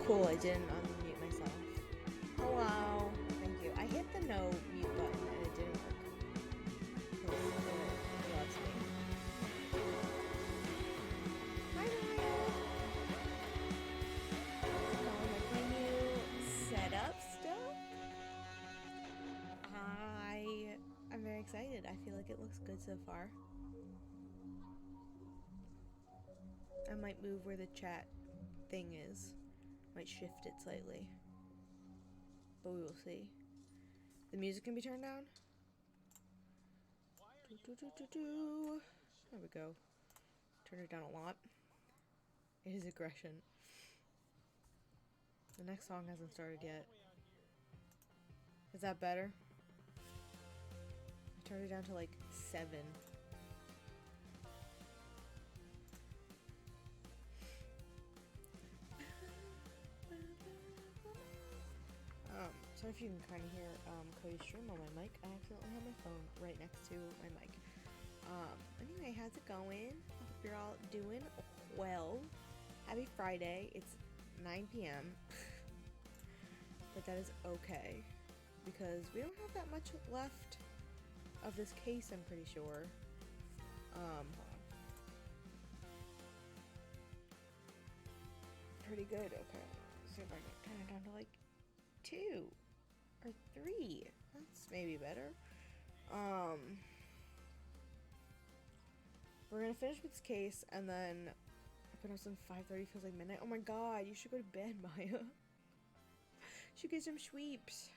Cool, I didn't unmute myself. Hello. Thank you. I hit the no mute button and it didn't work. It loves me. Hi, Maya. Like my new setup stuff. I'm very excited. I feel like it looks good so far. I might move where the chat thing is. Might shift it slightly. But we will see. The music can be turned down. There we go. Turn it down a lot. It is aggression. The next song hasn't started yet. Is that better? I turned it down to like 7. Sorry if you can kind of hear Cody's stream on my mic. I accidentally have my phone right next to my mic. Anyway, how's it going? I hope you're all doing well. Happy Friday. It's 9 p.m. But that is okay. Because we don't have that much left of this case, I'm pretty sure. Hold on. Pretty good. Okay. Let's see if I can turn it down to like 2 or 3. That's maybe better. We're gonna finish with this case and then I've been up since 5:30, feels like midnight. Oh my god, you should go to bed, Maya. You should get some sweeps.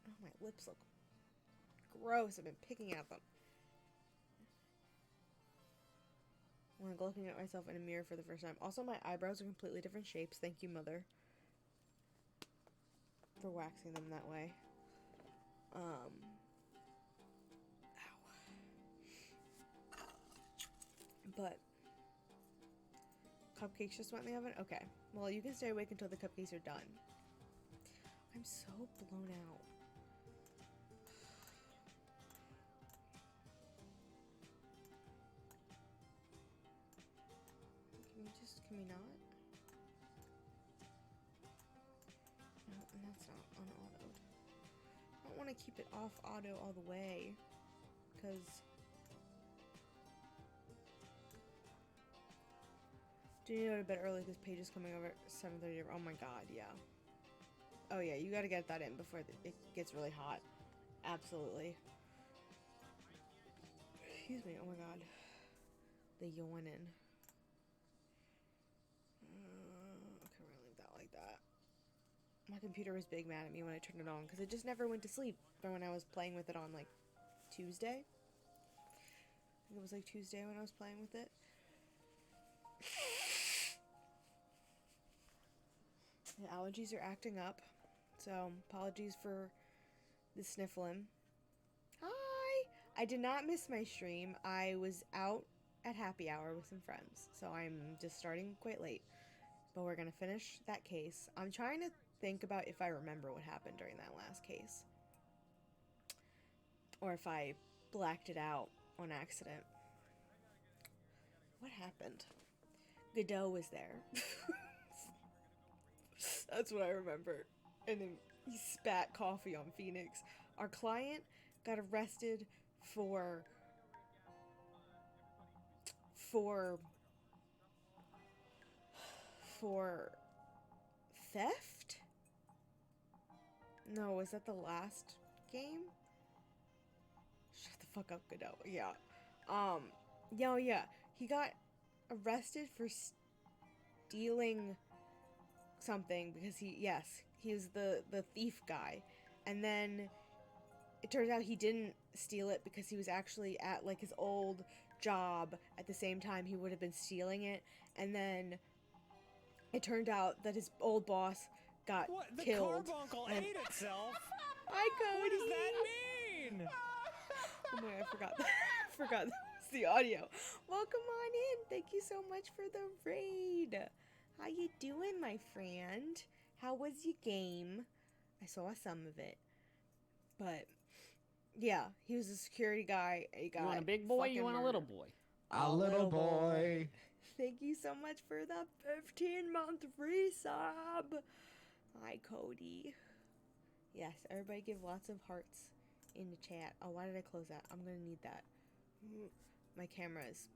Oh, my lips look gross. I've been picking at them. I'm like looking at myself in a mirror for the first time. Also, my eyebrows are completely different shapes. Thank you, Mother, for waxing them that way. Ow. But cupcakes just went in the oven? Okay. Well, you can stay awake until the cupcakes are done. I'm so blown out. Can we not? No, and that's not on auto. I don't want to keep it off auto all the way, because do you need to go to bed early because Paige is coming over at 7:30? Oh my god, yeah. Oh yeah, you gotta get that in before it gets really hot. Absolutely. Excuse me, oh my god. The yawning. Okay, we're gonna leave that like that. My computer was big mad at me when I turned it on because it just never went to sleep from when I was playing with it on like Tuesday. I think it was like Tuesday when I was playing with it. The allergies are acting up, so apologies for the sniffling. Hi! I did not miss my stream. I was out at happy hour with some friends, so I'm just starting quite late. But we're gonna finish that case. I'm trying to think about if I remember what happened during that last case. Or if I blacked it out on accident. What happened? Godot was there. That's what I remember. And then he spat coffee on Phoenix. Our client got arrested for theft? No, was that the last game? Shut the fuck up, Godot. Yeah. Yeah. He got arrested for stealing something because he was the thief guy. And then it turns out he didn't steal it because he was actually at like his old job at the same time he would have been stealing it. And then it turned out that his old boss got what? The killed. carbuncle ate itself? Hi, Cody. What does that mean? Oh my, I forgot that. I forgot that was the audio. Welcome on in. Thank you so much for the raid. How you doing, my friend? How was your game? I saw some of it. But yeah, he was a security guy. He got you want a big boy? You want a little boy? A little boy. Thank you so much for the 15-month resub. Hi, Cody. Yes, everybody give lots of hearts in the chat. Oh, why did I close that? I'm gonna need that. My camera is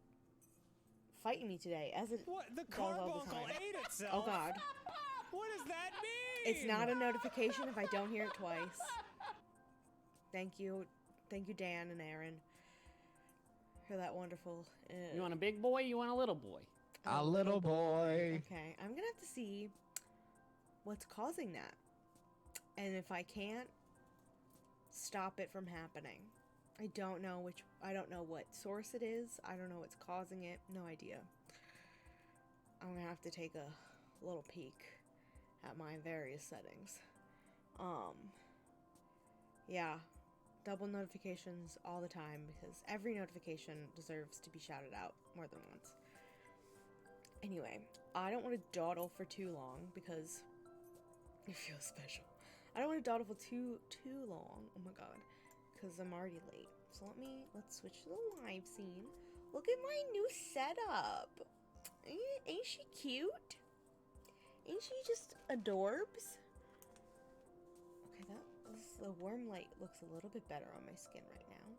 fighting me today, as it What? The does all the carbuncle time. ate itself? Oh God. What does that mean? It's not a notification if I don't hear it twice. Thank you, Dan and Aaron, for that wonderful. You want a big boy? You want a little boy? A little boy. Okay, I'm gonna have to see what's causing that, and if I can't stop it from happening. I don't know what source it is. I don't know what's causing it. No idea. I'm gonna have to take a little peek at my various settings. Yeah, double notifications all the time because every notification deserves to be shouted out more than once. Anyway, I don't want to dawdle for too long because it feels special. I don't want to dawdle for too long. Oh my God, because I'm already late. So let's switch to the live scene. Look at my new setup. Ain't she cute? Ain't she just adorbs? Okay, the warm light looks a little bit better on my skin right now.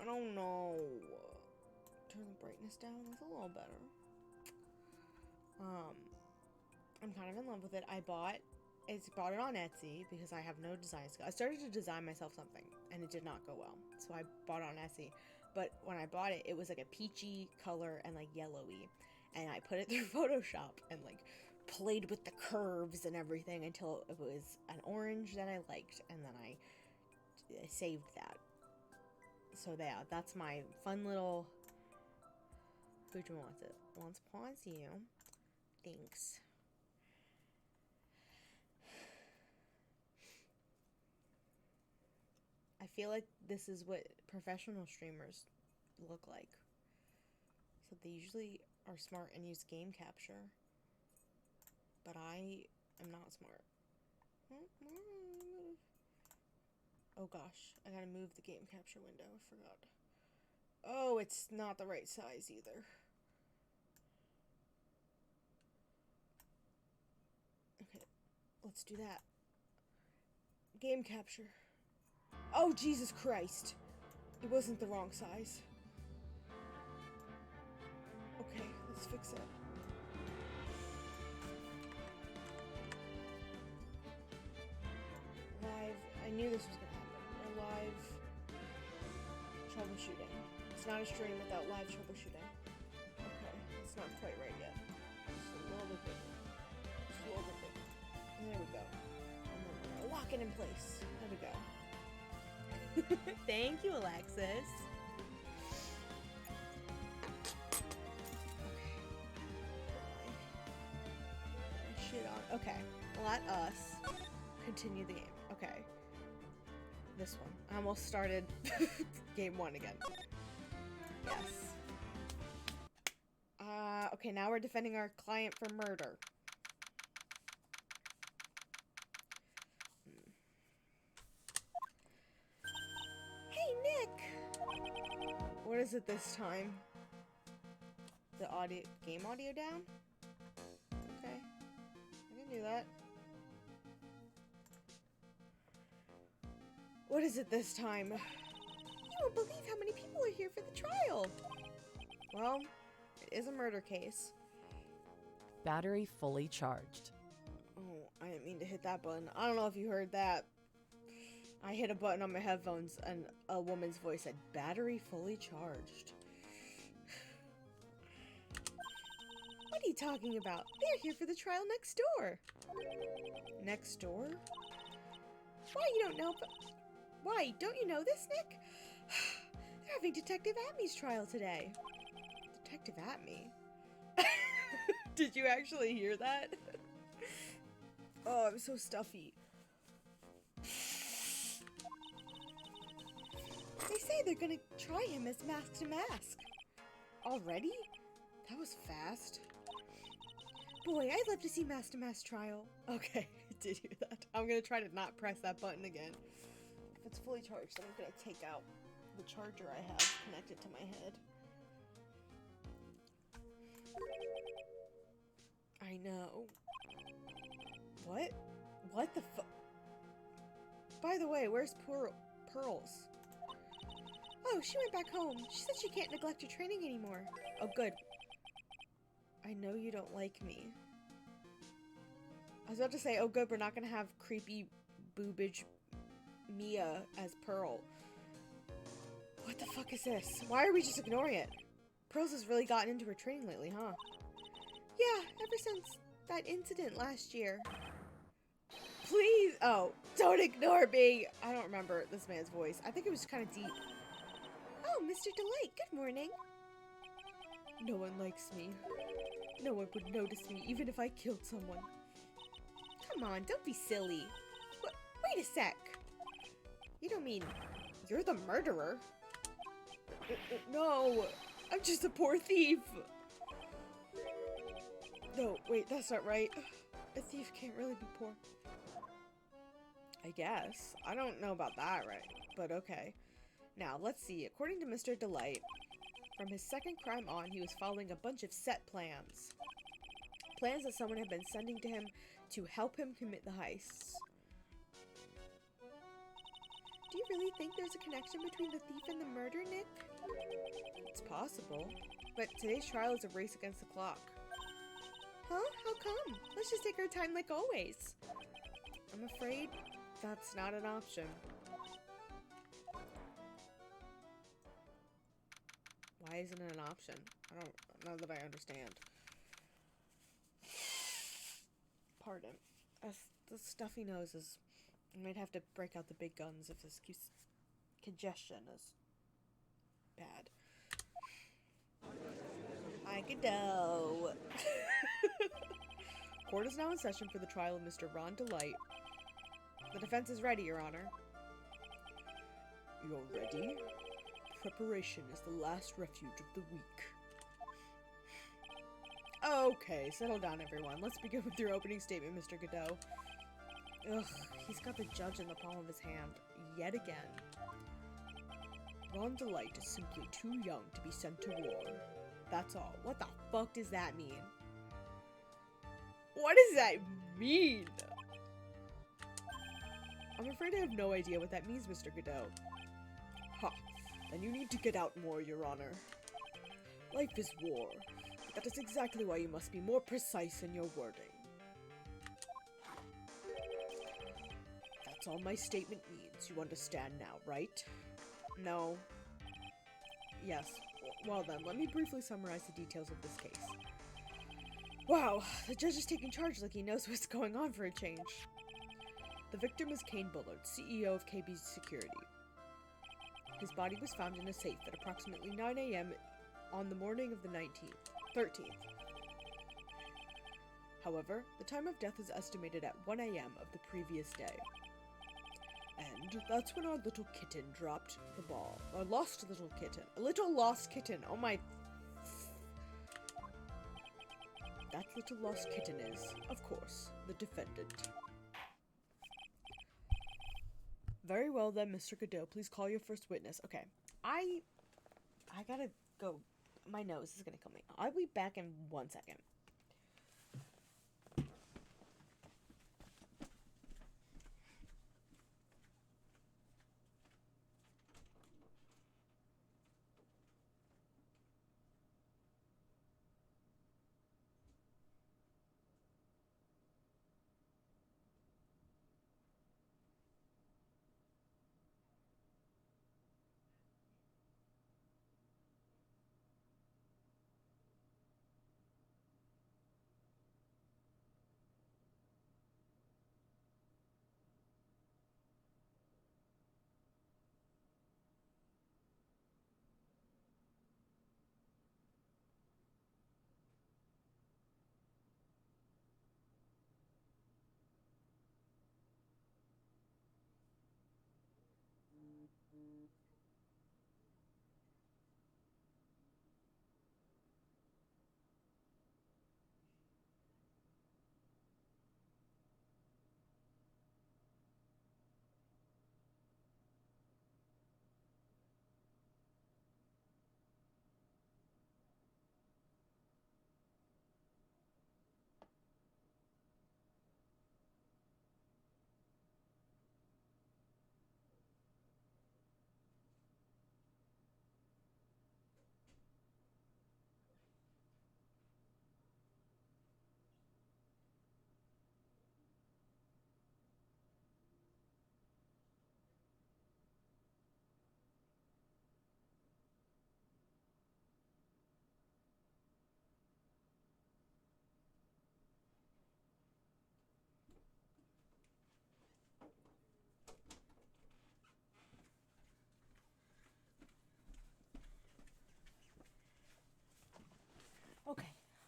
I don't know. Turn the brightness down. That's a little better. I'm kind of in love with it. I bought it on Etsy because I have no design skill. I started to design myself something and it did not go well. So I bought it on Etsy. But when I bought it, it was like a peachy color and like yellowy. And I put it through Photoshop and like played with the curves and everything until it was an orange that I liked. And then I saved that. So yeah, that's my fun little... Which one wants it? Wants pause you. Thanks. I feel like this is what professional streamers look like. So they usually are smart and use game capture. But I am not smart. Oh gosh, I gotta move the game capture window. I forgot. Oh, it's not the right size either. Okay, let's do that. Game capture. Oh, Jesus Christ. It wasn't the wrong size. Okay, let's fix it. Live. I knew this was going to happen. We're live troubleshooting. It's not a stream without live troubleshooting. Okay, it's not quite right yet. Just a little bit bigger. Just a little bit bigger. And there we go. And then we're going to lock it in place. There we go. Thank you, Alexis. Shit on. Okay, let us continue the game. Okay, this one. I almost started game 1 again. Yes. Okay, now we're defending our client for murder. What is it this time? The game audio down? Okay. I can do that. What is it this time? You won't believe how many people are here for the trial. Well, it is a murder case. Battery fully charged. Oh, I didn't mean to hit that button. I don't know if you heard that. I hit a button on my headphones and a woman's voice said, "Battery fully charged." What are you talking about? They're here for the trial next door. Next door? Why, you don't know, but... Why, don't you know this, Nick? They're having Detective Atmy's trial today. Detective Atmy? Did you actually hear that? Oh, I'm so stuffy. They say they're gonna try him as mask to mask. Already? That was fast. Boy, I'd love to see mask to mask trial. Okay, I did hear that. I'm gonna try to not press that button again. If it's fully charged, then I'm gonna take out the charger I have connected to my head. I know. What? What the fu- By the way, where's Pearls? Oh, she went back home. She said she can't neglect her training anymore. Oh, good. I know you don't like me. I was about to say, oh good, we're not gonna have creepy boobage Mia as Pearl. What the fuck is this? Why are we just ignoring it? Pearls has really gotten into her training lately, huh? Yeah, ever since that incident last year. Please! Oh, don't ignore me! I don't remember this man's voice. I think it was kind of deep. Oh, Mr. Delight, good morning. No one likes me. No one would notice me, even if I killed someone. Come on, don't be silly. Wait a sec. You don't mean you're the murderer? No, I'm just a poor thief. No, wait, that's not right. A thief can't really be poor. I guess. I don't know about that, right? But okay. Now, let's see. According to Mr. Delight, from his second crime on, he was following a bunch of set plans. Plans that someone had been sending to him to help him commit the heists. Do you really think there's a connection between the thief and the murder, Nick? It's possible. But today's trial is a race against the clock. Huh? How come? Let's just take our time like always. I'm afraid that's not an option. Why isn't it an option? I don't know that I understand. Pardon. The stuffy nose is... I might have to break out the big guns if this congestion is bad. I could go. Court is now in session for the trial of Mr. Ron Delight. The defense is ready, Your Honor. You're ready? Preparation is the last refuge of the weak. Okay, settle down, everyone. Let's begin with your opening statement, Mr. Godot. Ugh, he's got the judge in the palm of his hand, yet again. Ron Delight is simply too young to be sent to war. That's all. What the fuck does that mean? What does that mean? I'm afraid I have no idea what that means, Mr. Godot. Ha. Then you need to get out more, Your Honor. Life is war. That is exactly why you must be more precise in your wording. That's all my statement means. You understand now, right? No. Yes. Well then, let me briefly summarize the details of this case. Wow, the judge is taking charge like he knows what's going on for a change. The victim is Kane Bullard, CEO of KB Security. His body was found in a safe at approximately 9 a.m. on the morning of the 13th. However, the time of death is estimated at 1 a.m. of the previous day. And that's when our little kitten dropped the ball. Our lost little kitten. A little lost kitten. Oh my... That little lost kitten is, of course, the defendant. Very well then, Mr. Godot. Please call your first witness. Okay. I gotta go. My nose is gonna kill me. I'll be back in 1 second.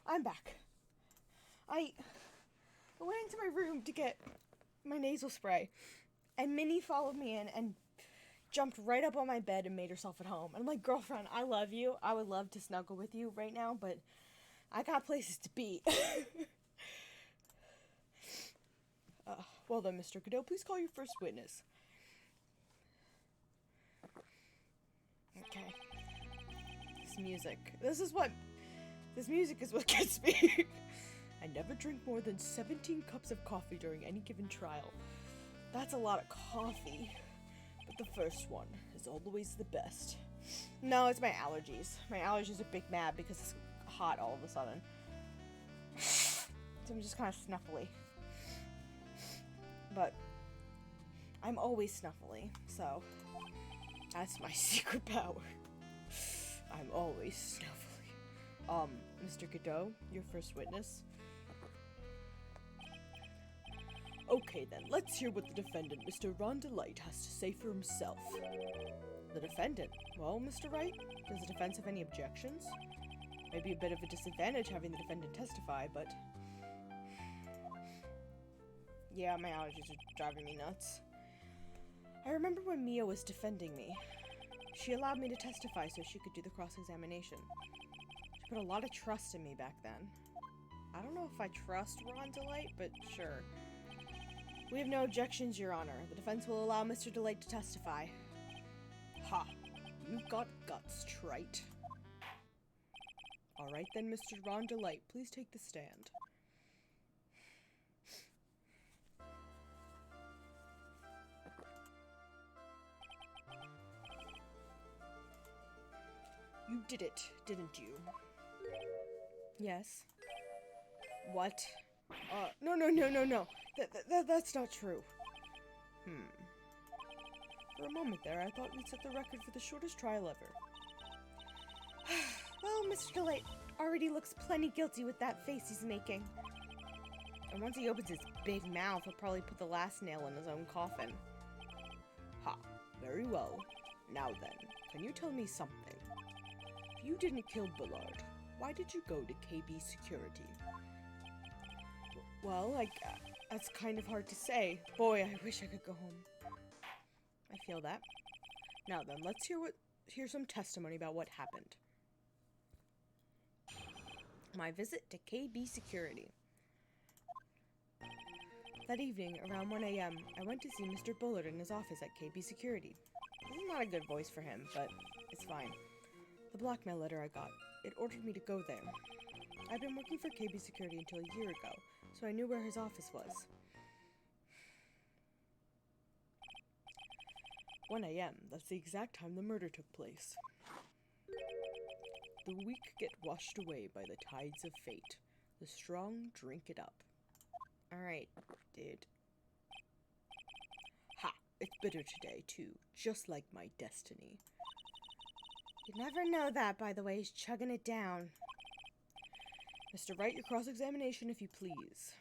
I'm back. I went into my room to get my nasal spray, and Minnie followed me in and jumped right up on my bed and made herself at home. And I'm like, girlfriend, I love you. I would love to snuggle with you right now, but I got places to be. Well then, Mr. Godot, please call your first witness. Okay. This music is what gets me. I never drink more than 17 cups of coffee during any given trial. That's a lot of coffee. But the first one is always the best. No, it's my allergies. My allergies are big mad because it's hot all of a sudden. So I'm just kind of snuffly. But I'm always snuffly, so that's my secret power. I'm always snuffly. Mr. Godot, your first witness. Okay then, let's hear what the defendant, Mr. Rondelite, has to say for himself. The defendant? Well, Mr. Wright, does the defense have any objections? Maybe a bit of a disadvantage having the defendant testify, but... yeah, my allergies are driving me nuts. I remember when Mia was defending me. She allowed me to testify so she could do the cross-examination. She put a lot of trust in me back then. I don't know if I trust Rondelite, but sure. We have no objections, Your Honor. The defense will allow Mr. Delite to testify. Ha! You've got guts, trite. Alright then, Mr. Rondelite, please take the stand. You did it, didn't you? Yes. What? No. That's not true. For a moment there, I thought we'd set the record for the shortest trial ever. Well, Mr. Delite already looks plenty guilty with that face he's making. And once he opens his big mouth, he'll probably put the last nail in his own coffin. Ha. Very well. Now then, can you tell me something? If you didn't kill Bullard, why did you go to KB Security? Well, that's kind of hard to say. Boy, I wish I could go home. I feel that. Now then, let's hear some testimony about what happened. My visit to KB Security. That evening, around 1 a.m., I went to see Mr. Bullard in his office at KB Security. This is not a good voice for him, but it's fine. The blackmail letter I got, it ordered me to go there. I'd been working for KB Security until a year ago, so I knew where his office was. 1 a.m., that's the exact time the murder took place. The weak get washed away by the tides of fate. The strong drink it up. Alright, dude. Ha! It's bitter today, too, just like my destiny. You'd never know that, by the way. He's chugging it down. Mr. Wright, your cross-examination, if you please.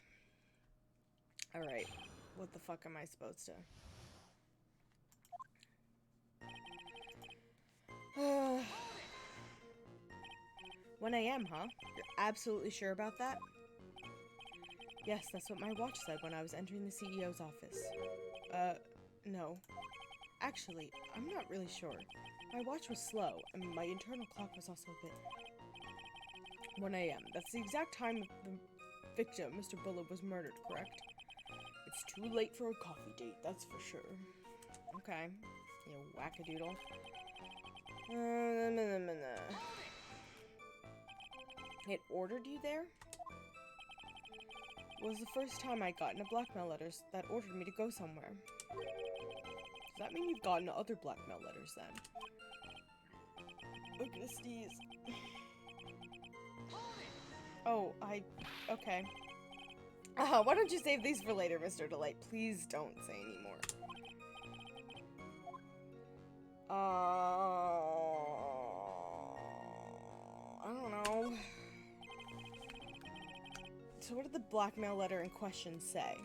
Alright. What the fuck am I supposed to... 1 a.m., huh? You're absolutely sure about that? Yes, that's what my watch said when I was entering the CEO's office. No. Actually, I'm not really sure. My watch was slow, and my internal clock was also a bit... 1 a.m. That's the exact time the victim, Mr. Bullard, was murdered, correct? It's too late for a coffee date, that's for sure. Okay. You wackadoodle. It ordered you there? It was the first time I'd gotten a blackmail letter that ordered me to go somewhere. Does that mean you've gotten other blackmail letters then? I'm gonna sneeze. Oh, okay. Why don't you save these for later, Mr. Delite? Please don't say any more. I don't know. So what did the blackmail letter in question say?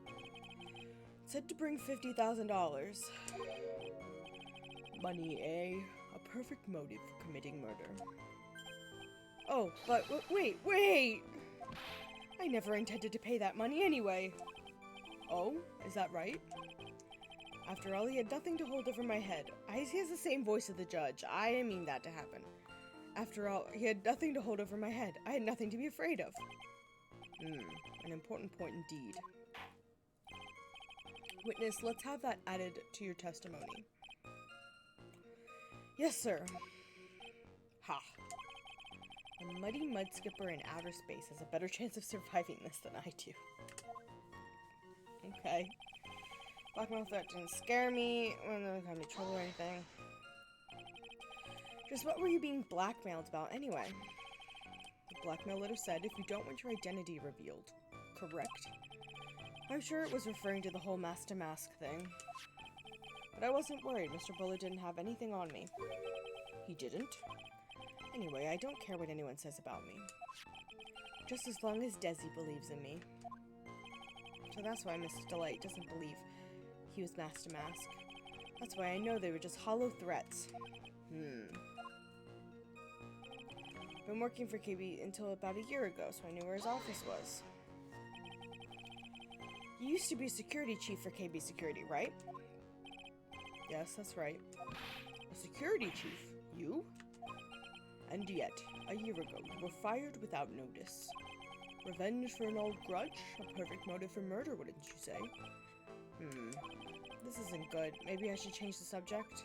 It said to bring $50,000. Money, A perfect motive for committing murder. Oh, but wait! I never intended to pay that money anyway. Oh, is that right? After all, he had nothing to hold over my head. He has the same voice as the judge. I didn't mean that to happen. After all, he had nothing to hold over my head. I had nothing to be afraid of. An important point indeed. Witness, let's have that added to your testimony. Yes, sir. Ha. A muddy mud skipper in outer space has a better chance of surviving this than I do. Okay. Blackmail threat didn't scare me when there was gonna be trouble or anything. Just what were you being blackmailed about anyway? The blackmail letter said if you don't want your identity revealed. Correct? I'm sure it was referring to the whole mask to mask thing. But I wasn't worried. Mr. Bullet didn't have anything on me. He didn't? Anyway, I don't care what anyone says about me. Just as long as Desi believes in me. So that's why Mr. Delight doesn't believe he was mask to mask. That's why I know they were just hollow threats. Been working for KB until about a year ago, so I knew where his office was. You used to be security chief for KB Security, right? Yes, that's right. A security chief? You? And yet, a year ago, you were fired without notice. Revenge for an old grudge? A perfect motive for murder, wouldn't you say? This isn't good. Maybe I should change the subject?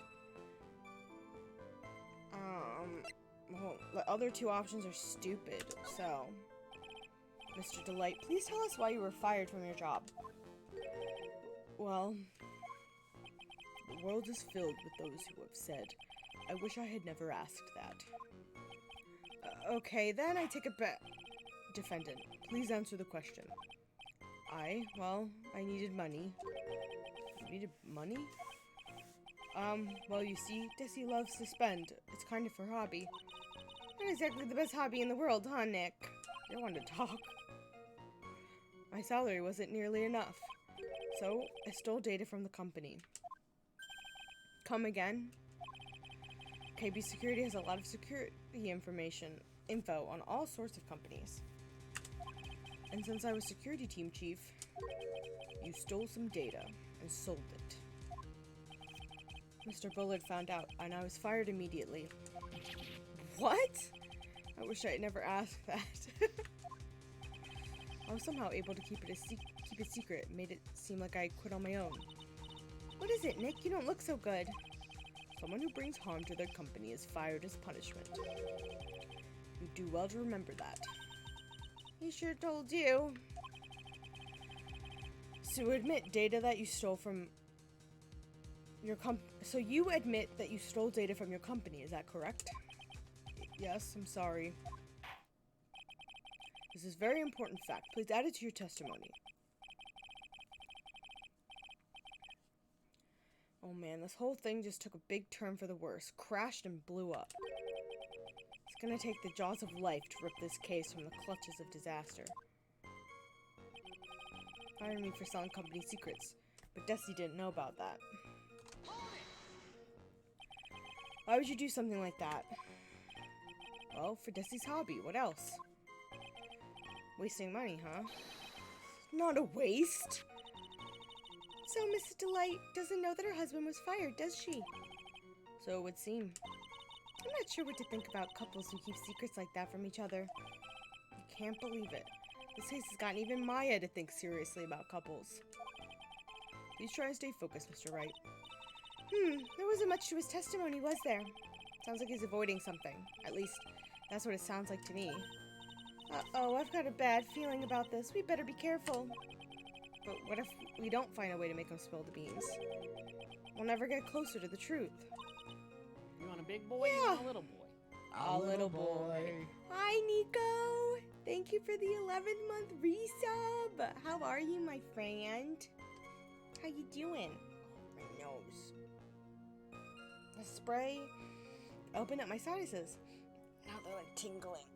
Well, the other two options are stupid, so... Mr. Delight, please tell us why you were fired from your job. Well... The world is filled with those who have said, I wish I had never asked that. Okay, then I take it back. Defendant, please answer the question. Well, I needed money. You needed money? Well, you see, Desi loves to spend. It's kind of her hobby. Not exactly the best hobby in the world, huh, Nick? You don't want to talk. My salary wasn't nearly enough. So, I stole data from the company. Come again? KB Security has a lot of security info on all sorts of companies. And since I was security team chief, you stole some data and sold it. Mr. Bullard found out, and I was fired immediately. What? I wish I had never asked that. I was somehow able to keep it secret, made it seem like I quit on my own. What is it, Nick? You don't look so good. Someone who brings harm to their company is fired as punishment. You do well to remember that. He sure told you. So admit data that you stole from your So you admit that you stole data from your company, is that correct? Yes, I'm sorry. This is a very important fact. Please add it to your testimony. Oh man, this whole thing just took a big turn for the worse. Crashed and blew up. It's gonna take the jaws of life to rip this case from the clutches of disaster. Fired me for selling company secrets, but Desi didn't know about that. Why would you do something like that? Well, for Desi's hobby. What else? Wasting money, huh? Not a waste. So Mrs. Delight doesn't know that her husband was fired, does she? So it would seem. I'm not sure what to think about couples who keep secrets like that from each other. I can't believe it. This case has gotten even Maya to think seriously about couples. Please try and stay focused, Mr. Wright. There wasn't much to his testimony, was there? Sounds like he's avoiding something. At least, that's what it sounds like to me. Uh-oh, I've got a bad feeling about this. We better be careful. But what if we don't find a way to make him spill the beans? We'll never get closer to the truth. You want a big boy? Yeah. You want a little boy? A little boy. Hi, Nico. Thank you for the 11th month resub. How are you, my friend? How you doing? My nose. The spray opened up my sinuses. Now they're like tingling.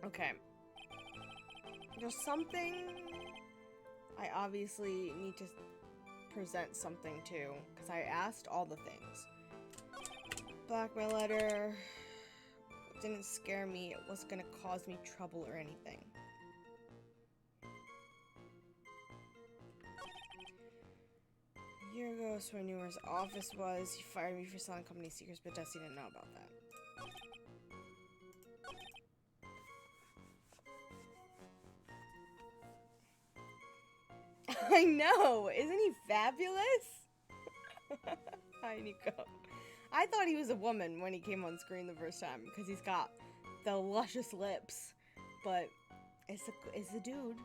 Okay. There's something I obviously need to present something to, because I asked all the things. Blackmail letter. didn't scare me. It wasn't gonna cause me trouble or anything. A year ago, so I knew where his office was. He fired me for selling company secrets, but Dusty didn't know about that. I know! Isn't he fabulous? Hi, Nico. I thought he was a woman when he came on screen the first time, because he's got the luscious lips. But it's a dude.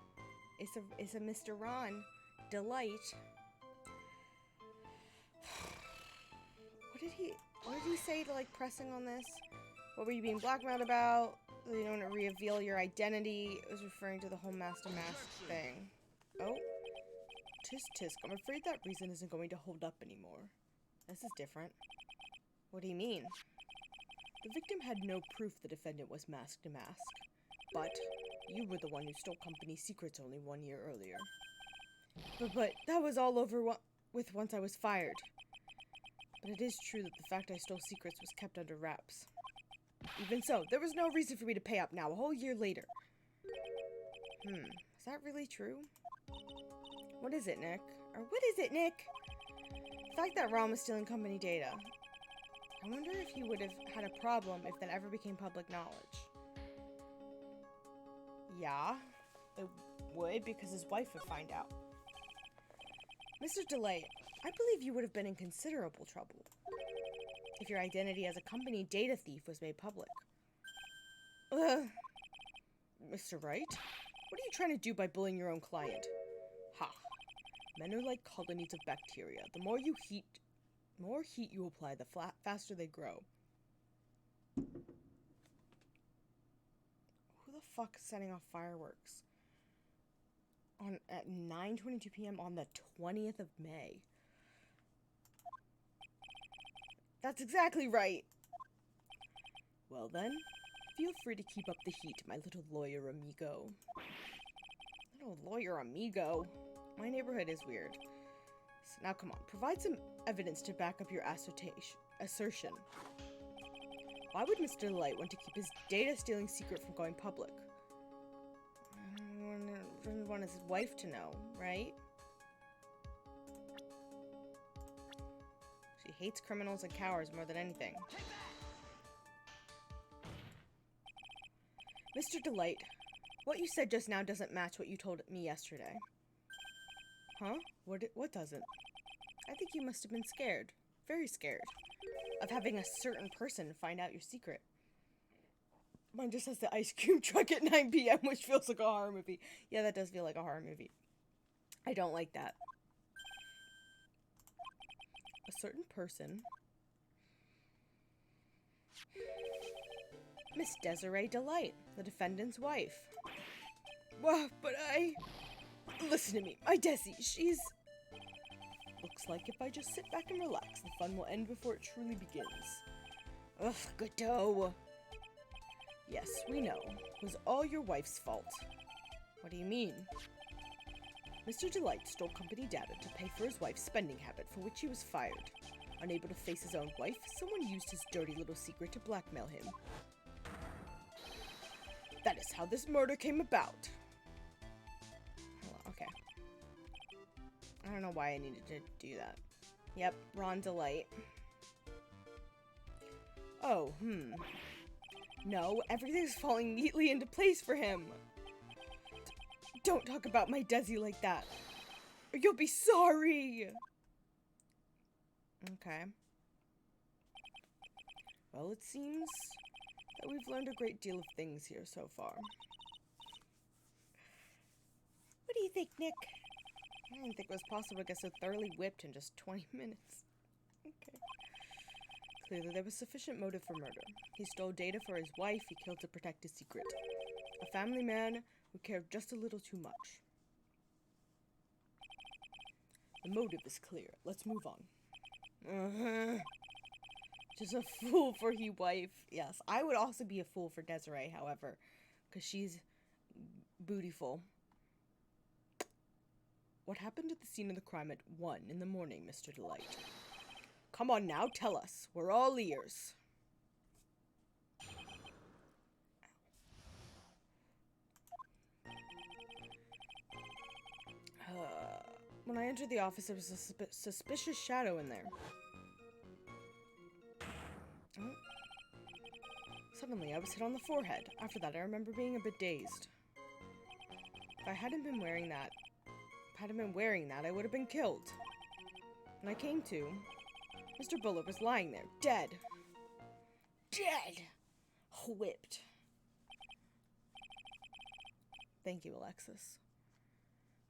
It's a Mr. Ron. Delight. What did he say to, like, pressing on this? What were you being blackmailed about? You don't want to reveal your identity. It was referring to the whole master mask thing. Oh. Tisk tisk. I'm afraid that reason isn't going to hold up anymore. This is different. What do you mean? The victim had no proof the defendant was masked to mask. But you were the one who stole company secrets only 1 year earlier. But that was all over with once I was fired. But it is true that the fact I stole secrets was kept under wraps. Even so, there was no reason for me to pay up now, a whole year later. Is that really true? What is it, Nick? Or what is it, Nick? The fact that Ron was stealing company data. I wonder if he would have had a problem if that ever became public knowledge. Yeah, it would, because his wife would find out. Mr. Delay, I believe you would have been in considerable trouble if your identity as a company data thief was made public. Mr. Wright? What are you trying to do by bullying your own client? Ha. Men are like colonies of bacteria. The more heat you apply, the faster they grow. Who the fuck is setting off fireworks at 9:22 p.m. on the 20th of May? That's exactly right. Well then, feel free to keep up the heat, my little lawyer amigo. Little lawyer amigo? My neighborhood is weird. So now come on, provide some evidence to back up your assertion. Why would Mr. Light want to keep his data-stealing secret from going public? Wouldn't want his wife to know, right? She hates criminals and cowards more than anything. Mr. Delight, what you said just now doesn't match what you told me yesterday. Huh? What doesn't? I think you must have been scared. Very scared. Of having a certain person find out your secret. Mine just has the ice cream truck at 9 p.m., which feels like a horror movie. Yeah, that does feel like a horror movie. I don't like that. A certain person. Miss Desiree Delight, the defendant's wife. Well, but listen to me, my Desi, she's... Looks like if I just sit back and relax, the fun will end before it truly begins. Ugh, Godot. Yes, we know. It was all your wife's fault. What do you mean? Mr. Delight stole company data to pay for his wife's spending habit, for which he was fired. Unable to face his own wife, someone used his dirty little secret to blackmail him. That is how this murder came about. Okay. I don't know why I needed to do that. Yep, Ron Delight. Oh, No, everything's falling neatly into place for him. Don't talk about my Desi like that, or you'll be sorry. Okay. Well, it seems that we've learned a great deal of things here so far. What do you think, Nick? I didn't think it was possible to get so thoroughly whipped in just 20 minutes. Okay. Clearly, there was sufficient motive for murder. He stole data for his wife, he killed to protect his secret. A family man who cared just a little too much. The motive is clear. Let's move on. Just a fool for he wife. Yes, I would also be a fool for Desiree, however, because she's bootyful. What happened at the scene of the crime at 1 in the morning, Mr. Delight? Come on now, tell us. We're all ears. When I entered the office, there was a suspicious shadow in there. Oh. Suddenly, I was hit on the forehead. After that, I remember being a bit dazed. If I hadn't been wearing that, I would have been killed. When I came to, Mr. Bullard was lying there, dead. Dead! Whipped. Thank you, Alexis.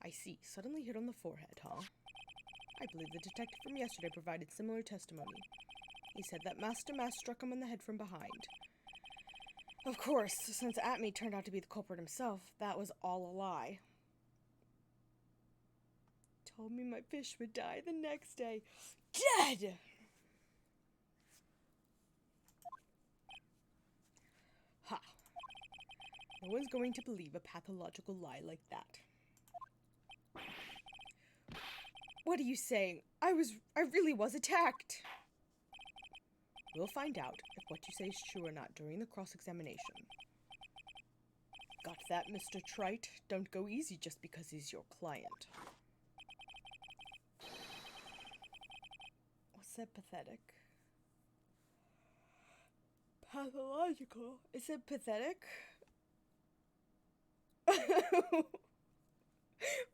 I see. Suddenly hit on the forehead, huh? I believe the detective from yesterday provided similar testimony. He said that Master Mask struck him on the head from behind. Of course, since Atme turned out to be the culprit himself, that was all a lie. Told me my fish would die the next day. Dead! Ha! No one's going to believe a pathological lie like that. What are you saying? I really was attacked. We'll find out if what you say is true or not during the cross-examination. Got that, Mr. Trite? Don't go easy just because he's your client. What's that pathetic? Pathological. Is it pathetic?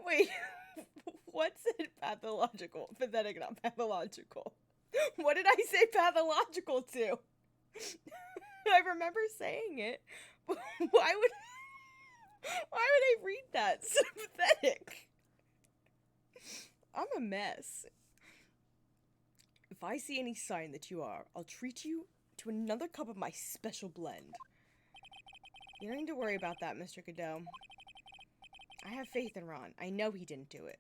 Wait, what's it pathological? Pathetic, not pathological. What did I say pathological to? I remember saying it. Why would I read that? So pathetic. I'm a mess. If I see any sign that you are, I'll treat you to another cup of my special blend. You don't need to worry about that, Mr. Godot. I have faith in Ron. I know he didn't do it.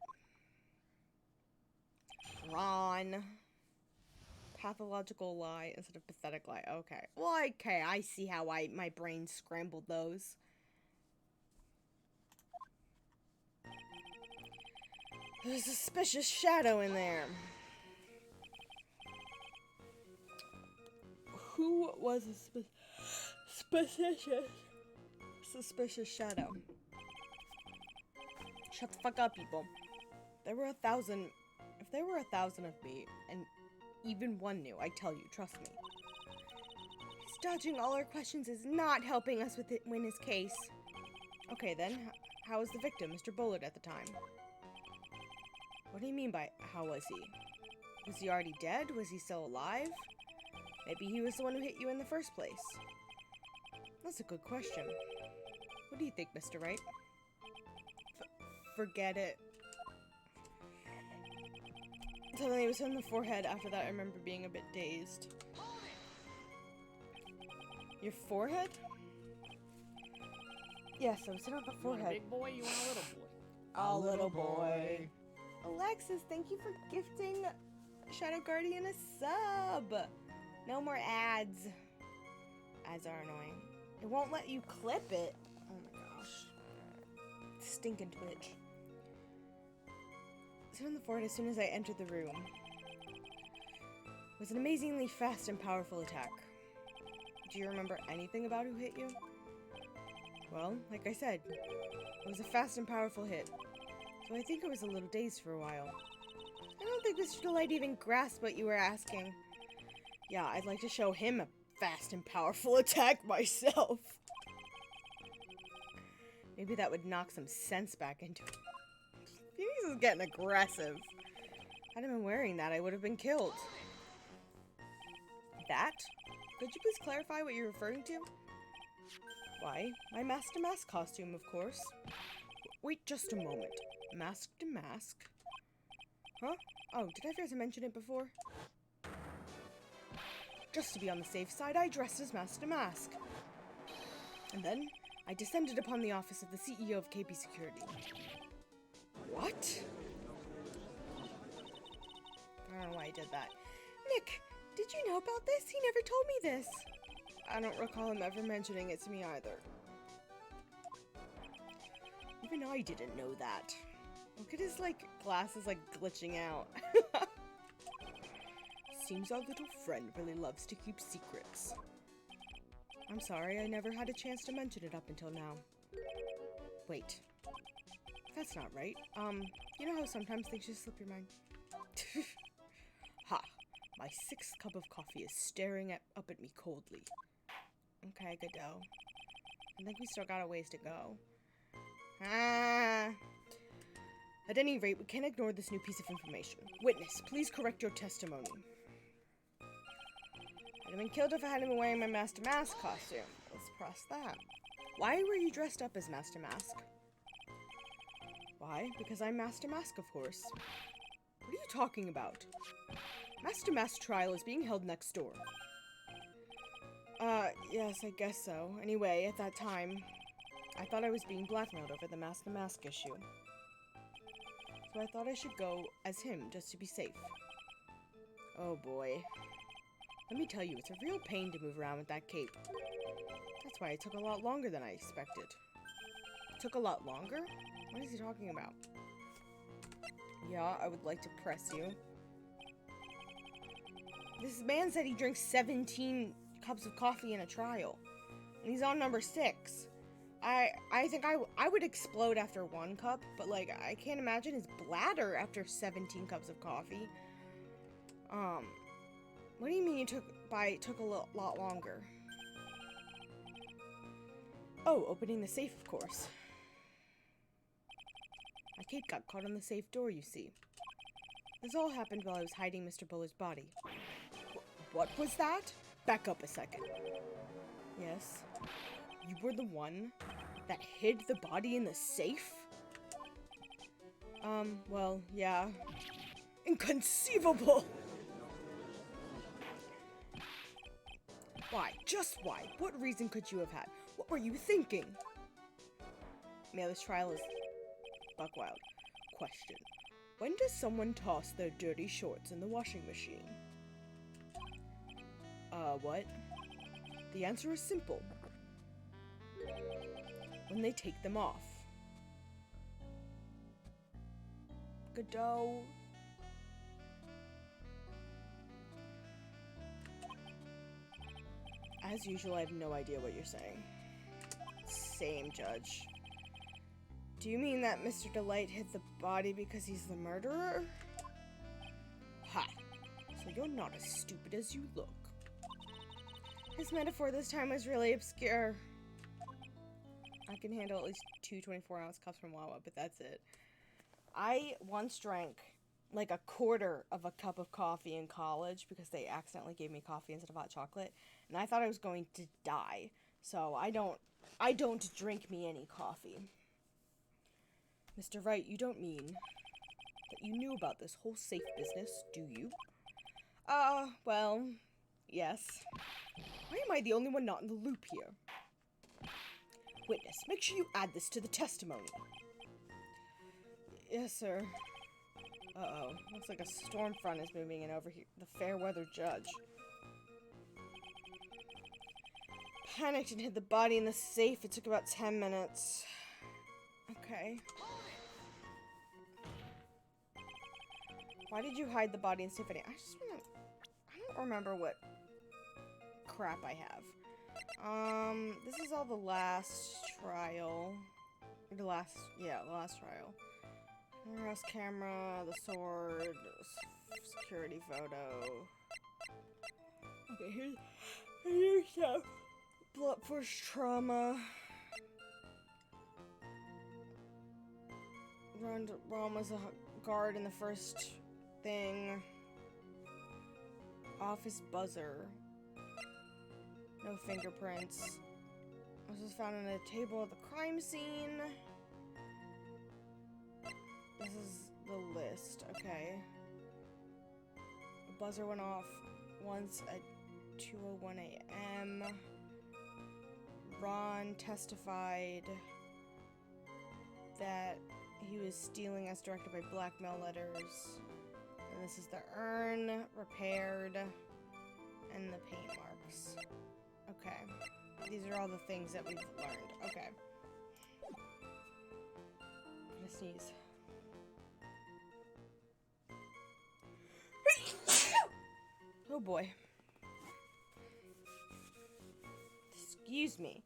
Ron. Pathological lie instead of pathetic lie. Okay. Well, okay. I see how my brain scrambled those. There's a suspicious shadow in there. Who was a suspicious shadow? Shut the fuck up, people. There were 1,000. If there were 1,000 of me, and even one knew, I tell you, trust me. His dodging all our questions is not helping us win his case. Okay then, how was the victim, Mr. Bullard, at the time? What do you mean by how was he? Was he already dead? Was he still alive? Maybe he was the one who hit you in the first place. That's a good question. What do you think, Mr. Wright? Forget it. Suddenly it was on the forehead. After that, I remember being a bit dazed. Your forehead? Yes, I was hit on the forehead. You want a big boy? You want a little boy? A little boy. Alexis, thank you for gifting Shadow Guardian a sub. No more ads. Ads are annoying. It won't let you clip it. Oh my gosh. Stinking Twitch. Hit on the forehead as soon as I entered the room. It was an amazingly fast and powerful attack. Do you remember anything about who hit you? Well, like I said, it was a fast and powerful hit. So I think I was a little dazed for a while. I don't think Mr. Delight even grasped what you were asking. Yeah, I'd like to show him a fast and powerful attack myself. Maybe that would knock some sense back into him. This is getting aggressive. Had I been wearing that, I would have been killed. That? Could you please clarify what you're referring to? Why, my Mask to Mask costume, of course. Wait just a moment. Mask to Mask? Huh? Oh, did I forget to mention it before? Just to be on the safe side, I dressed as Mask to Mask. And then, I descended upon the office of the CEO of KP Security. What? I don't know why I did that. Nick, did you know about this? He never told me this. I don't recall him ever mentioning it to me either. Even I didn't know that. Look at his, glasses, glitching out. Seems our little friend really loves to keep secrets. I'm sorry, I never had a chance to mention it up until now. Wait. That's not right. You know how sometimes things just slip your mind? Ha! My 6th cup of coffee is staring up at me coldly. Okay, Godot. I think we still got a ways to go. At any rate, we can't ignore this new piece of information. Witness, please correct your testimony. I'd have been killed if I hadn't been wearing my Master Mask costume. Let's press that. Why were you dressed up as Master Mask? Why? Because I'm Master Mask, of course. What are you talking about? Master Mask trial is being held next door. Yes, I guess so. Anyway, at that time, I thought I was being blackmailed over the Master Mask issue. So I thought I should go as him, just to be safe. Oh boy. Let me tell you, it's a real pain to move around with that cape. That's why it took a lot longer than I expected. Took a lot longer? What is he talking about? Yeah, I would like to press you. This man said he drinks 17 cups of coffee in a trial. And he's on number 6. I think I would explode after 1 cup, but like I can't imagine his bladder after 17 cups of coffee. What do you mean you took a lot longer? Oh, opening the safe, of course. My cape got caught on the safe door, you see. This all happened while I was hiding Mr. Buller's body. What was that? Back up a second. Yes. You were the one that hid the body in the safe? Well, yeah. Inconceivable! Why? Just why? What reason could you have had? What were you thinking? Yeah, this trial is buckwild. Question. When does someone toss their dirty shorts in the washing machine? What? The answer is simple. When they take them off. Godot. As usual, I have no idea what you're saying. Same, Judge. Do you mean that Mr. Delight hid the body because he's the murderer? Ha! So you're not as stupid as you look. His metaphor this time was really obscure. I can handle at least 2 24-ounce cups from Wawa, but that's it. I once drank like a quarter of a cup of coffee in college because they accidentally gave me coffee instead of hot chocolate, and I thought I was going to die. So I don't drink me any coffee. Mr. Wright, you don't mean that you knew about this whole safe business, do you? Well, yes. Why am I the only one not in the loop here? Witness, make sure you add this to the testimony. Yes, sir. Uh-oh. Looks like a storm front is moving in over here. The fair weather judge. Panicked and hid the body in the safe. It took about 10 minutes. Okay. Why did you hide the body in safe? I don't remember what crap I have. This is all the last trial. The last trial. House camera, the sword, security photo. Okay, here's stuff. Blunt force trauma. Ron was a guard in the first thing. Office buzzer. No fingerprints. This was found on a table at the crime scene. This is the list. Okay. The buzzer went off once at 2:01 a.m. Ron testified that he was stealing as directed by blackmail letters. And this is the urn, repaired, and the paint marks. Okay. These are all the things that we've learned. Okay. I'm gonna sneeze. Oh boy. Excuse me.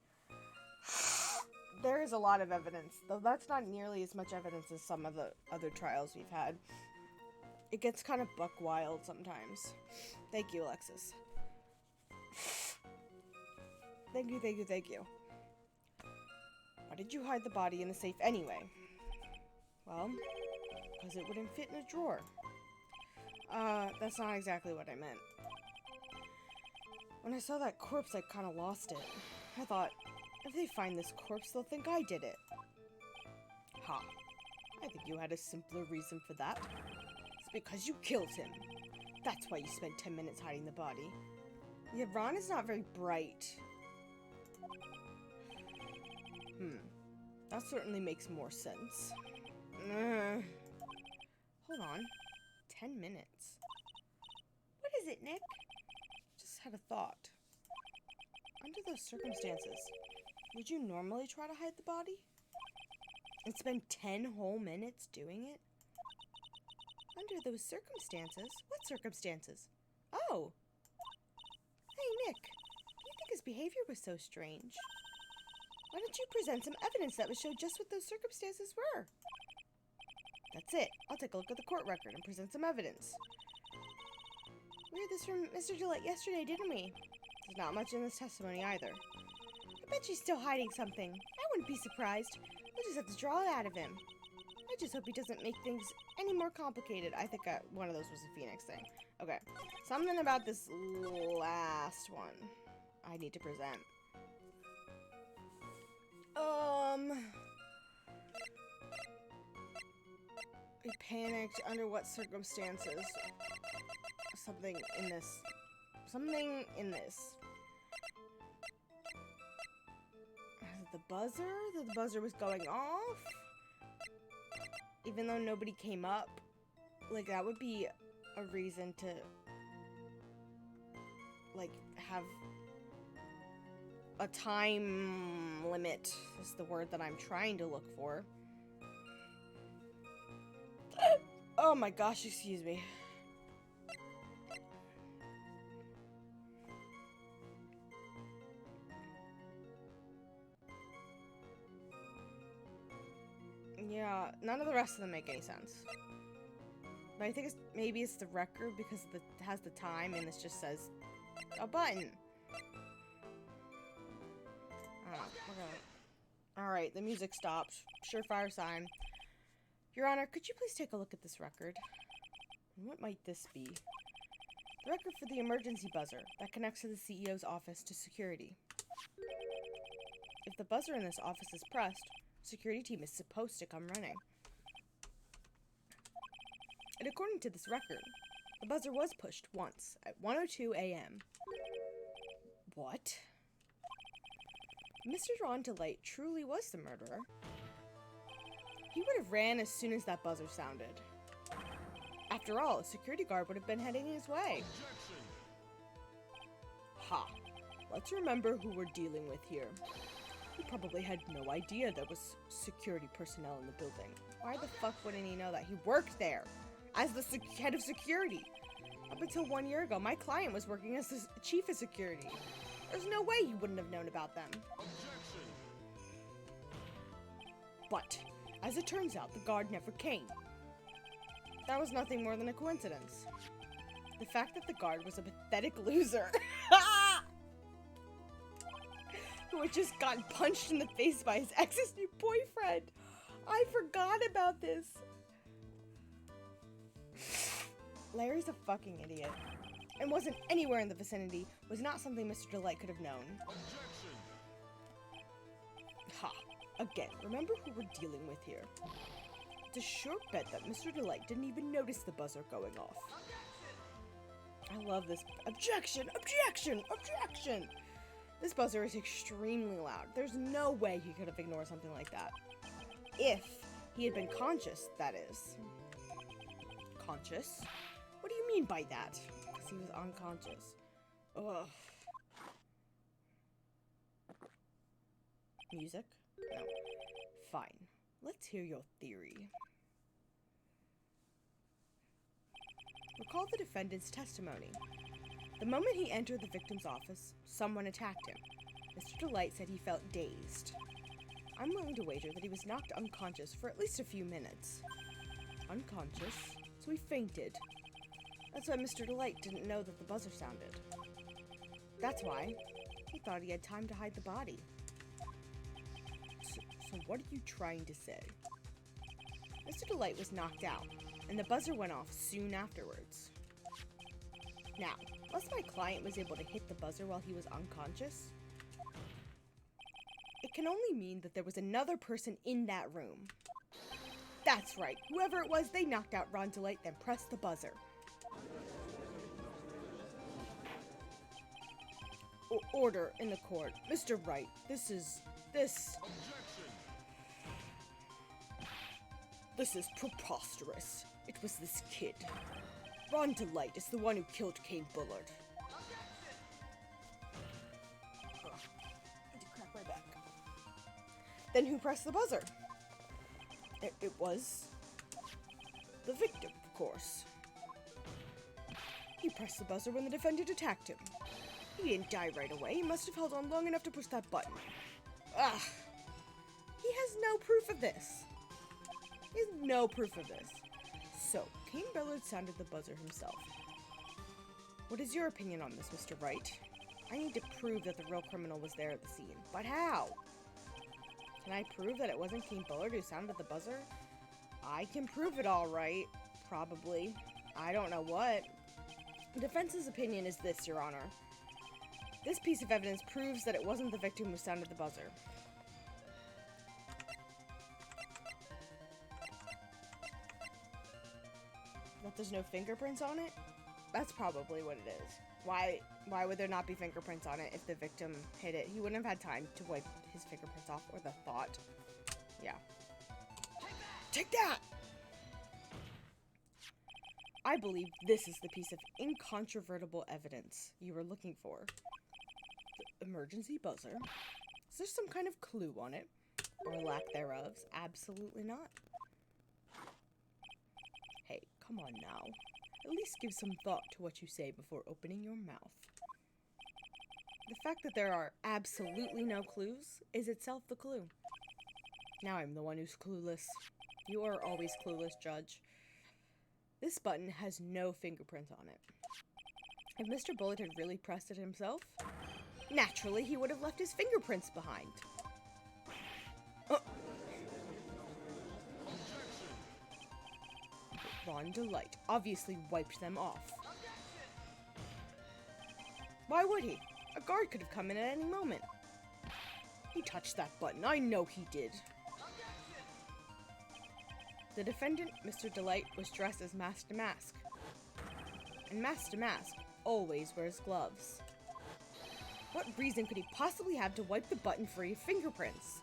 there is a lot of evidence, though that's not nearly as much evidence as some of the other trials we've had. It gets kind of buck wild sometimes. Thank you, Alexis. Thank you, thank you, thank you. Why did you hide the body in the safe anyway? Well, because it wouldn't fit in a drawer. That's not exactly what I meant. When I saw that corpse, I kind of lost it. I thought, if they find this corpse, they'll think I did it. Ha. I think you had a simpler reason for that. It's because you killed him. That's why you spent 10 minutes hiding the body. Yeah, Ron is not very bright. That certainly makes more sense. Hold on. 10 minutes. What is it, Nick? Just had a thought. Under those circumstances, would you normally try to hide the body? And spend 10 whole minutes doing it? Under those circumstances? What circumstances? Oh! Hey, Nick. You think his behavior was so strange? Why don't you present some evidence that would show just what those circumstances were? That's it. I'll take a look at the court record and present some evidence. We heard this from Mr. Gillette yesterday, didn't we? There's not much in this testimony either. I bet she's still hiding something. I wouldn't be surprised. We'll just have to draw it out of him. I just hope he doesn't make things any more complicated. I think one of those was a Phoenix thing. Okay. Something about this last one I need to present. We panicked. Under what circumstances? Something in this. Something in this. The buzzer? The buzzer was going off? Even though nobody came up? Like, that would be a reason to, like, have a time limit is the word that I'm trying to look for. Oh my gosh, excuse me. Yeah, none of the rest of them make any sense. But I think maybe it's the record because it has the time and this just says a button. Alright, the music stopped. Surefire sign. Your Honor, could you please take a look at this record? What might this be? The record for the emergency buzzer that connects to the CEO's office to security. If the buzzer in this office is pressed, security team is supposed to come running. And according to this record, the buzzer was pushed once at 1:02 a.m. What? Mr. Ron Delight truly was the murderer. He would have ran as soon as that buzzer sounded. After all, a security guard would have been heading his way. Ha! Let's remember who we're dealing with here. He probably had no idea there was security personnel in the building. Why the fuck wouldn't he know that? He worked there as the head of security. Up until 1 year ago, my client was working as the chief of security. There's no way he wouldn't have known about them. But, as it turns out, the guard never came. That was nothing more than a coincidence. The fact that the guard was a pathetic loser who had just gotten punched in the face by his ex's new boyfriend. I forgot about this. Larry's a fucking idiot. And wasn't anywhere in the vicinity was not something Mr. Delight could have known. Ha. Again, remember who we're dealing with here. It's a sure bet that Mr. Delight didn't even notice the buzzer going off. I love this. Objection! Objection! Objection! This buzzer is extremely loud. There's no way he could have ignored something like that. If he had been conscious, that is. Conscious? What do you mean by that? Because he was unconscious. Ugh. Music? No. Fine. Let's hear your theory. Recall the defendant's testimony. The moment he entered the victim's office, someone attacked him. Mr. Delight said he felt dazed. I'm willing to wager that he was knocked unconscious for at least a few minutes. Unconscious? So he fainted. That's why Mr. Delight didn't know that the buzzer sounded. That's why he thought he had time to hide the body. So what are you trying to say? Mr. Delight was knocked out, and the buzzer went off soon afterwards. Now, unless my client was able to hit the buzzer while he was unconscious, it can only mean that there was another person in that room. That's right. Whoever it was, they knocked out Ron Delight, then pressed the buzzer. Order in the court. Mr. Wright, this is preposterous. It was this kid. Ron Delight is the one who killed Kane Bullard. I need to crack my back. Then who pressed the buzzer? It was the victim, of course. He pressed the buzzer when the defendant attacked him. He didn't die right away. He must have held on long enough to push that button. Ugh. He has no proof of this. He has no proof of this. So, Kane Bullard sounded the buzzer himself. What is your opinion on this, Mr. Wright? I need to prove that the real criminal was there at the scene. But how? Can I prove that it wasn't Kane Bullard who sounded the buzzer? I can prove it all right. Probably. I don't know what. The defense's opinion is this, Your Honor. This piece of evidence proves that it wasn't the victim who sounded the buzzer. That there's no fingerprints on it? That's probably what it is. Why would there not be fingerprints on it if the victim hit it? He wouldn't have had time to wipe his fingerprints off, or the thought. Yeah. Take that! I believe this is the piece of incontrovertible evidence you were looking for. The emergency buzzer. Is there some kind of clue on it? Or lack thereof? Absolutely not. Hey, come on now. At least give some thought to what you say before opening your mouth. The fact that there are absolutely no clues is itself the clue. Now I'm the one who's clueless. You are always clueless, Judge. This button has no fingerprint on it. If Mr. Bullitt had really pressed it himself, naturally he would have left his fingerprints behind. Ron Delight obviously wiped them off. Why would he? A guard could have come in at any moment. He touched that button. I know he did. The defendant, Mr. Delight, was dressed as Master Mask. And Master Mask always wears gloves. What reason could he possibly have to wipe the button for your fingerprints?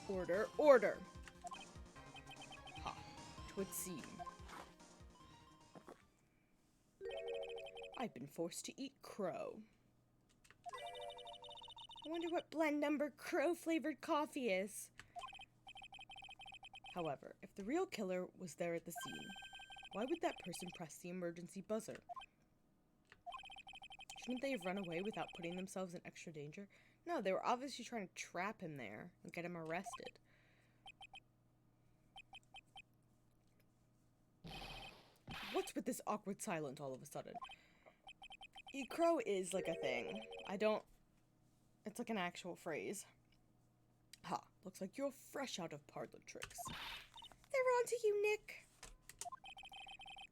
Order, order! Ha, 'twould seem. I've been forced to eat crow. I wonder what blend number crow-flavored coffee is. However, if the real killer was there at the scene, why would that person press the emergency buzzer? Shouldn't they have run away without putting themselves in extra danger? No, they were obviously trying to trap him there and get him arrested. What's with this awkward silence all of a sudden? Eat crow is like a thing. It's like an actual phrase. Ha, looks like you're fresh out of parlor tricks. They're on to you, Nick.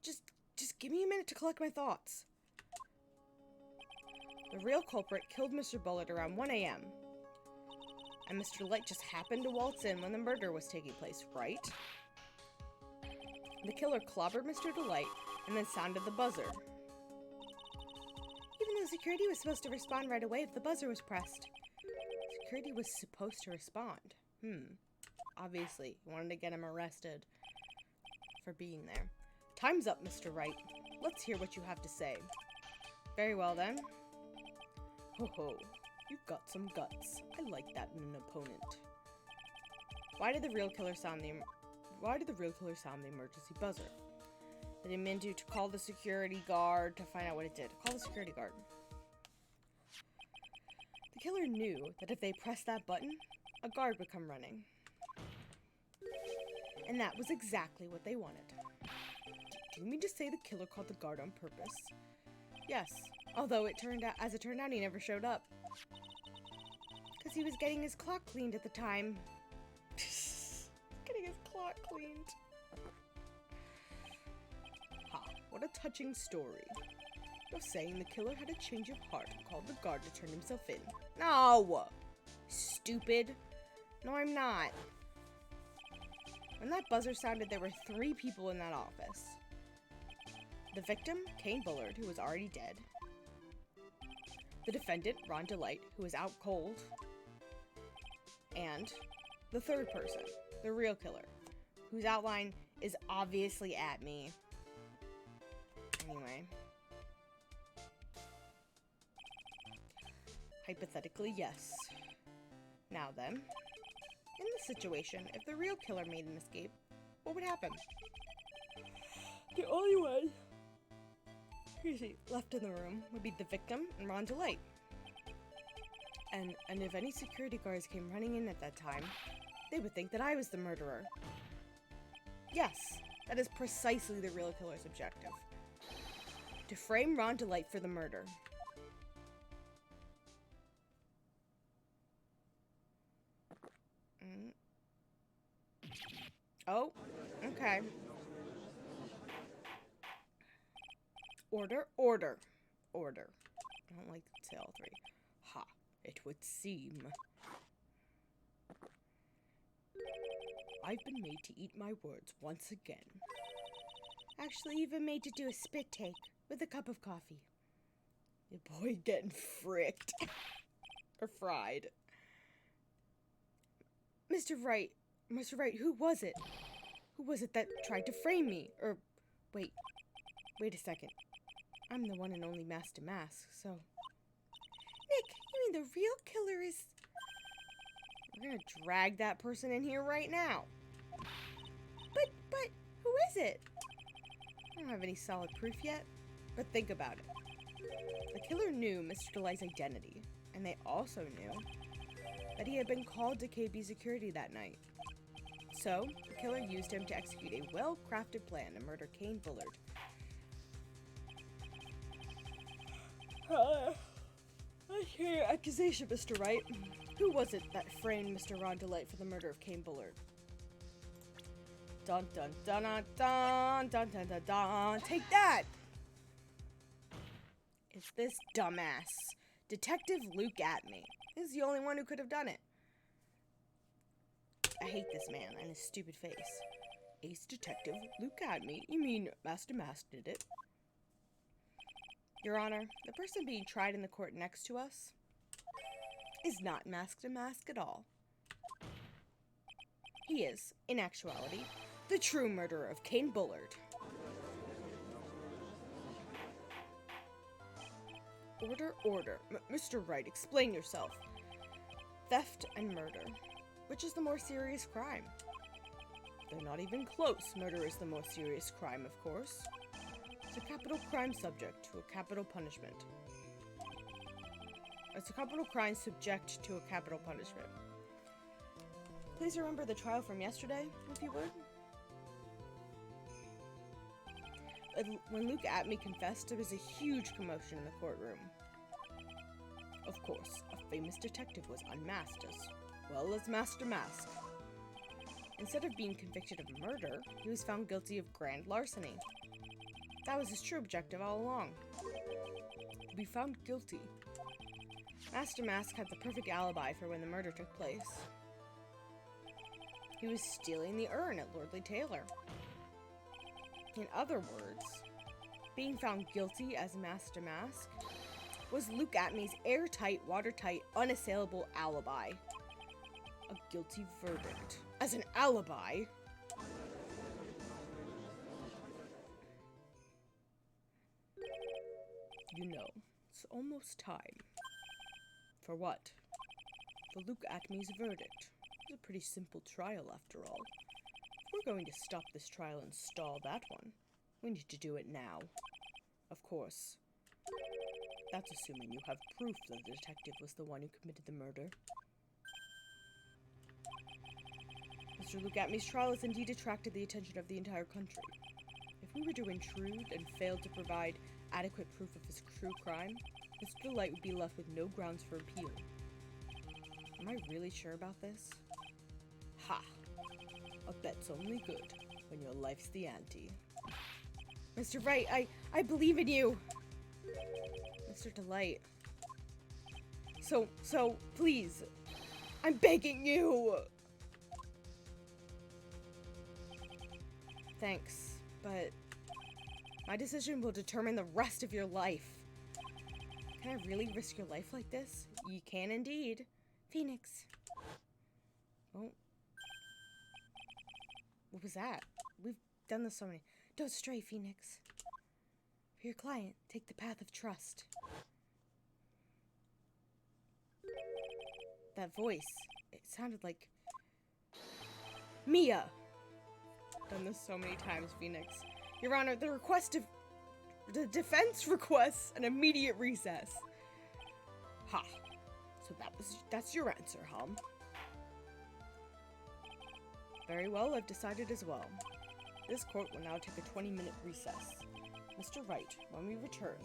Just give me a minute to collect my thoughts. The real culprit killed Mr. Bullard around 1 a.m. And Mr. Delight just happened to waltz in when the murder was taking place, right? The killer clobbered Mr. Delight and then sounded the buzzer. Even though security was supposed to respond right away if the buzzer was pressed. Security was supposed to respond. Obviously, you wanted to get him arrested for being there. Time's up, Mr. Wright. Let's hear what you have to say. Very well, then. Ho ho, you've got some guts. I like that in an opponent. Why did the real killer sound the emergency buzzer? Did he mean to call the security guard to find out what it did? Call the security guard. killer knew that if they pressed that button, a guard would come running. And that was exactly what they wanted. Do you mean to say the killer called the guard on purpose? Yes, although as it turned out, he never showed up. Because he was getting his clock cleaned at the time. Getting his clock cleaned. Ha, what a touching story. You're saying the killer had a change of heart and called the guard to turn himself in. No! Stupid. No, I'm not. When that buzzer sounded, there were 3 people in that office. The victim, Kane Bullard, who was already dead. The defendant, Ron Delight, who was out cold. And the 3rd person, the real killer, whose outline is obviously at me. Anyway. Hypothetically, yes. Now then, in this situation, if the real killer made an escape, what would happen? The only one left in the room would be the victim and Ron Delight. And if any security guards came running in at that time, they would think that I was the murderer. Yes, that is precisely the real killer's objective. To frame Ron Delight for the murder. Oh, okay. Order, order, order. I don't like to say all 3. Ha, it would seem. I've been made to eat my words once again. Actually, even made to do a spit take with a cup of coffee. Your boy getting fricked. Or fried. Mr. Wright, who was it? Who was it that tried to frame me? Or, wait a second. I'm the one and only Master Mask, so... Nick, you mean the real killer is... We're gonna drag that person in here right now. But, who is it? I don't have any solid proof yet, but think about it. The killer knew Mr. Delight's identity, and they also knew that he had been called to KB security that night. So, the killer used him to execute a well-crafted plan to murder Kane Bullard. I hear your accusation, Mr. Wright. Who was it that framed Mr. Ron Delight for the murder of Kane Bullard? Dun dun dun dun dun dun dun dun dun. Take that! It's this dumbass. Detective Luke Atme. He's the only one who could have done it. I hate this man and his stupid face. Ace Detective Luke Atme? You mean Master Mask did it? Your Honor, the person being tried in the court next to us is not Master Mask at all. He is, in actuality, the true murderer of Kane Bullard. Order, order. Mr. Wright, explain yourself. Theft and murder. Which is the more serious crime? They're not even close. Murder is the more serious crime, of course. It's a capital crime subject to a capital punishment. It's a capital crime subject to a capital punishment. Please remember the trial from yesterday, if you would. When Luke Atme confessed, there was a huge commotion in the courtroom. Of course, a famous detective was unmasked as well as Master Mask. Instead of being convicted of murder, he was found guilty of grand larceny. That was his true objective all along. To be found guilty. Master Mask had the perfect alibi for when the murder took place. He was stealing the urn at Lordly Taylor. In other words, being found guilty as Master Mask was Luke Atme's airtight, watertight, unassailable alibi. A guilty verdict. As an alibi? You know, it's almost time. For what? For Luke Atme's verdict. It's a pretty simple trial after all. If we're going to stop this trial and stall that one, we need to do it now. Of course. That's assuming you have proof that the detective was the one who committed the murder. Mr. Lugatme's trial has indeed attracted the attention of the entire country. If we were to intrude and fail to provide adequate proof of his true crime, Mr. Light would be left with no grounds for appeal. Am I really sure about this? Ha! A bet's only good when your life's the ante. Mr. Wright, I believe in you! Mr. Delight. So, please. I'm begging you! Thanks, but my decision will determine the rest of your life. Can I really risk your life like this? You can indeed. Phoenix. Oh. What was that? We've done this so many. Don't stray, Phoenix. For your client, take the path of trust. That voice, it sounded like Mia. Done this so many times, Phoenix. Your Honor, the defense requests an immediate recess. Ha. So that's your answer, huh? Very well, I've decided as well. This court will now take a 20-minute recess. Mr. Wright, when we return,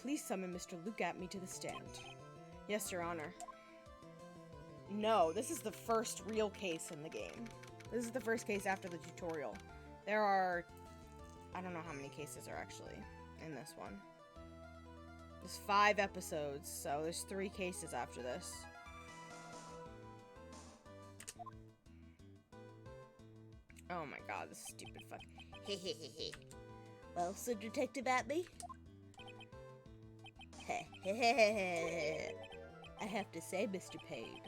please summon Mr. Lugatme to the stand. Yes, Your Honor. No, this is the first real case in the game. This is the first case after the tutorial. There are... I don't know how many cases are actually in this one. There's 5 episodes, so there's 3 cases after this. Oh my god, this stupid fuck. Hehehehe. Well, so Detective Atby? I have to say, Mr. Payne,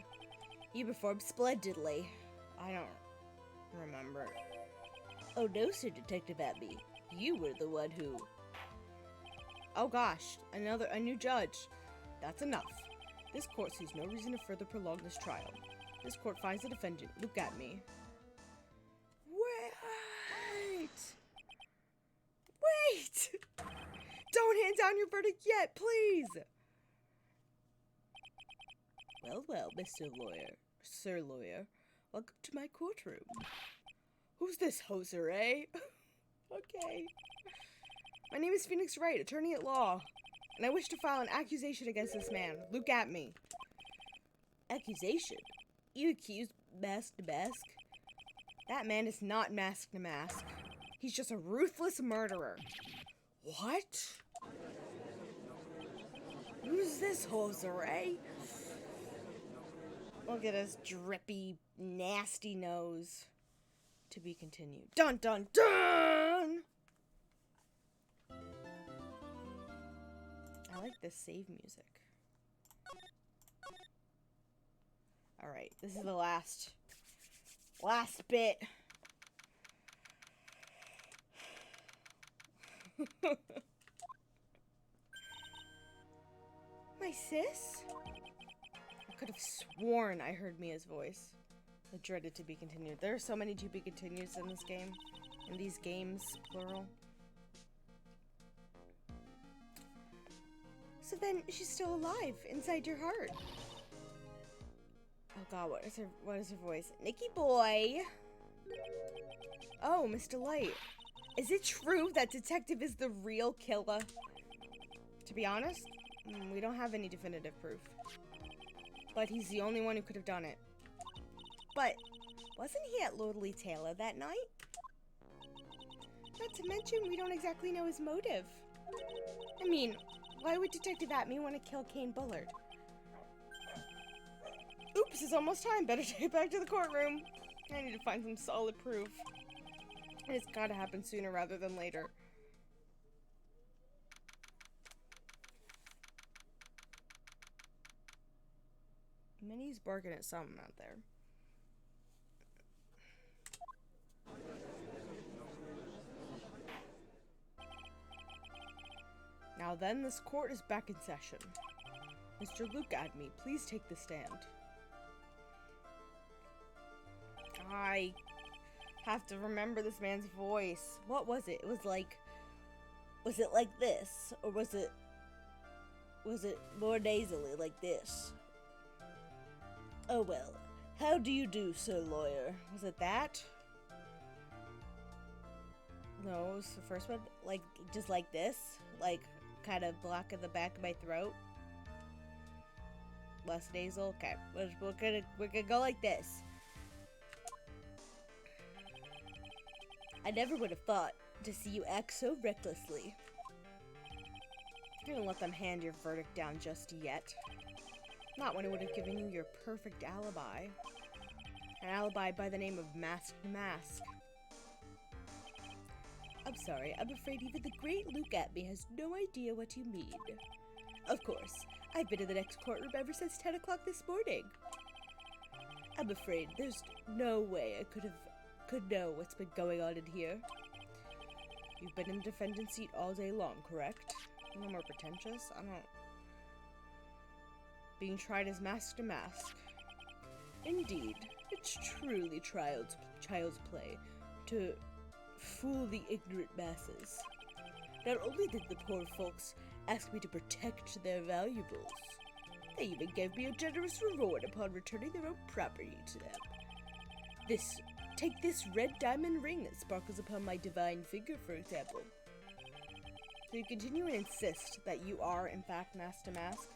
you performed splendidly. I don't remember. Oh no, Sir Detective Atby. You were the one who... Oh gosh, a new judge. That's enough. This court sees no reason to further prolong this trial. This court finds the defendant, Lugatme. Wait! Don't hand down your verdict yet, please! Well, Sir Lawyer, welcome to my courtroom. Who's this hoser, eh? Okay. My name is Phoenix Wright, attorney at law, and I wish to file an accusation against this man, Lugatme. Accusation? You accused Mask to Mask? That man is not Mask to Mask. He's just a ruthless murderer. What? Who's this hoser, eh? Look at his drippy, nasty nose. To be continued. Dun dun dun! I like this save music. Alright, this is the last bit. My sis? I could have sworn I heard Mia's voice. The dreaded to be continued. There are so many to be continues in this game. In these games, plural. So then, she's still alive inside your heart. Oh god, what is her voice? Nicky boy! Oh, Mr. Light. Is it true that Detective is the real killer? To be honest, we don't have any definitive proof. But he's the only one who could have done it. But, wasn't he at Lordly Taylor that night? Not to mention, we don't exactly know his motive. I mean, why would Detective Atby want to kill Kane Bullard? Oops, it's almost time. Better take it back to the courtroom. I need to find some solid proof. And it's gotta happen sooner rather than later. Minnie's barking at something out there. Now then, this court is back in session. Mr. Lugatme, please take the stand. I have to remember this man's voice. What was it? It was like... Was it like this? Or was it was it more nasally like this? Oh well. How do you do, sir lawyer? Was it that? No, it was the first one. Like, just like this? Like, kind of blocking the back of my throat? Less nasal? Okay. We're gonna go like this. I never would have thought to see you act so recklessly. I'm gonna let them hand your verdict down just yet. Not when it would have given you your perfect alibi. An alibi by the name of Masked Mask. I'm sorry, I'm afraid even the great Luke Atme has no idea what you mean. Of course, I've been in the next courtroom ever since 10 o'clock this morning. I'm afraid there's no way I could know what's been going on in here. You've been in the defendant's seat all day long, correct? A little more pretentious? I don't... Being tried as mask to mask. Indeed, it's truly child's play to fool the ignorant masses. Not only did the poor folks ask me to protect their valuables, they even gave me a generous reward upon returning their own property to them. Take this red diamond ring that sparkles upon my divine finger, for example. So you continue and insist that you are, in fact, mask to mask?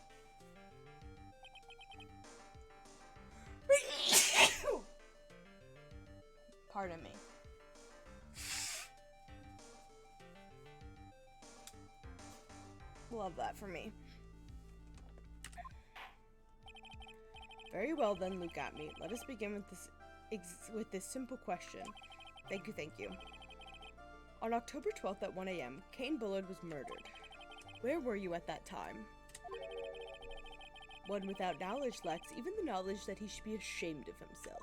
Pardon me. Love that for me. Very well then, Luke Atme. Let us begin with this simple question. Thank you. On October 12th at 1 a.m., Kane Bullard was murdered. Where were you at that time? One without knowledge lacks even the knowledge that he should be ashamed of himself.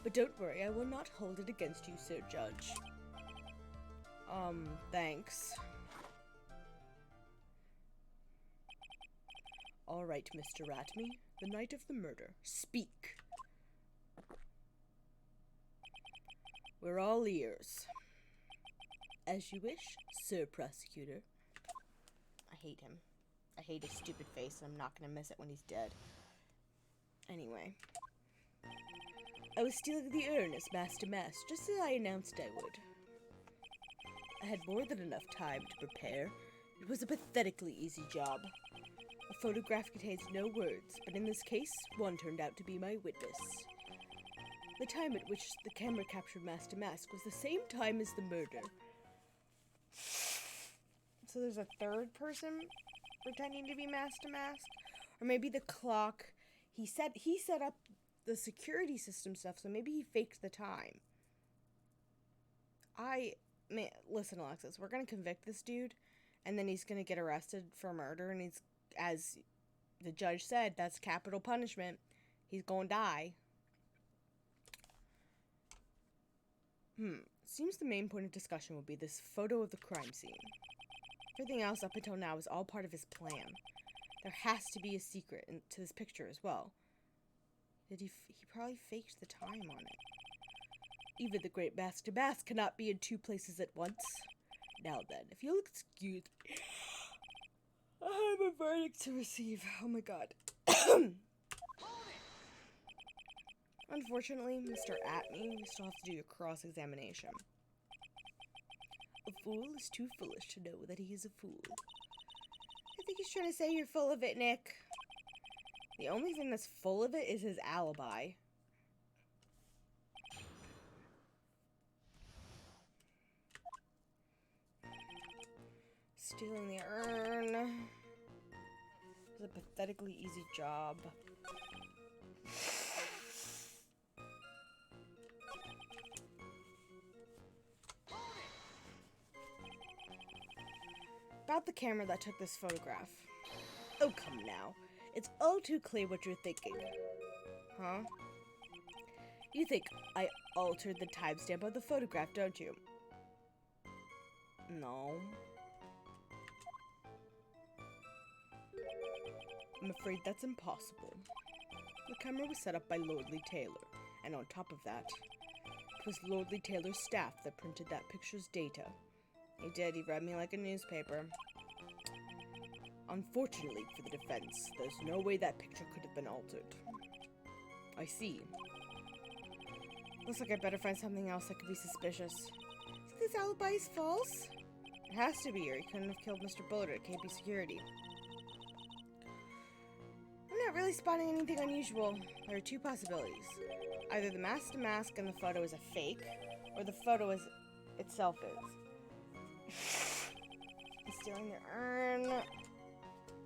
But don't worry, I will not hold it against you, Sir Judge. Thanks. Alright, Mr. Atme, the night of the murder. Speak. We're all ears. As you wish, Sir Prosecutor. I hate him. I hate his stupid face, and I'm not gonna miss it when he's dead. Anyway. I was stealing the urn as mask to mask, just as I announced I would. I had more than enough time to prepare. It was a pathetically easy job. A photograph contains no words, but in this case, one turned out to be my witness. The time at which the camera captured mask to mask was the same time as the murder. So there's a third person pretending to be mask to mask? Or maybe the clock, he set up the security system stuff, so maybe he faked the time. Man, listen, Alexis, we're gonna convict this dude, and then he's gonna get arrested for murder, and he's, as the judge said, that's capital punishment. He's gonna die. Seems the main point of discussion will be this photo of the crime scene. Everything else up until now is all part of his plan. There has to be a secret to this picture as well. He probably faked the time on it. Even the great mask to mask cannot be in two places at once. Now then, if you'll excuse me, I have a verdict to receive. Oh my god. Unfortunately, Mr. Atme, you still have to do your cross-examination. A fool is too foolish to know that he is a fool. I think he's trying to say you're full of it, Nick. The only thing that's full of it is his alibi. Stealing the urn. It's a pathetically easy job. About the camera that took this photograph. Oh, come now. It's all too clear what you're thinking. Huh? You think I altered the timestamp of the photograph, don't you? No. I'm afraid that's impossible. The camera was set up by Lordly Taylor, and on top of that, it was Lordly Taylor's staff that printed that picture's data. He did. He read me like a newspaper. Unfortunately for the defense, there's no way that picture could have been altered. I see. Looks like I better find something else that could be suspicious. Think this alibi is false? It has to be, or he couldn't have killed Mr. Bullard at KP Security. I'm not really spotting anything unusual. There are two possibilities. Either the mask and the photo is a fake, or the photo itself is. He's stealing their urn.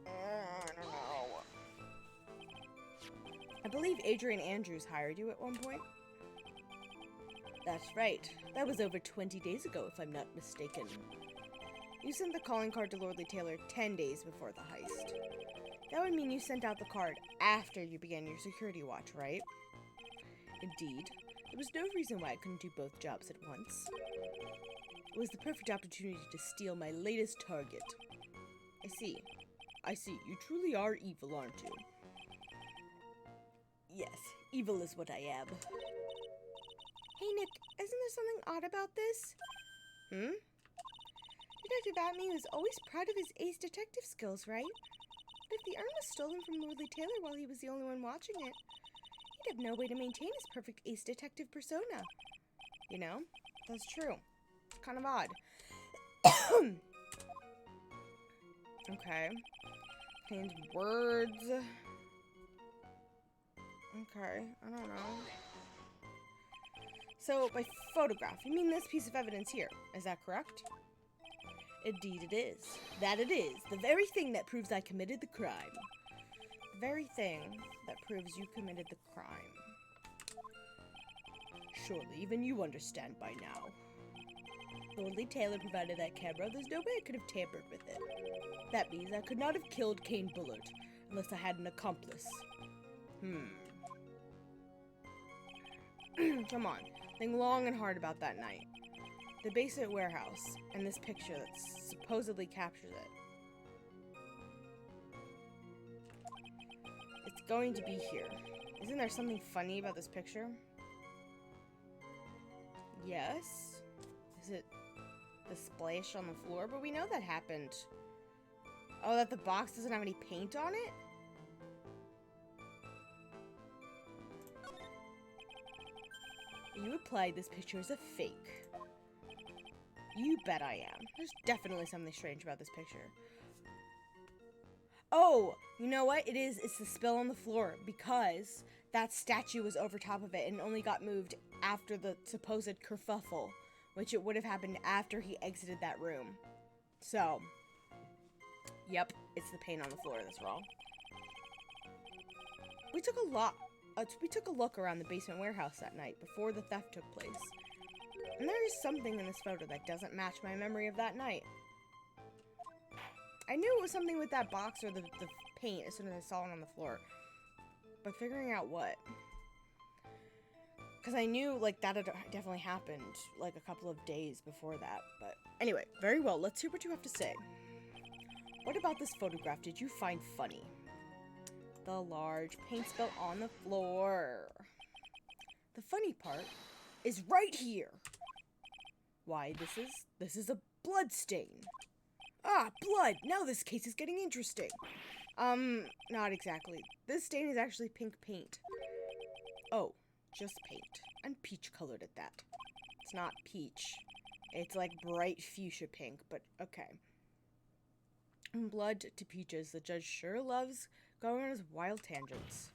I don't know. I believe Adrian Andrews hired you at one point. That's right. That was over 20 days ago, if I'm not mistaken. You sent the calling card to Lordly Taylor 10 days before the heist. That would mean you sent out the card after you began your security watch, right? Indeed. There was no reason why I couldn't do both jobs at once. It was the perfect opportunity to steal my latest target. I see. I see. You truly are evil, aren't you? Yes, evil is what I am. Hey, Nick, isn't there something odd about this? Detective Atme was always proud of his ace detective skills, right? But if the urn was stolen from Lordly Taylor while he was the only one watching it, he'd have no way to maintain his perfect ace detective persona. You know? That's true. It's kind of odd. Okay. Contains words. Okay, I don't know. So, by photograph, you mean this piece of evidence here. Is that correct? Indeed it is. That it is. The very thing that proves I committed the crime. The very thing that proves you committed the crime. Surely, even you understand by now. Lordly Taylor provided that camera. There's no way I could have tampered with it. That means I could not have killed Kane Bullard unless I had an accomplice. Come on. Think long and hard about that night. The basement warehouse, and this picture that supposedly captures it. It's going to be here. Isn't there something funny about this picture? Yes. Is it the splash on the floor? But we know that happened. Oh, that the box doesn't have any paint on it? You implied this picture is a fake. You bet I am. There's definitely something strange about this picture. Oh, you know what? It is. It's the spill on the floor because that statue was over top of it and only got moved after the supposed kerfuffle, which it would have happened after he exited that room. So, yep, it's the paint on the floor that's wrong. We took a look around the basement warehouse that night before the theft took place. And there is something in this photo that doesn't match my memory of that night. I knew it was something with that box or the paint as soon as I saw it on the floor. But figuring out what? Because I knew, like, that had definitely happened, like, a couple of days before that. But anyway, very well. Let's hear what you have to say. What about this photograph did you find funny? The large paint spill on the floor. The funny part is right here. Why, this is a blood stain. Ah, blood! Now this case is getting interesting. Not exactly. This stain is actually pink paint. Oh, just paint. And peach colored at that. It's not peach. It's like bright fuchsia pink, but okay. From blood to peaches, the judge sure loves going on his wild tangents.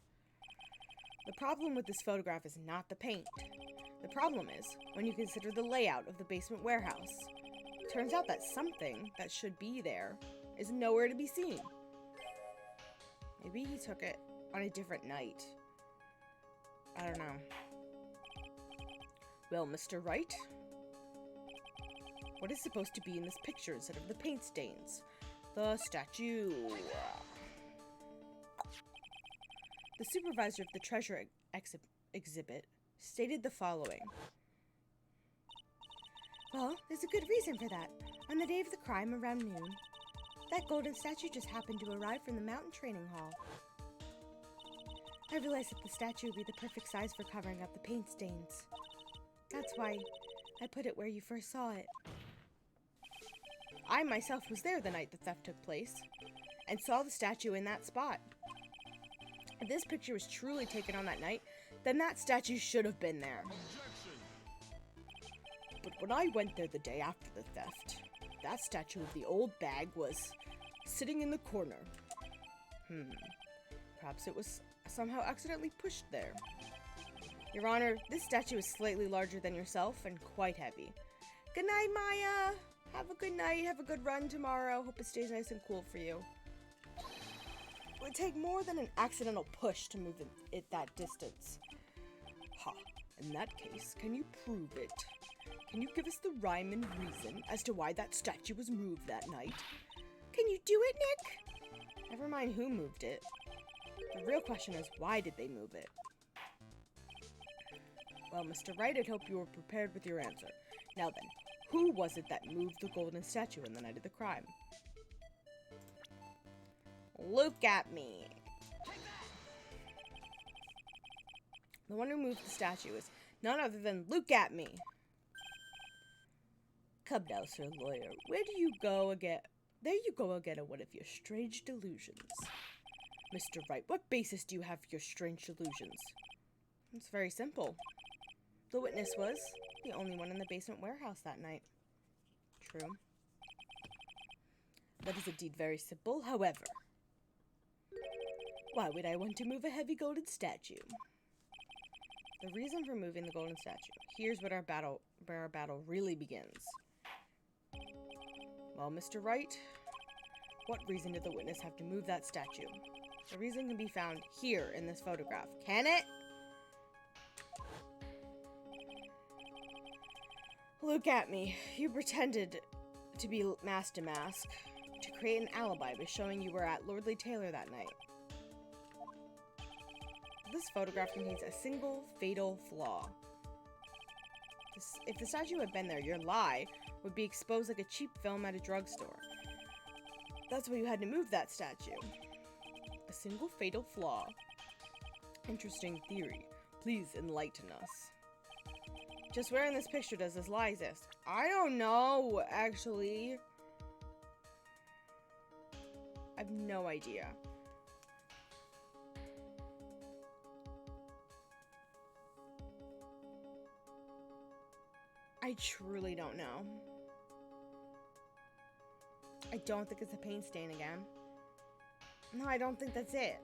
The problem with this photograph is not the paint. The problem is when you consider the layout of the basement warehouse. Turns out that something that should be there is nowhere to be seen. Maybe he took it on a different night. I don't know. Well, Mr. Wright, what is supposed to be in this picture instead of the paint stains? The statue. The supervisor of the treasure exhibit stated the following. Well, there's a good reason for that. On the day of the crime, around noon, that golden statue just happened to arrive from the mountain training hall. I realized that the statue would be the perfect size for covering up the paint stains. That's why I put it where you first saw it. I myself was there the night the theft took place, and saw the statue in that spot. If this picture was truly taken on that night, then that statue should have been there. But when I went there the day after the theft, that statue of the old bag was sitting in the corner. Perhaps it was somehow accidentally pushed there. Your Honor, this statue is slightly larger than yourself and quite heavy. Good night, Maya! Have a good night, have a good run tomorrow. Hope it stays nice and cool for you. It would take more than an accidental push to move it that distance. Ha, in that case, can you prove it? Can you give us the rhyme and reason as to why that statue was moved that night? Can you do it, Nick? Never mind who moved it. The real question is, why did they move it? Well, Mr. Wright, I'd hope you were prepared with your answer. Now then, who was it that moved the golden statue on the night of the crime? Look at me. The one who moved the statue is none other than Look at me. Come now, sir lawyer. Where do you go again? There you go again on one of your strange delusions. Mr. Wright, what basis do you have for your strange delusions? It's very simple. The witness was the only one in the basement warehouse that night. True. That is indeed very simple, however. Why would I want to move a heavy golden statue? The reason for moving the golden statue. Here's where our battle really begins. Well, Mr. Wright, what reason did the witness have to move that statue? The reason can be found here in this photograph. Can it? Look at me. You pretended to be mask to mask to create an alibi by showing you were at Lordly Taylor that night. This photograph contains a single fatal flaw. If the statue had been there, your lie would be exposed like a cheap film at a drugstore. That's why you had to move that statue. A single fatal flaw. Interesting theory. Please enlighten us. Just where in this picture does this lie exist? I don't know, actually. I have no idea. I truly don't know. I don't think it's a paint stain again. No, I don't think that's it.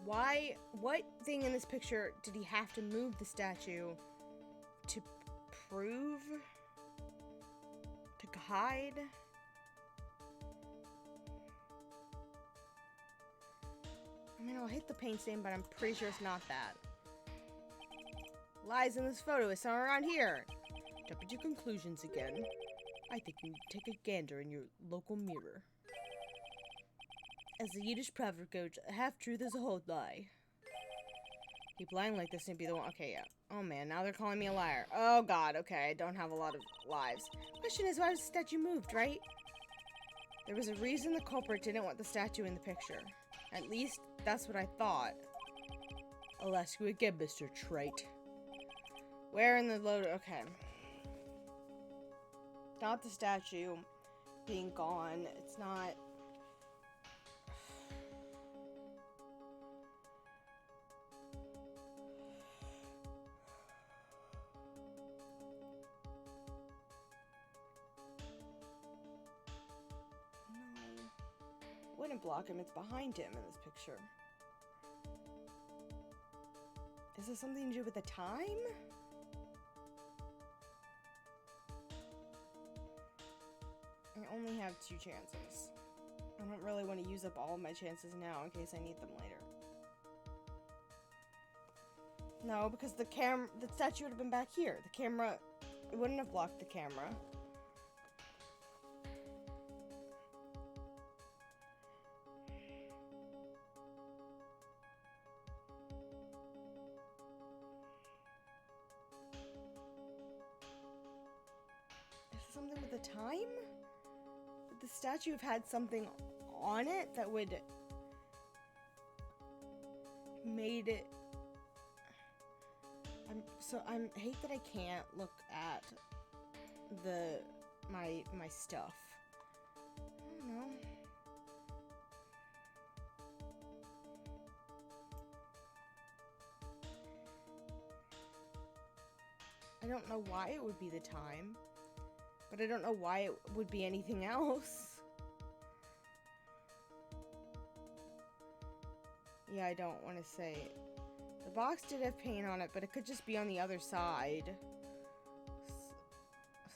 Why? What thing in this picture did he have to move the statue to prove? To hide? I mean, I'll hit the paint stain, but I'm pretty sure it's not that. Lies in this photo is somewhere around here. Jumping to conclusions again. I think you need to take a gander in your local mirror. As the Yiddish proverb goes, a half-truth is a whole lie. Keep lying like this and be the one. Okay, yeah. Oh man, now they're calling me a liar. Oh god, okay, I don't have a lot of lives. Question is, why was the statue moved, right? There was a reason the culprit didn't want the statue in the picture. At least, that's what I thought. I'll ask you again, Mr. Trite. Where in the load? Okay. Not the statue being gone. It's not... Wouldn't block him, it's behind him in this picture. Is this something to do with the time? I only have 2 chances. I don't really want to use up all of my chances now in case I need them later. No, because the statue would have been back here. The camera, it wouldn't have blocked the camera. Something with the time? Would the statue have had something on it that would made it. I hate that I can't look at my stuff. I don't know. I don't know why it would be the time, but I don't know why it would be anything else. Yeah, I don't want to say it. The box did have paint on it, but it could just be on the other side.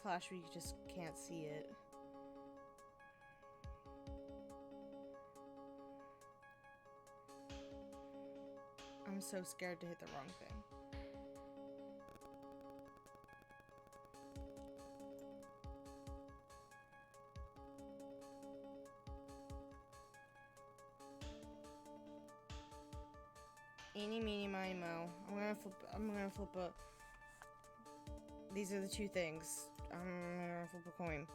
Slash, we just can't see it. I'm so scared to hit the wrong thing. Eeny, meeny, miny, mo. I'm gonna flip a... These are the two things. I'm gonna flip a coin.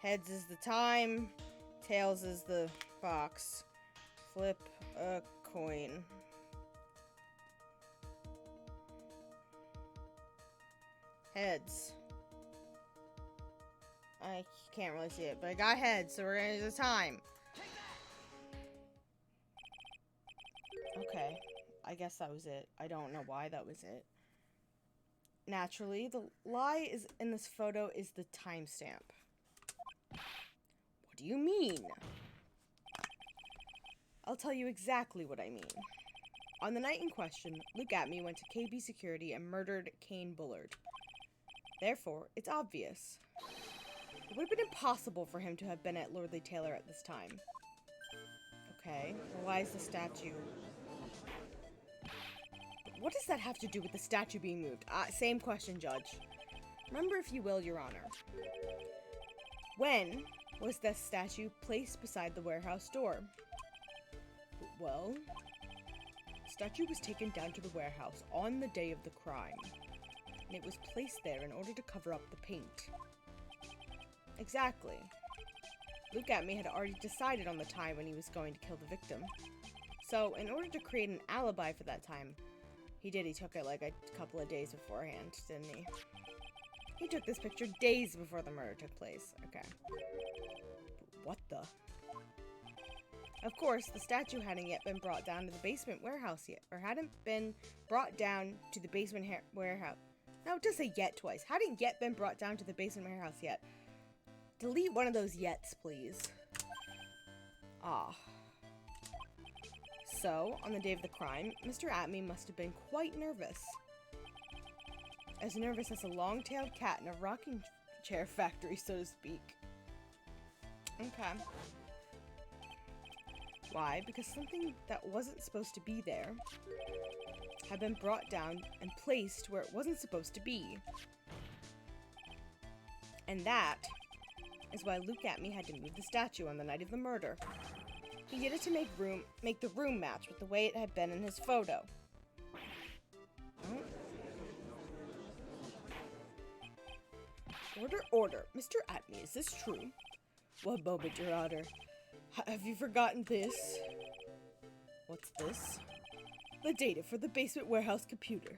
Heads is the time. Tails is the box. Flip a coin. Heads. I can't really see it, but I got heads, so we're gonna use the time. Okay, I guess that was it. I don't know why that was it. Naturally, the lie is in this photo is the timestamp. What do you mean? I'll tell you exactly what I mean. On the night in question, Luke Atme went to KB Security and murdered Kane Bullard. Therefore, it's obvious. It would have been impossible for him to have been at Lordly Taylor at this time. Okay, well, why is the statue... What does that have to do with the statue being moved? Same question, Judge. Remember, if you will, Your Honor. When was this statue placed beside the warehouse door? Well, the statue was taken down to the warehouse on the day of the crime, and it was placed there in order to cover up the paint. Exactly. Luke Atme had already decided on the time when he was going to kill the victim. So, in order to create an alibi for that time, he took it like a couple of days beforehand, didn't he? He took this picture days before the murder took place. Okay. But what the? Of course, the statue hadn't yet been brought down to the basement warehouse yet. Or hadn't been brought down to the basement warehouse. No, it does say yet twice. Hadn't yet been brought down to the basement warehouse yet. Delete one of those yets, please. Ah. So, on the day of the crime, Mr. Atme must have been quite nervous. As nervous as a long-tailed cat in a rocking chair factory, so to speak. Okay. Why? Because something that wasn't supposed to be there had been brought down and placed where it wasn't supposed to be. And that is why Luke Atme had to move the statue on the night of the murder. He did it to make the room match with the way it had been in his photo. Order, order. Mr. Atme, is this true? One moment, Your Honor. Have you forgotten this? What's this? The data for the basement warehouse computer.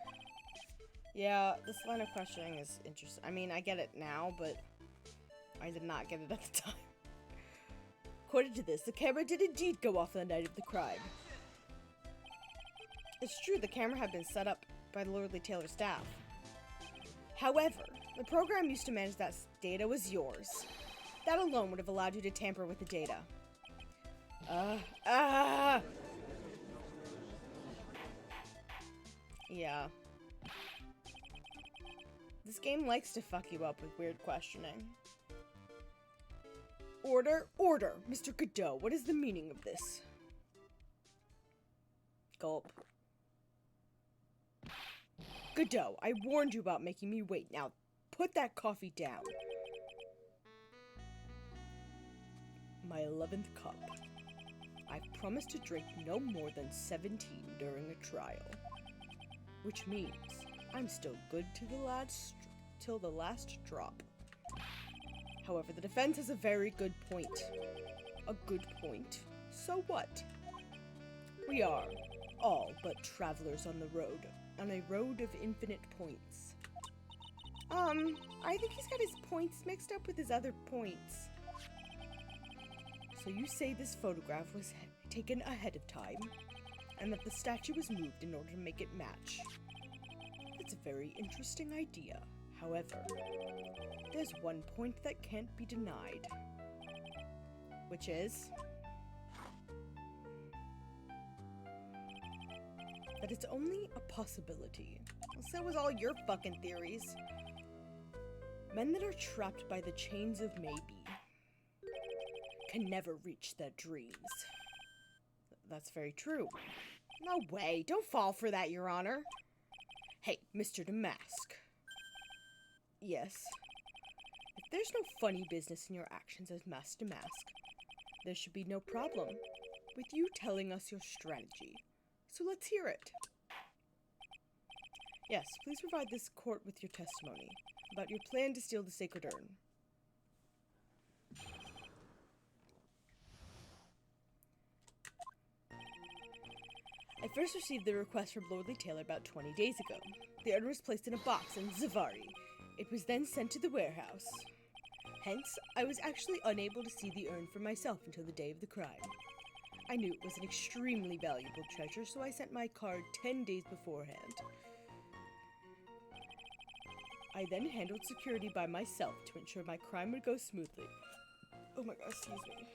Yeah, this line of questioning is interesting. I mean, I get it now, but I did not get it at the time. According to this, the camera did indeed go off on the night of the crime. It's true, the camera had been set up by the Lordly Taylor staff. However, the program used to manage that data was yours. That alone would have allowed you to tamper with the data. Yeah. This game likes to fuck you up with weird questioning. Order, order! Mr. Godot, what is the meaning of this? Gulp. Godot, I warned you about making me wait. Now, put that coffee down. My 11th cup. I promised to drink no more than 17 during a trial. Which means I'm still good to till the last drop. However, the defense has a very good point. A good point? So what? We are all but travelers on a road of infinite points. I think he's got his points mixed up with his other points. So you say this photograph was taken ahead of time, and that the statue was moved in order to make it match. That's a very interesting idea. However, there's one point that can't be denied, which is that it's only a possibility. So was all your fucking theories. Men that are trapped by the chains of maybe can never reach their dreams. That's very true. No way. Don't fall for that, Your Honor. Hey, Mr. Damask. Yes. If there's no funny business in your actions as Master Damask, there should be no problem with you telling us your strategy. So let's hear it. Yes, please provide this court with your testimony about your plan to steal the sacred urn. I first received the request from Lordly Taylor about 20 days ago. The urn was placed in a box in Zavari. It was then sent to the warehouse. Hence, I was actually unable to see the urn for myself until the day of the crime. I knew it was an extremely valuable treasure, so I sent my card 10 days beforehand. I then handled security by myself to ensure my crime would go smoothly. Oh my god, excuse me.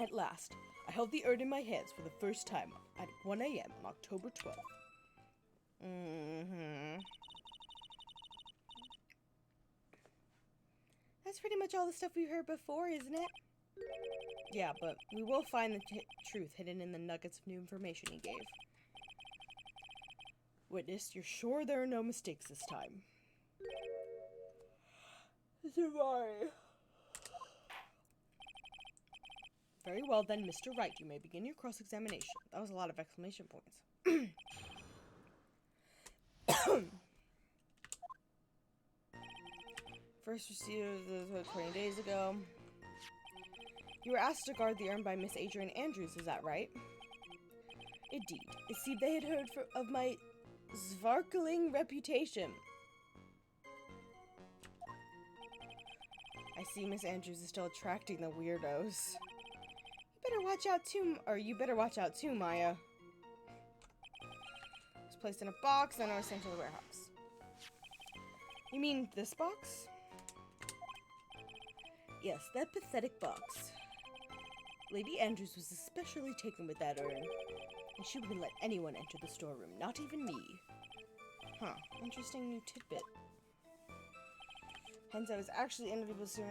At last, I held the urn in my hands for the first time at 1 a.m. on October 12th. That's pretty much all the stuff we heard before, isn't it? Yeah, but we will find the truth hidden in the nuggets of new information he gave. Witness, you're sure there are no mistakes this time? Sorry. Very well then, Mr. Wright, you may begin your cross-examination. That was a lot of exclamation points. First received 20 days ago. You were asked to guard the urn by Miss Adrian Andrews, is that right? Indeed. It seemed they had heard of my sparkling reputation. I see Miss Andrews is still attracting the weirdos. You better watch out too, Maya. It was placed in a box, and I was sent to the warehouse. You mean this box? Yes, that pathetic box. Lady Andrews was especially taken with that urn, and she wouldn't let anyone enter the storeroom, not even me. Huh, interesting new tidbit. Hence, I was actually unable to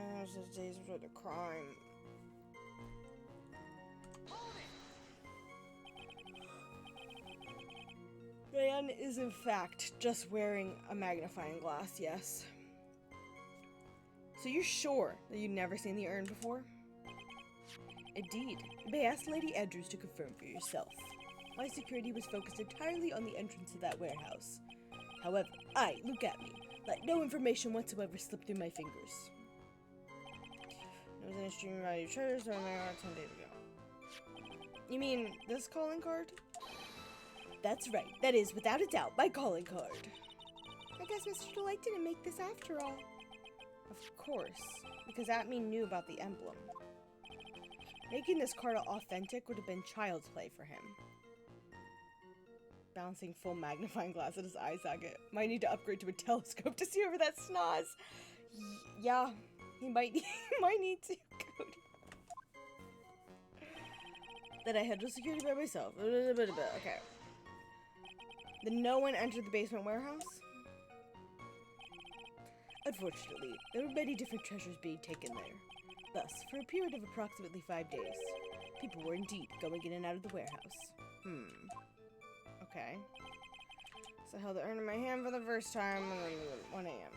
days before the crime. Man is in fact just wearing a magnifying glass, yes. So you're sure that you've never seen the urn before? Indeed. You may ask Lady Andrews to confirm for yourself. My security was focused entirely on the entrance of that warehouse. However, look at me. Let no information whatsoever slip through my fingers. It was an extreme value treasure, so I got 10 days ago. You mean this calling card? That's right. That is, without a doubt, my calling card. I guess Mr. Delight didn't make this after all. Of course, because Atme knew about the emblem. Making this card authentic would have been child's play for him. Balancing full magnifying glass at his eye socket. Might need to upgrade to a telescope to see over that snoz. Yeah, he might need to. That I handle security by myself. Okay. Then no one entered the basement warehouse? Unfortunately, there were many different treasures being taken there. Thus, for a period of approximately 5 days, people were indeed going in and out of the warehouse. Okay. So I held the urn in my hand for the first time, and then 1 a.m.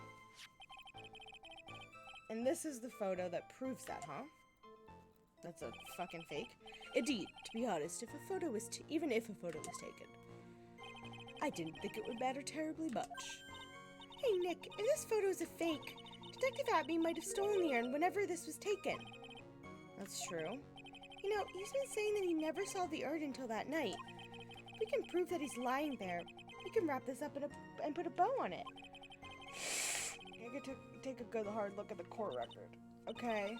And this is the photo that proves that, huh? That's a fucking fake. Indeed, to be honest, even if a photo was taken, I didn't think it would matter terribly much. Hey Nick, if this photo is a fake, Detective Atme might have stolen the urn whenever this was taken. That's true. You know, he's been saying that he never saw the urn until that night. If we can prove that he's lying there, we can wrap this up and put a bow on it. I get to take a good hard look at the court record. Okay.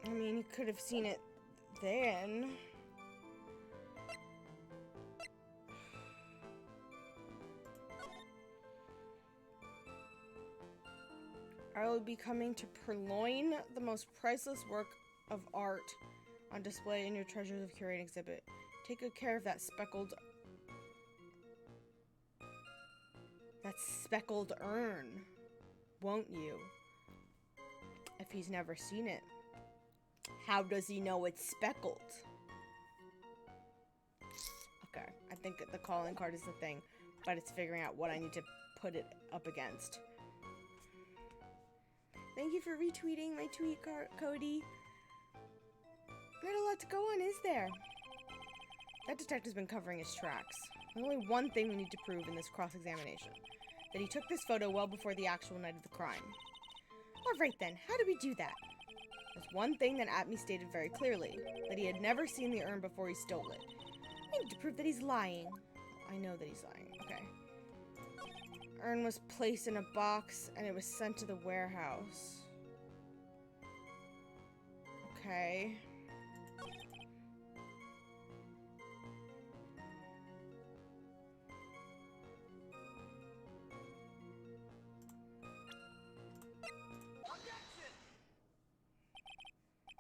I mean, you could have seen it then. I will be coming to purloin the most priceless work of art on display in your Treasures of Curate exhibit. Take good care of that speckled urn, won't you? If he's never seen it, how does he know it's speckled? Okay, I think the calling card is the thing, but it's figuring out what I need to put it up against. Thank you for retweeting my tweet, Cody. Not a lot to go on, is there? That detective's been covering his tracks. There's only one thing we need to prove in this cross-examination. That he took this photo well before the actual night of the crime. Alright then, how do we do that? There's one thing that Atme stated very clearly. That he had never seen the urn before he stole it. We need to prove that he's lying. I know that he's lying. Okay. Urn was placed in a box and it was sent to the warehouse. Okay.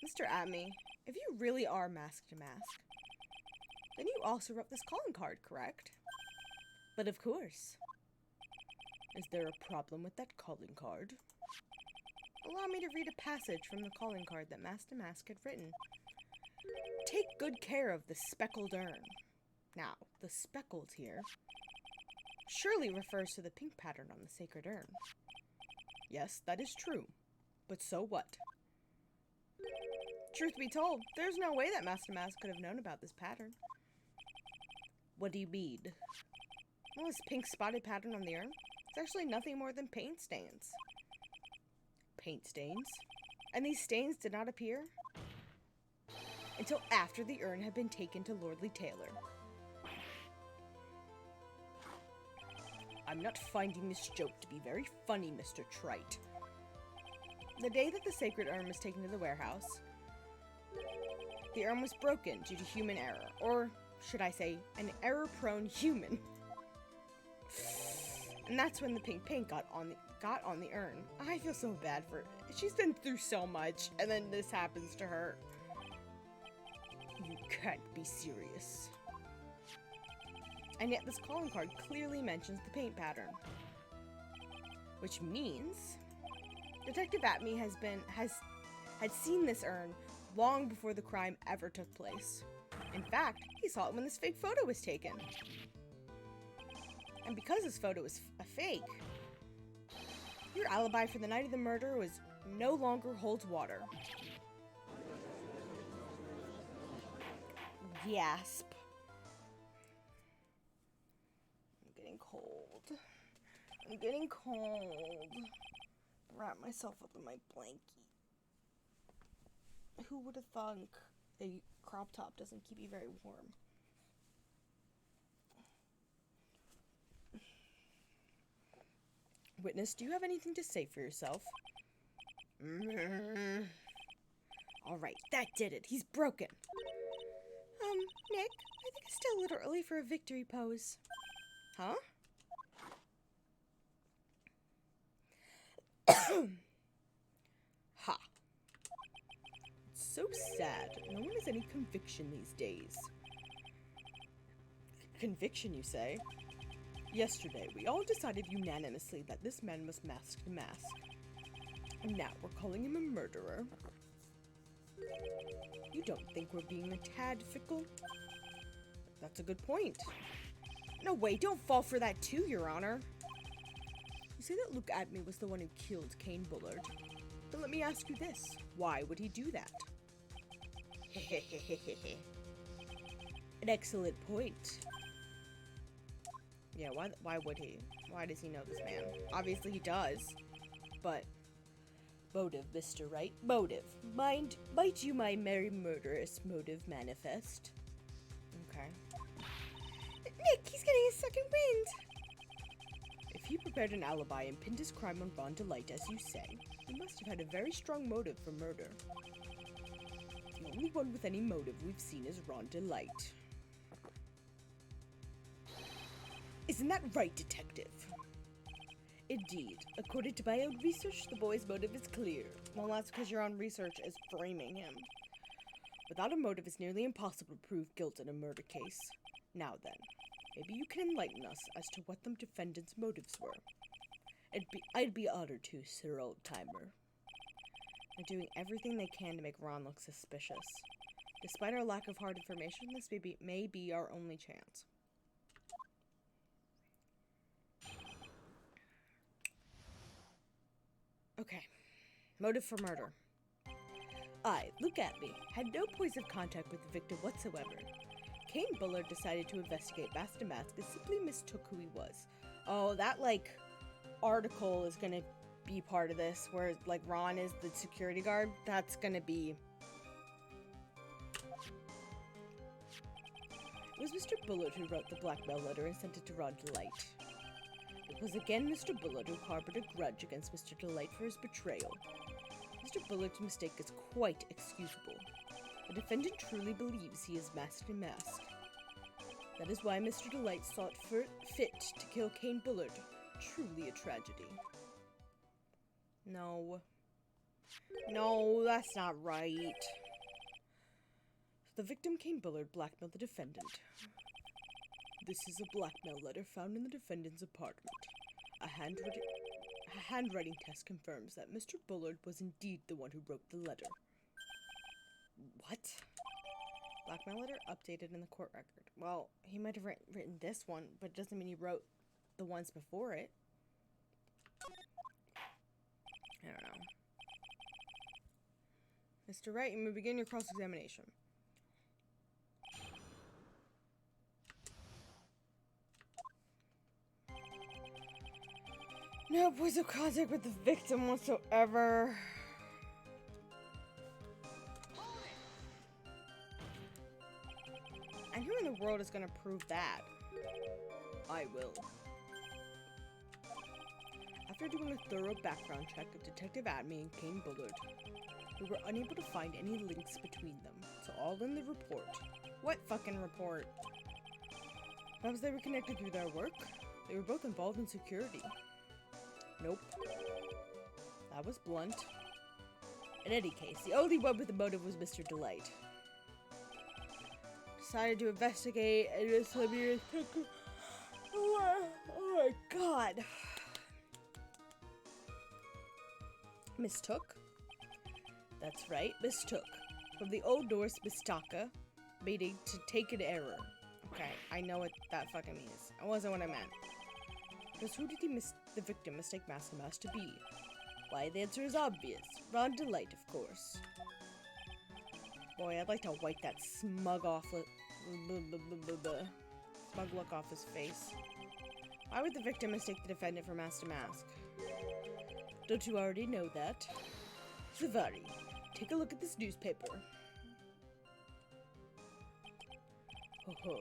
Mr. Atme, if you really are mask to mask, then you also wrote this calling card, correct? But of course. Is there a problem with that calling card? Allow me to read a passage from the calling card that Mask to Mask had written. Take good care of the speckled urn. Now, the speckled here surely refers to the pink pattern on the sacred urn. Yes, that is true. But so what? Truth be told, there's no way that Mask to Mask could have known about this pattern. What do you mean? Well, this pink spotted pattern on the urn, it's actually nothing more than paint stains. Paint stains? And these stains did not appear until after the urn had been taken to Lordly Taylor. I'm not finding this joke to be very funny, Mr. Trite. The day that the sacred urn was taken to the warehouse, the urn was broken due to human error, or should I say, an error-prone human. And that's when the pink paint got on the urn. I feel so bad for her. She's been through so much, and then this happens to her. You can't be serious. And yet this calling card clearly mentions the paint pattern. Which means Detective Atme had seen this urn long before the crime ever took place. In fact, he saw it when this fake photo was taken. And because this photo is a fake, your alibi for the night of the murder no longer holds water. Gasp. I'm getting cold. I'm getting cold. Wrap myself up in my blankie. Who would have thunk a crop top doesn't keep you very warm? Witness, do you have anything to say for yourself? Alright, that did it. He's broken. Nick, I think it's still a little early for a victory pose. Huh? Ha. It's so sad. No one has any conviction these days. Conviction, you say? Yesterday, we all decided unanimously that this man was Mask to Mask. And now we're calling him a murderer. You don't think we're being a tad fickle? That's a good point. No way, don't fall for that too, Your Honor. You say that Luke Atme was the one who killed Kane Bullard. But let me ask you this. Why would he do that? An excellent point. Yeah, why would he? Why does he know this man? Obviously he does, but... Motive, Mr. Wright. Motive. Might you my merry murderous motive manifest? Okay. Nick, he's getting his second wind! If he prepared an alibi and pinned his crime on Ron Delight, as you say, he must have had a very strong motive for murder. The only one with any motive we've seen is Ron Delight. Isn't that right, Detective? Indeed. According to my own research, the boy's motive is clear. Well, that's because your own research is framing him. Without a motive, it's nearly impossible to prove guilt in a murder case. Now then, maybe you can enlighten us as to what the defendant's motives were. I'd be honored to, Sir Old-Timer. They're doing everything they can to make Ron look suspicious. Despite our lack of hard information, this may be our only chance. Okay. Motive for murder. I, look at me, had no points of contact with the victim whatsoever. Kane Bullard decided to investigate Master Mask and simply mistook who he was. Oh, that, like, article is gonna be part of this, where, like, Ron is the security guard. That's gonna be... It was Mr. Bullard who wrote the blackmail letter and sent it to Ron Delight. It was again Mr. Bullard who harbored a grudge against Mr. Delight for his betrayal. Mr. Bullard's mistake is quite excusable. The defendant truly believes he is Master Mask. That is why Mr. Delight thought fit to kill Kane Bullard. Truly a tragedy. No. No, that's not right. The victim, Kane Bullard, blackmailed the defendant. This is a blackmail letter found in the defendant's apartment. A handwriting test confirms that Mr. Bullard was indeed the one who wrote the letter. What? Blackmail letter updated in the court record. Well, he might have written this one, but it doesn't mean he wrote the ones before it. I don't know. Mr. Wright, you may begin your cross-examination. No points of contact with the victim whatsoever. And who in the world is going to prove that? I will. After doing a thorough background check of Detective Adme and Kane Bullard, we were unable to find any links between them. So all in the report. What fucking report? Perhaps they were connected through their work? They were both involved in security. Nope. That was blunt. In any case, the only one with the motive was Mr. Delight. Decided to investigate and just let me... Oh my god. Mistook? That's right, mistook. From the Old Norse mistaka, meaning to take an error. Okay, I know what that fucking means. That wasn't what I meant. Because who did the victim mistake Master Mask to be? Why, the answer is obvious. Ron Delight, of course. Boy, I'd like to wipe that smug look off his face. Why would the victim mistake the defendant for Master Mask? Don't you already know that? Savari, take a look at this newspaper. Ho ho.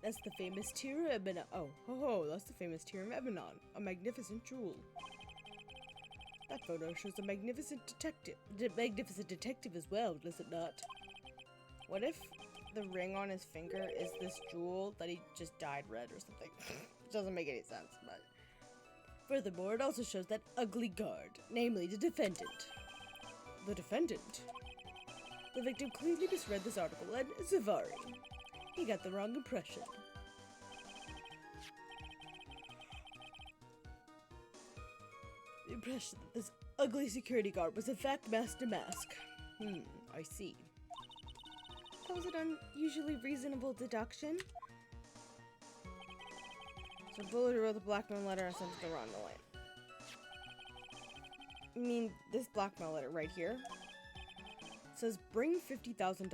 That's the famous Tear of Ebenon. Oh, ho ho, that's the famous Tear of Ebenon, a magnificent jewel. That photo shows a magnificent detective as well, does it not? What if the ring on his finger is this jewel that he just dyed red or something? It doesn't make any sense, but... Furthermore, it also shows that ugly guard, namely the defendant. The defendant? The victim clearly misread this article, and Savari. He got the wrong impression. The impression that this ugly security guard was in fact Master Mask. I see. That was an unusually reasonable deduction. So Bullard wrote the blackmail letter and sent it to Ron Delight. I mean, this blackmail letter right here says bring $50,000.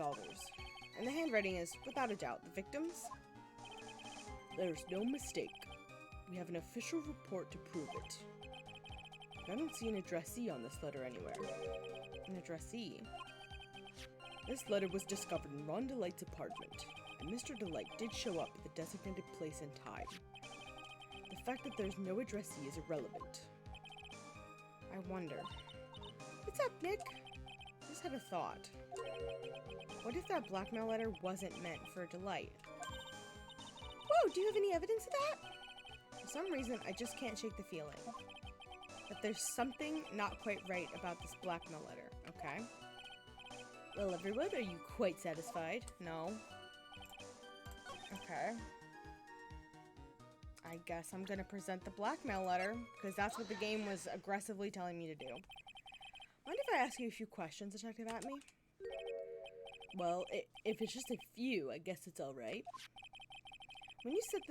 And the handwriting is, without a doubt, the victim's. There's no mistake. We have an official report to prove it. I don't see an addressee on this letter anywhere. An addressee? This letter was discovered in Ron Delight's apartment, and Mr. Delight did show up at the designated place and time. The fact that there's no addressee is irrelevant. I wonder. What's up, Nick? I just had a thought. What if that blackmail letter wasn't meant for Delight? Whoa, do you have any evidence of that? For some reason, I just can't shake the feeling that there's something not quite right about this blackmail letter, okay? Well, everyone, are you quite satisfied? No? Okay. I guess I'm gonna present the blackmail letter, because that's what the game was aggressively telling me to do. Mind if I ask you a few questions, Detective Atme? Well, if it's just a few, I guess it's alright. When you said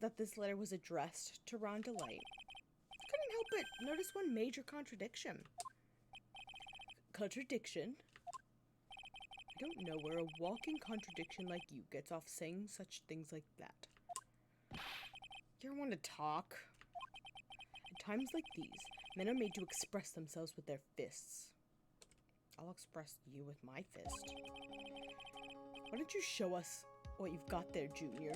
that this letter was addressed to Ron Delight, I couldn't help but notice one major contradiction. Contradiction? I don't know where a walking contradiction like you gets off saying such things like that. You ever want to talk? At times like these, men are made to express themselves with their fists. I'll express you with my fist. Why don't you show us what you've got there, Junior?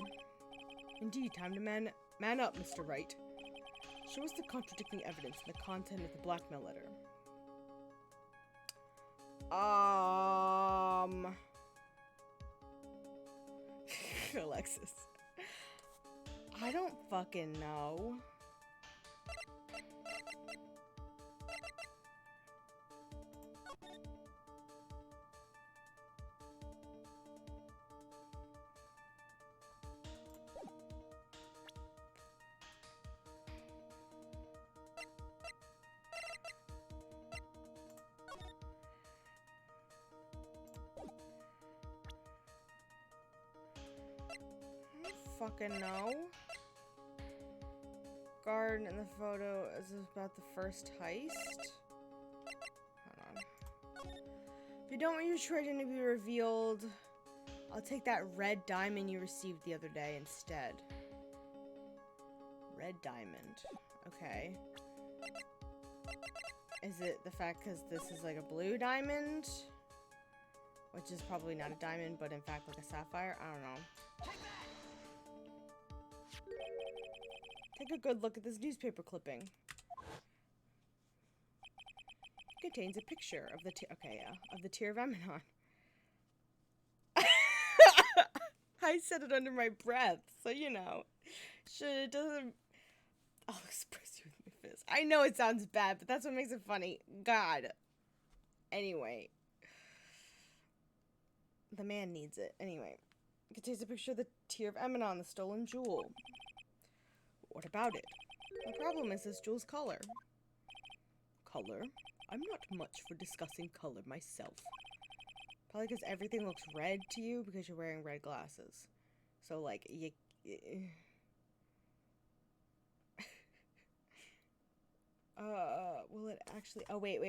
Indeed, time to man up, Mr. Wright. Show us the contradicting evidence and the content of the blackmail letter. Alexis. I don't fucking know. Fucking know. Guard in the photo is about the first heist. Hold on. If you don't want your treasure to be revealed, I'll take that red diamond you received the other day instead. Red diamond. Okay. Is it the fact because this is like a blue diamond? Which is probably not a diamond, but in fact like a sapphire? I don't know. Take a good look at this newspaper clipping. It contains a picture of the of the Tear of Amenon. I said it under my breath, so you know. It doesn't. I'll express you with my fist. I know it sounds bad, but that's what makes it funny. God. Anyway. The man needs it. Anyway. It contains a picture of the Tear of Amenon, the stolen jewel. What about it? The problem is this jewel's color. Color? I'm not much for discussing color myself. Probably because everything looks red to you because you're wearing red glasses. So, like, will it actually... Oh, wait.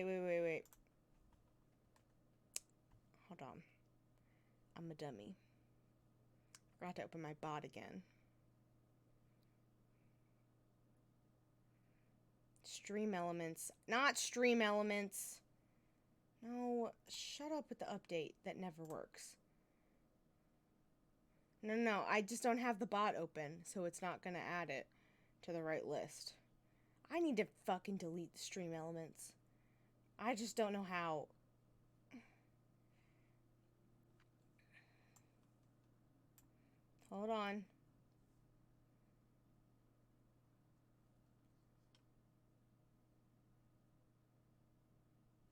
Hold on. I'm a dummy. Forgot to open my bot again. Stream elements. Not stream elements. No, shut up with the update that never works. No, I just don't have the bot open, so it's not gonna add it to the right list. I need to fucking delete the stream elements. I just don't know how. Hold on.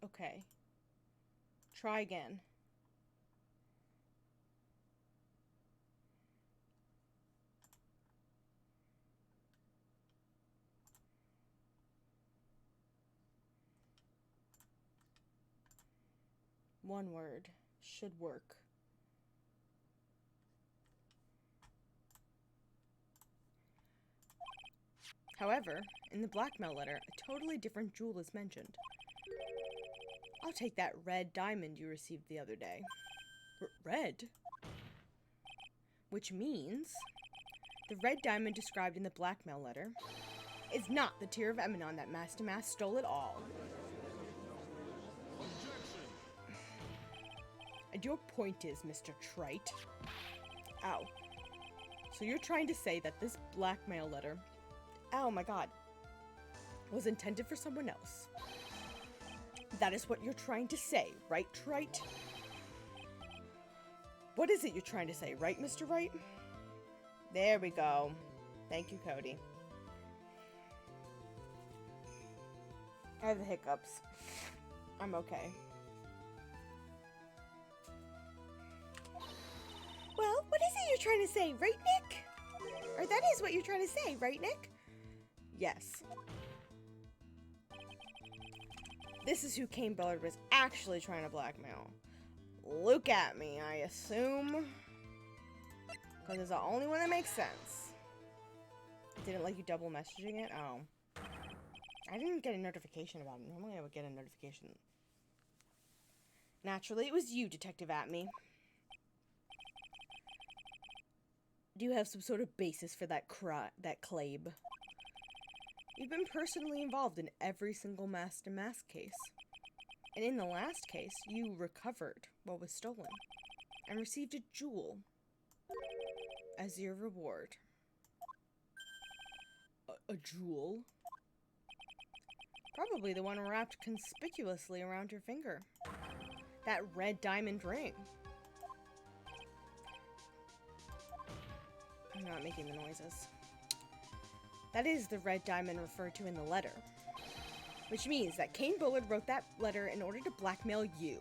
Okay. Try again. One word. Should work. However, in the blackmail letter, a totally different jewel is mentioned. I'll take that red diamond you received the other day. Red? Which means The red diamond described in the blackmail letter is not the tear of Eminon that Master Mask stole it all. And your point is, Mr. Trite. Ow. So you're trying to say that this blackmail letter, oh my god, was intended for someone else. That is what you're trying to say, right, Trite? What is it you're trying to say, right, Mr. Wright? There we go. Thank you, Cody. I have the hiccups. I'm okay. Well, what is it you're trying to say, right, Nick? Or that is what you're trying to say, right, Nick? Yes. This is who Kane Bullard was actually trying to blackmail. Look at me, I assume. Because it's the only one that makes sense. Didn't like you double messaging it? Oh. I didn't get a notification about it. Normally I would get a notification. Naturally, it was you, Detective Atme. Do you have some sort of basis for that claim? You've been personally involved in every single Master Mask case. And in the last case, you recovered what was stolen and received a jewel as your reward. A jewel? Probably the one wrapped conspicuously around your finger. That red diamond ring. I'm not making the noises. That is the red diamond referred to in the letter. Which means that Kane Bullard wrote that letter in order to blackmail you.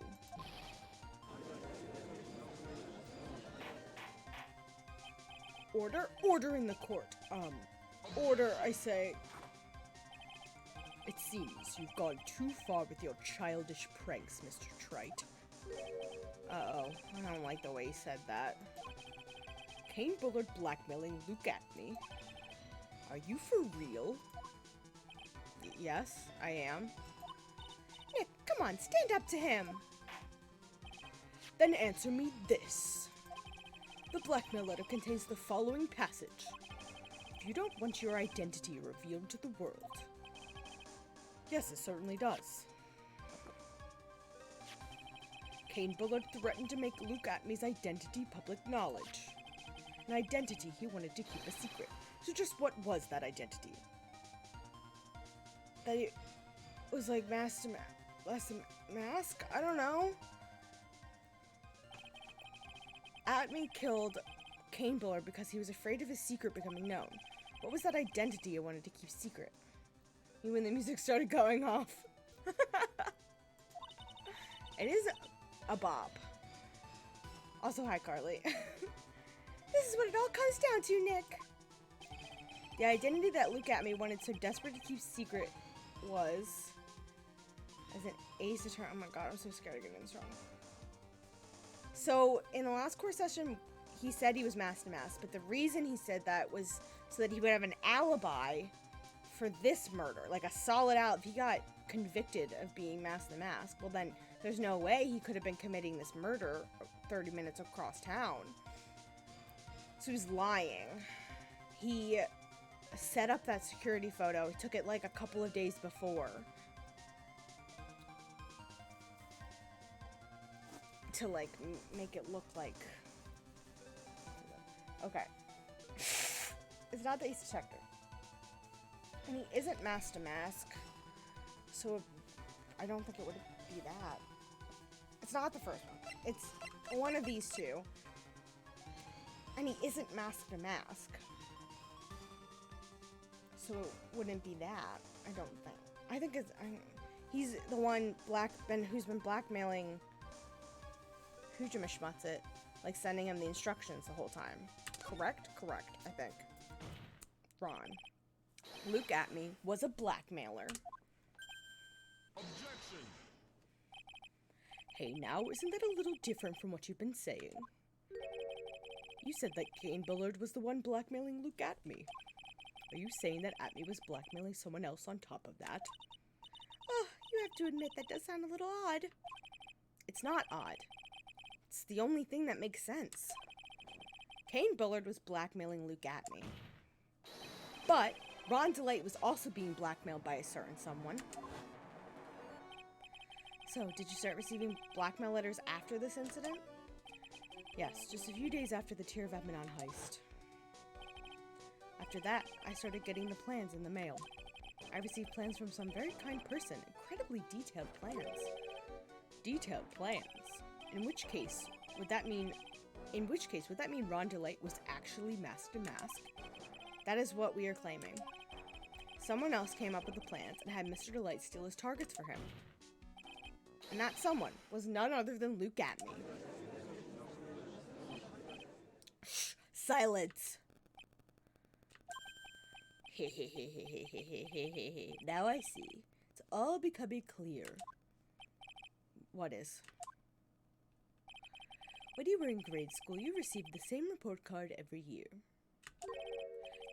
Order? Order in the court. Order, I say. It seems you've gone too far with your childish pranks, Mr. Trite. Uh-oh. I don't like the way he said that. Kane Bullard blackmailing Luke Atme? Are you for real? Yes, I am. Nick, come on, stand up to him! Then answer me this. The blackmail letter contains the following passage. You don't want your identity revealed to the world. Yes, it certainly does. Kane Bullard threatened to make Luke Atme's identity public knowledge. An identity he wanted to keep a secret. So just what was that identity? That it was like Mask? I don't know. Atme killed Kane Bullard because he was afraid of his secret becoming known. What was that identity he wanted to keep secret? When the music started going off. It is a bop. Also, hi, Carly. This is what it all comes down to, Nick. The identity that Luke Atme wanted so desperate to keep secret was as an ace attorney. Oh my god, I'm so scared of getting this wrong. So, in the last court session, he said he was Master Mask, but the reason he said that was so that he would have an alibi for this murder, like a solid out. If he got convicted of being Master Mask, well then there's no way he could have been committing this murder 30 minutes across town. So he was lying. He set up that security photo. He took it like a couple of days before to like make it look like, okay. It's not the Ace Detector. And he isn't Master Mask, so I don't think it would be that. It's not the first one. It's one of these two. And he isn't Master Mask. So it wouldn't be that, I don't think. I think it's, he's the one who's been blackmailing Hujimashmatsit, like sending him the instructions the whole time. Correct? Correct, I think. Ron. Luke Atme was a blackmailer. Objection! Hey now, isn't that a little different from what you've been saying? You said that Kane Bullard was the one blackmailing Luke Atme. Are you saying that Atme was blackmailing someone else on top of that? Oh, you have to admit that does sound a little odd. It's not odd. It's the only thing that makes sense. Kane Bullard was blackmailing Luke Atme. But Ron DeLite was also being blackmailed by a certain someone. So, did you start receiving blackmail letters after this incident? Yes, just a few days after the Tear of Edmonon heist. After that, I started getting the plans in the mail. I received plans from some very kind person, incredibly detailed plans. Detailed plans? In which case, would that mean Ron DeLite was actually Mask to Mask? That is what we are claiming. Someone else came up with the plans and had Mr. DeLite steal his targets for him. And that someone was none other than Luke Atme. Shh, silence. Now I see. It's all becoming clear. What is? When you were in grade school, you received the same report card every year.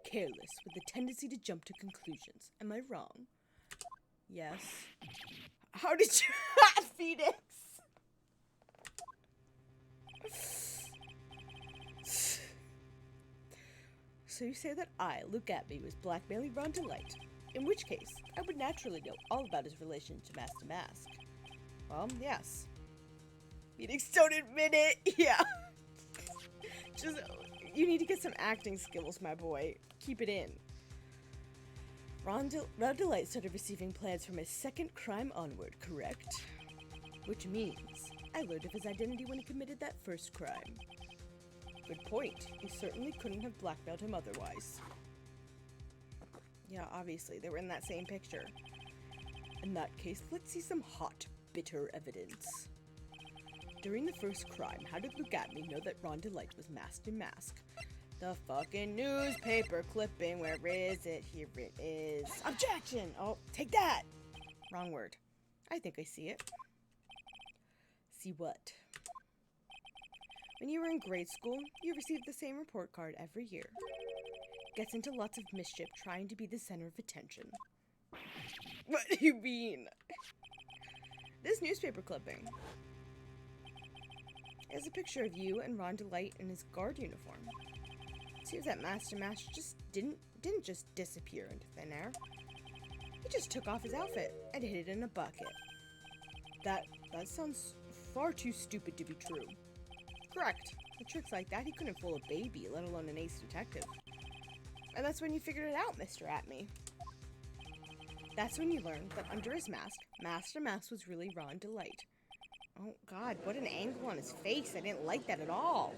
Careless, with a tendency to jump to conclusions. Am I wrong? Yes. How did you... Phoenix! So you say that I, Luke Atme, was blackmailing Ron DeLite. In which case, I would naturally know all about his relation to Mask. Well, yes. Phoenix, don't admit it! Yeah. Just, you need to get some acting skills, my boy. Keep it in. Ron DeLite started receiving plans from his second crime onward, correct? Which means, I learned of his identity when he committed that first crime. Good point. You certainly couldn't have blackmailed him otherwise. Yeah, obviously, they were in that same picture. In that case, let's see some hot, bitter evidence. During the first crime, how did Luke Atme know that Ron DeLite was Mask to Mask? The fucking newspaper clipping, where is it? Here it is. Objection! Oh, take that! Wrong word. I think I see it. See what? When you were in grade school, you received the same report card every year. Gets into lots of mischief trying to be the center of attention. What do you mean? This newspaper clipping is a picture of you and Ron DeLite in his guard uniform. It seems that Master Mash just didn't just disappear into thin air. He just took off his outfit and hid it in a bucket. That sounds far too stupid to be true. Correct. With tricks like that, he couldn't fool a baby, let alone an ace detective. And that's when you figured it out, Mr. Atme. That's when you learned that under his mask, Master Mask was really Ron DeLite. Oh god, what an angle on his face. I didn't like that at all.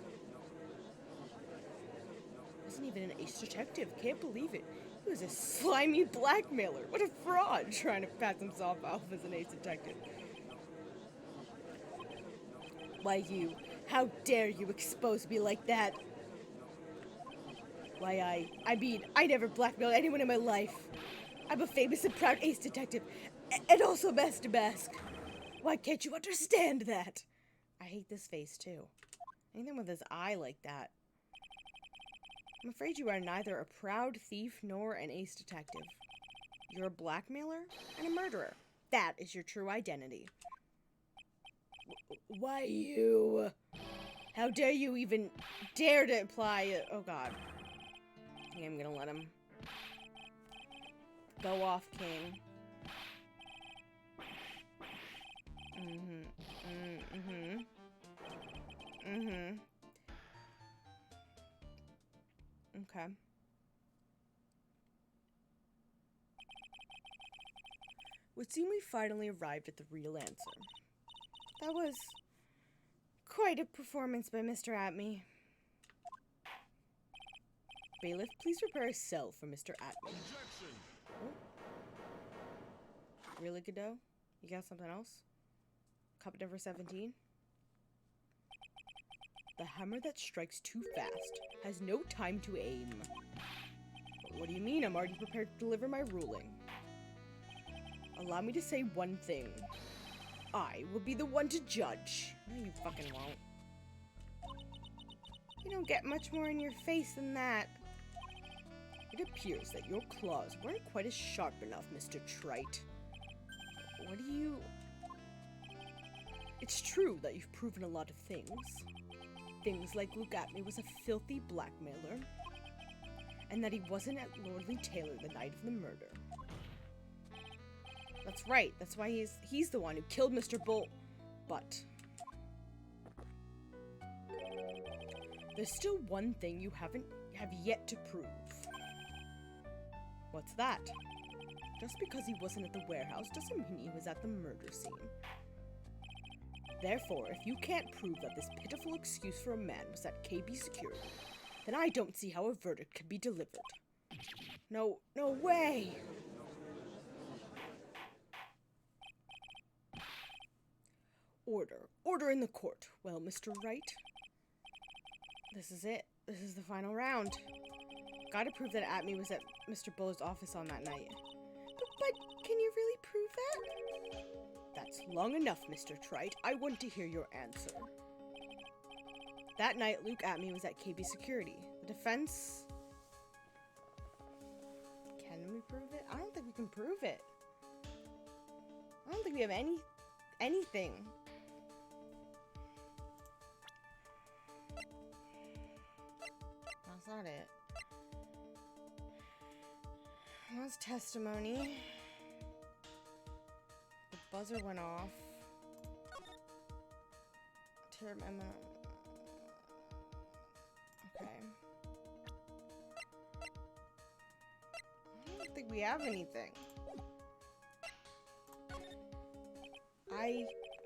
Wasn't even an ace detective. Can't believe it. He was a slimy blackmailer. What a fraud, trying to pass himself off as an ace detective. Why you? How dare you expose me like that? Why I mean, I never blackmailed anyone in my life. I'm a famous and proud ace detective, and also Master Mask. Why can't you understand that? I hate this face, too. Anything with his eye like that. I'm afraid you are neither a proud thief nor an ace detective. You're a blackmailer and a murderer. That is your true identity. Why you? How dare you even dare to imply... Oh, God. I think I'm gonna let him go off, King. Okay. Would seem we finally arrived at the real answer. That was quite a performance by Mr. Atme. Bailiff, please prepare a cell for Mr. Atme. Oh. Really, Godot? You got something else? Cup number 17? The hammer that strikes too fast has no time to aim. What do you mean? I'm already prepared to deliver my ruling. Allow me to say one thing. I will be the one to judge. No, you fucking won't. You don't get much more in your face than that. It appears that your claws weren't quite as sharp enough, Mr. Trite. What do you... It's true that you've proven a lot of things. things like Luke Atme was a filthy blackmailer, and that he wasn't at Lordly Taylor the night of the murder. That's right. That's why he's the one who killed Mr. Bolt. But there's still one thing you have yet to prove. What's that? Just because he wasn't at the warehouse doesn't mean he was at the murder scene. Therefore, if you can't prove that this pitiful excuse for a man was at KB Security, then I don't see how a verdict can be delivered. No way! Order in the court. Well, Mr. Wright, this is it. This is the final round. Gotta prove that Atme was at Mr. Buller's office on that night. But can you really prove that? That's long enough, Mr. Trite. I want to hear your answer. That night, Luke Atme was at KB Security. The defense... Can we prove it? I don't think we can prove it. I don't think we have anything. That's not it. That's testimony. The buzzer went off. Okay. I don't think we have anything.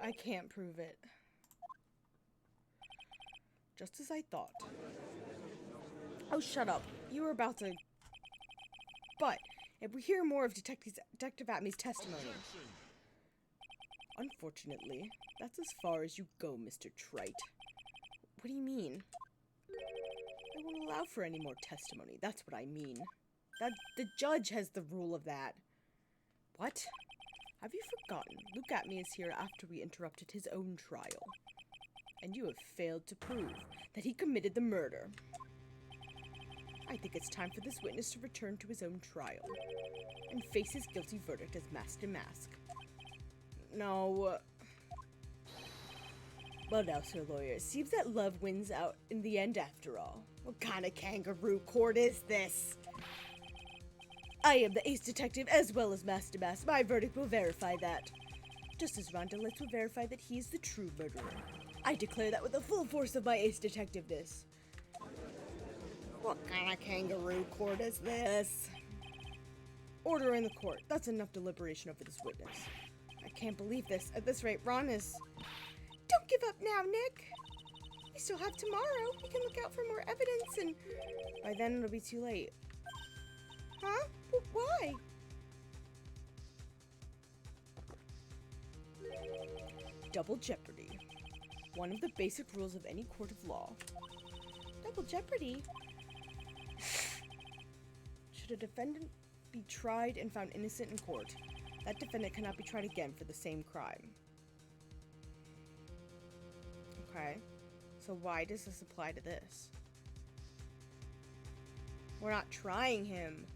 I can't prove it. Just as I thought. Oh, shut up. You were about to... But, if we hear more of Detective Atme's testimony... Unfortunately, that's as far as you go, Mr. Trite. What do you mean? I won't allow for any more testimony. That's what I mean. The judge has the rule of that. What? Have you forgotten? Luke Atme is here after we interrupted his own trial. And you have failed to prove that he committed the murder. I think it's time for this witness to return to his own trial and face his guilty verdict as mask to mask. No. Well now, Sir Lawyer, it seems that love wins out in the end after all. What kind of kangaroo court is this? I am the ace detective as well as mask to mask. My verdict will verify that. Just as Rondelets will verify that he is the true murderer. I declare that with the full force of my ace detectiveness. What kind of kangaroo court is this? Order in the court. That's enough deliberation over this witness. I can't believe this. At this rate, Ron is... Don't give up now, Nick! We still have tomorrow. We can look out for more evidence and... By then, it'll be too late. Huh? Why? Double Jeopardy. One of the basic rules of any court of law. Double Jeopardy? Should a defendant be tried and found innocent in court, that defendant cannot be tried again for the same crime. Okay. So why does this apply to this? We're not trying him.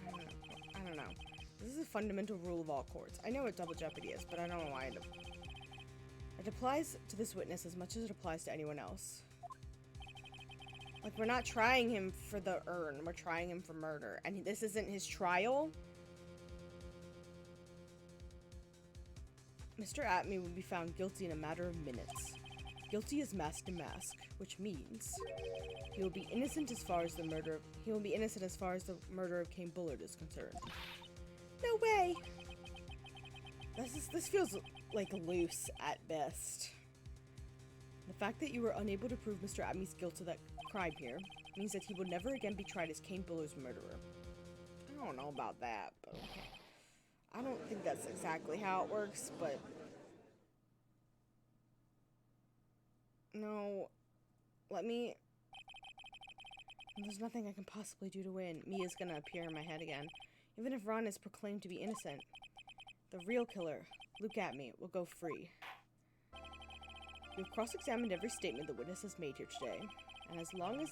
I don't know. This is a fundamental rule of all courts. I know what Double Jeopardy is, but I don't know why it applies to this witness as much as it applies to anyone else. Like, we're not trying him for the urn. We're trying him for murder. And this isn't his trial? Mr. Atme would be found guilty in a matter of minutes. Guilty as mask to mask, which means he will be innocent as far as the murder of Kane Bullard is concerned. No way! This feels like loose at best. The fact that you were unable to prove Mr. Atme's guilt of that crime here means that he will never again be tried as Kane Bullard's murderer. I don't know about that, but okay. I don't think that's exactly how it works, but... No. Let me... There's nothing I can possibly do to win. Mia's gonna appear in my head again. Even if Ron is proclaimed to be innocent, the real killer, Luke Atme, will go free. We've cross-examined every statement the witness has made here today, and as long as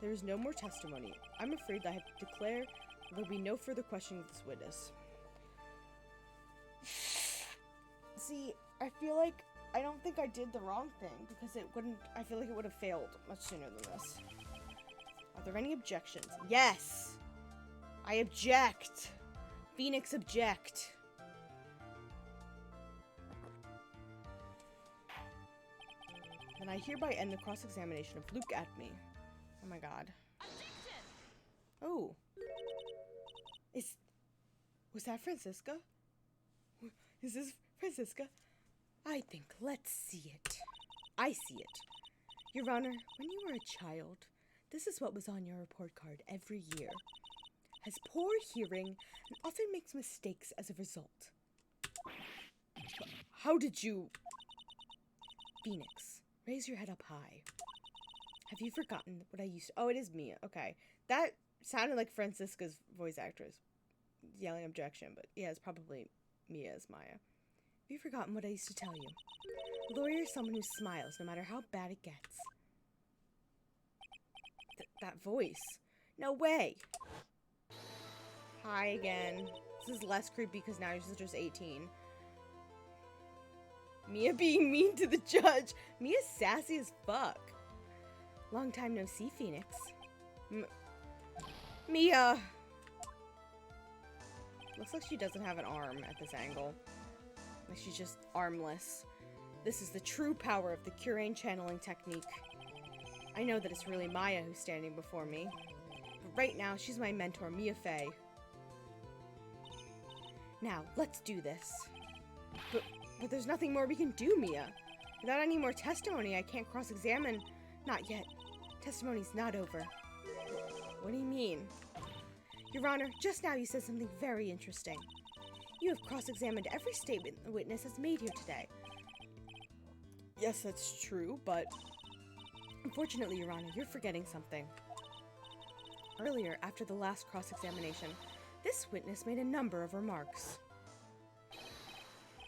there is no more testimony, I'm afraid that I have to declare there will be no further questioning of this witness. See, I feel like I don't think I did the wrong thing because it wouldn't. I feel like it would have failed much sooner than this. Are there any objections? Yes! I object! Phoenix object. Then I hereby end the cross-examination of Luke at me. Oh my god. Oh. Was that Francisca? Is this Francisca? I think, let's see it. I see it. Your Honor, when you were a child, this is what was on your report card every year. Has poor hearing and often makes mistakes as a result. How did you... Phoenix, raise your head up high. Have you forgotten what I used to... Oh, it is Mia. Okay. That sounded like Francisca's voice actress yelling objection, but yeah, it's probably Mia as Maya. Have you forgotten what I used to tell you? A lawyer is someone who smiles no matter how bad it gets. That voice. No way. Hi again. This is less creepy because now your sister's 18. Mia being mean to the judge. Mia's sassy as fuck. Long time no see, Phoenix. Mia. Looks like she doesn't have an arm at this angle. Like she's just armless. This is the true power of the Curane channeling technique. I know that it's really Maya who's standing before me. But right now, she's my mentor, Mia Fey. Now, let's do this. But there's nothing more we can do, Mia. Without any more testimony, I can't cross-examine. Not yet. Testimony's not over. What do you mean? Your Honor, just now you said something very interesting. You have cross-examined every statement the witness has made here today. Yes, that's true, but... Unfortunately, Your Honor, you're forgetting something. Earlier, after the last cross-examination, this witness made a number of remarks.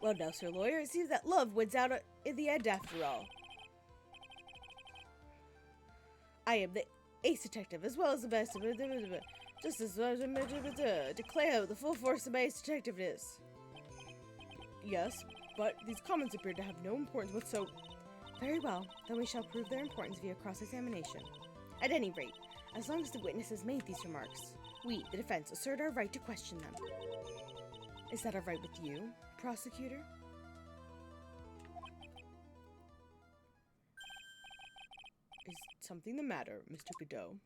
Well, now, Sir Lawyer, it seems that love wins out in the end after all. I am the ace detective, as well as the best... Just as declare the full force of my ace detectiveness. Yes, but these comments appear to have no importance whatsoever. Very well, then we shall prove their importance via cross-examination. At any rate, as long as the witness has made these remarks, we, the defense, assert our right to question them. Is that all right with you, prosecutor? Is something the matter, Mr. Godot?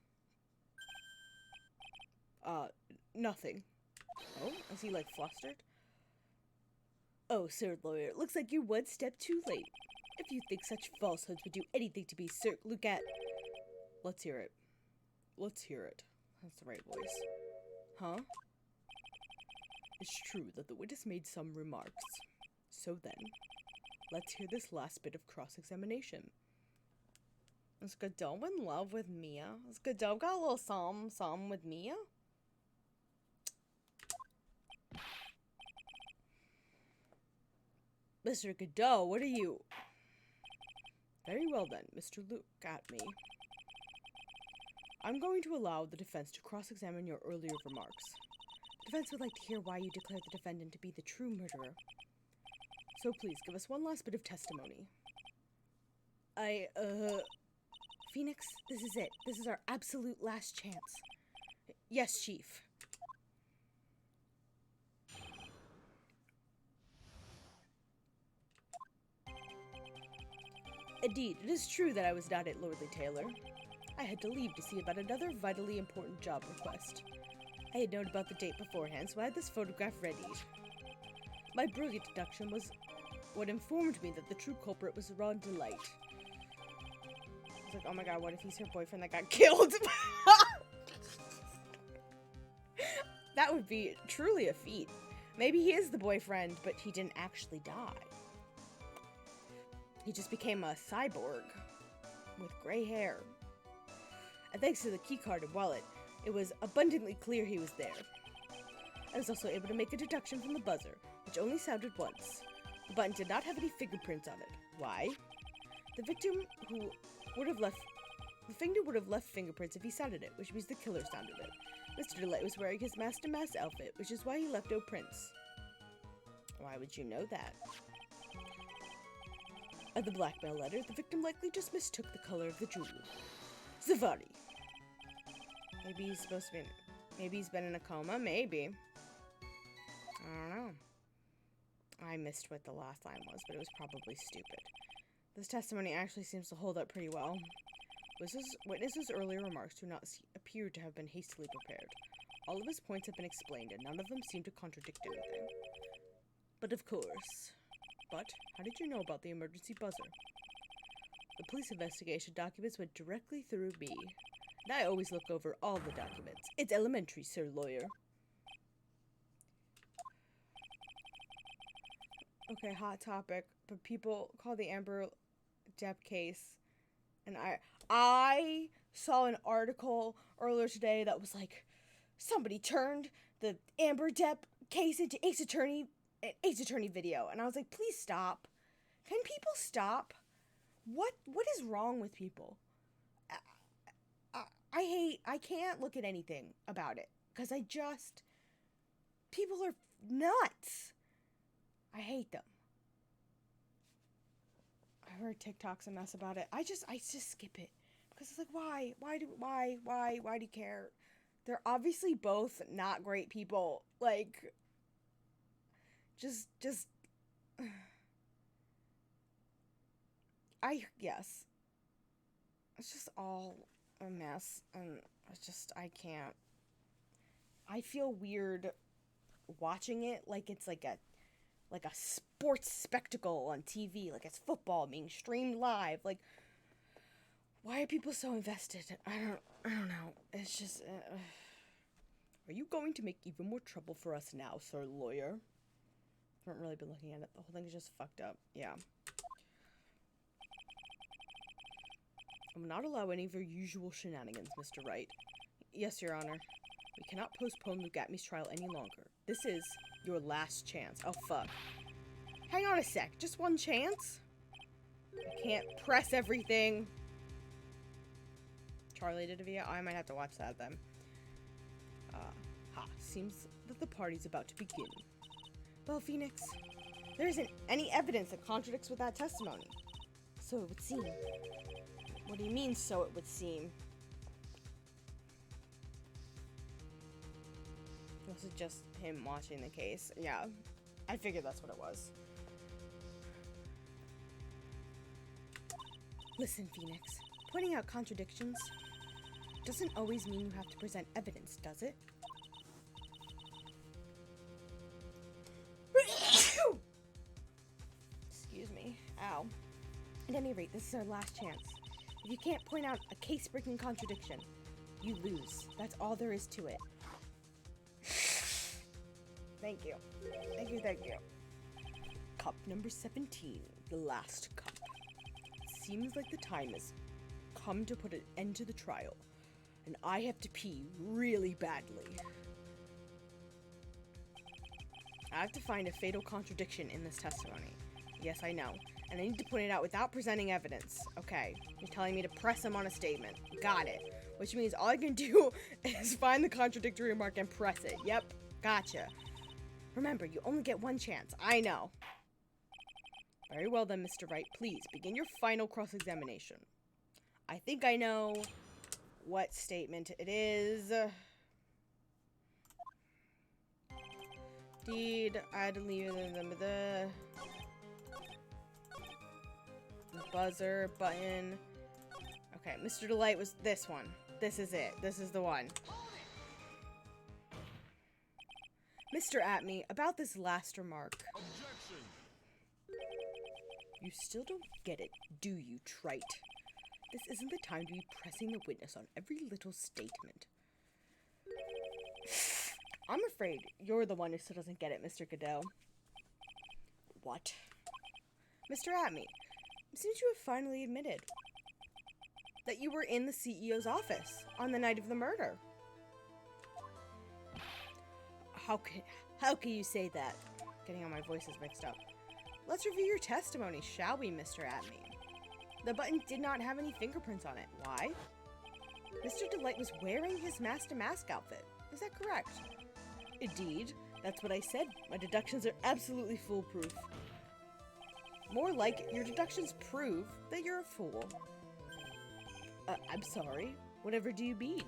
Nothing. Oh, is he, like, flustered? Oh, Sir Lawyer, it looks like you're one step too late. If you think such falsehoods would do anything to be Sir... Look at... Let's hear it. Let's hear it. That's the right voice. Huh? It's true that the witness made some remarks. So then, let's hear this last bit of cross-examination. Is Godot in love with Mia? Has Godot got a little something with Mia? Mr. Godot, what are you... Very well then, Mr. Luke, at me. I'm going to allow the defense to cross-examine your earlier remarks. The defense would like to hear why you declared the defendant to be the true murderer. So please, give us one last bit of testimony. Phoenix, this is it. This is our absolute last chance. Yes, Chief. Indeed, it is true that I was not at Lordly Taylor. I had to leave to see about another vitally important job request. I had known about the date beforehand, so I had this photograph readied. My brilliant deduction was what informed me that the true culprit was Ron Delight. I was like, oh my god, what if he's her boyfriend that got killed? That would be truly a feat. Maybe he is the boyfriend, but he didn't actually die. He just became a cyborg with gray hair. And thanks to the keycard and wallet, it was abundantly clear he was there. I was also able to make a deduction from the buzzer, which only sounded once. The button did not have any fingerprints on it. Why? The victim who would have left... The finger would have left fingerprints if he sounded it, which means the killer sounded it. Mr. Delight was wearing his Master Mask outfit, which is why he left no prints. Why would you know that? At the blackmail letter, the victim likely just mistook the color of the jewel. Zavari. Maybe he's supposed to be... Maybe he's been in a coma? Maybe. I don't know. I missed what the last line was, but it was probably stupid. This testimony actually seems to hold up pretty well. Witnesses' earlier remarks do not appear to have been hastily prepared. All of his points have been explained, and none of them seem to contradict anything. But of course. But, how did you know about the emergency buzzer? The police investigation documents went directly through me. And I always look over all the documents. It's elementary, sir lawyer. Okay, hot topic. But people call the Amber Depp case. And I saw an article earlier today that was like, somebody turned the Amber Depp case into Ace Attorney video. And I was like, please stop. Can people stop? What is wrong with people? I can't look at anything about it. Because people are nuts. I hate them. I heard TikTok's a mess about it. I just skip it. Because it's like, why do you care? They're obviously both not great people. Like, yes. It's just all a mess, and I can't. I feel weird watching it like it's like a sports spectacle on TV, like it's football being streamed live. Like, why are people so invested? I don't know. It's just. Are you going to make even more trouble for us now, sir lawyer? I haven't really been looking at it. The whole thing is just fucked up. Yeah. I will not allow any of your usual shenanigans, Mr. Wright. Yes, Your Honor. We cannot postpone Luke Atmey's trial any longer. This is your last chance. Oh, fuck. Hang on a sec. Just one chance? I can't press everything. Charlie did a video? I might have to watch that then. Seems that the party's about to begin. Well, Phoenix, there isn't any evidence that contradicts with that testimony. So it would seem. What do you mean, so it would seem? Was it just him watching the case? Yeah, I figured that's what it was. Listen, Phoenix, pointing out contradictions doesn't always mean you have to present evidence, does it? Excuse me. Ow. At any rate, this is our last chance. If you can't point out a case-breaking contradiction, you lose. That's all there is to it. Thank you. Thank you. Cup number 17, the last cup. It seems like the time has come to put an end to the trial, and I have to pee really badly. I have to find a fatal contradiction in this testimony. Yes, I know. And I need to point it out without presenting evidence. Okay, you're telling me to press him on a statement. Got it. Which means all I can do is find the contradictory remark and press it. Yep, gotcha. Remember, you only get one chance. I know. Very well then, Mr. Wright. Please, begin your final cross-examination. I think I know what statement it is. Deed, I had to leave the buzzer button. Okay, Mr. Delight was this one. This is it. This is the one. Mr. Atmey, about this last remark. Objection. You still don't get it, do you, trite? This isn't the time to be pressing the witness on every little statement. I'm afraid you're the one who still doesn't get it, Mr. Godot. What? Mr. Atmey, it seems you have finally admitted that you were in the CEO's office on the night of the murder. How can you say that? Getting all my voices mixed up. Let's review your testimony, shall we, Mr. Atmey? The button did not have any fingerprints on it. Why? Mr. Delight was wearing his mask-to-mask outfit. Is that correct? Indeed. That's what I said. My deductions are absolutely foolproof. More like your deductions prove that you're a fool. I'm sorry. Whatever do you mean?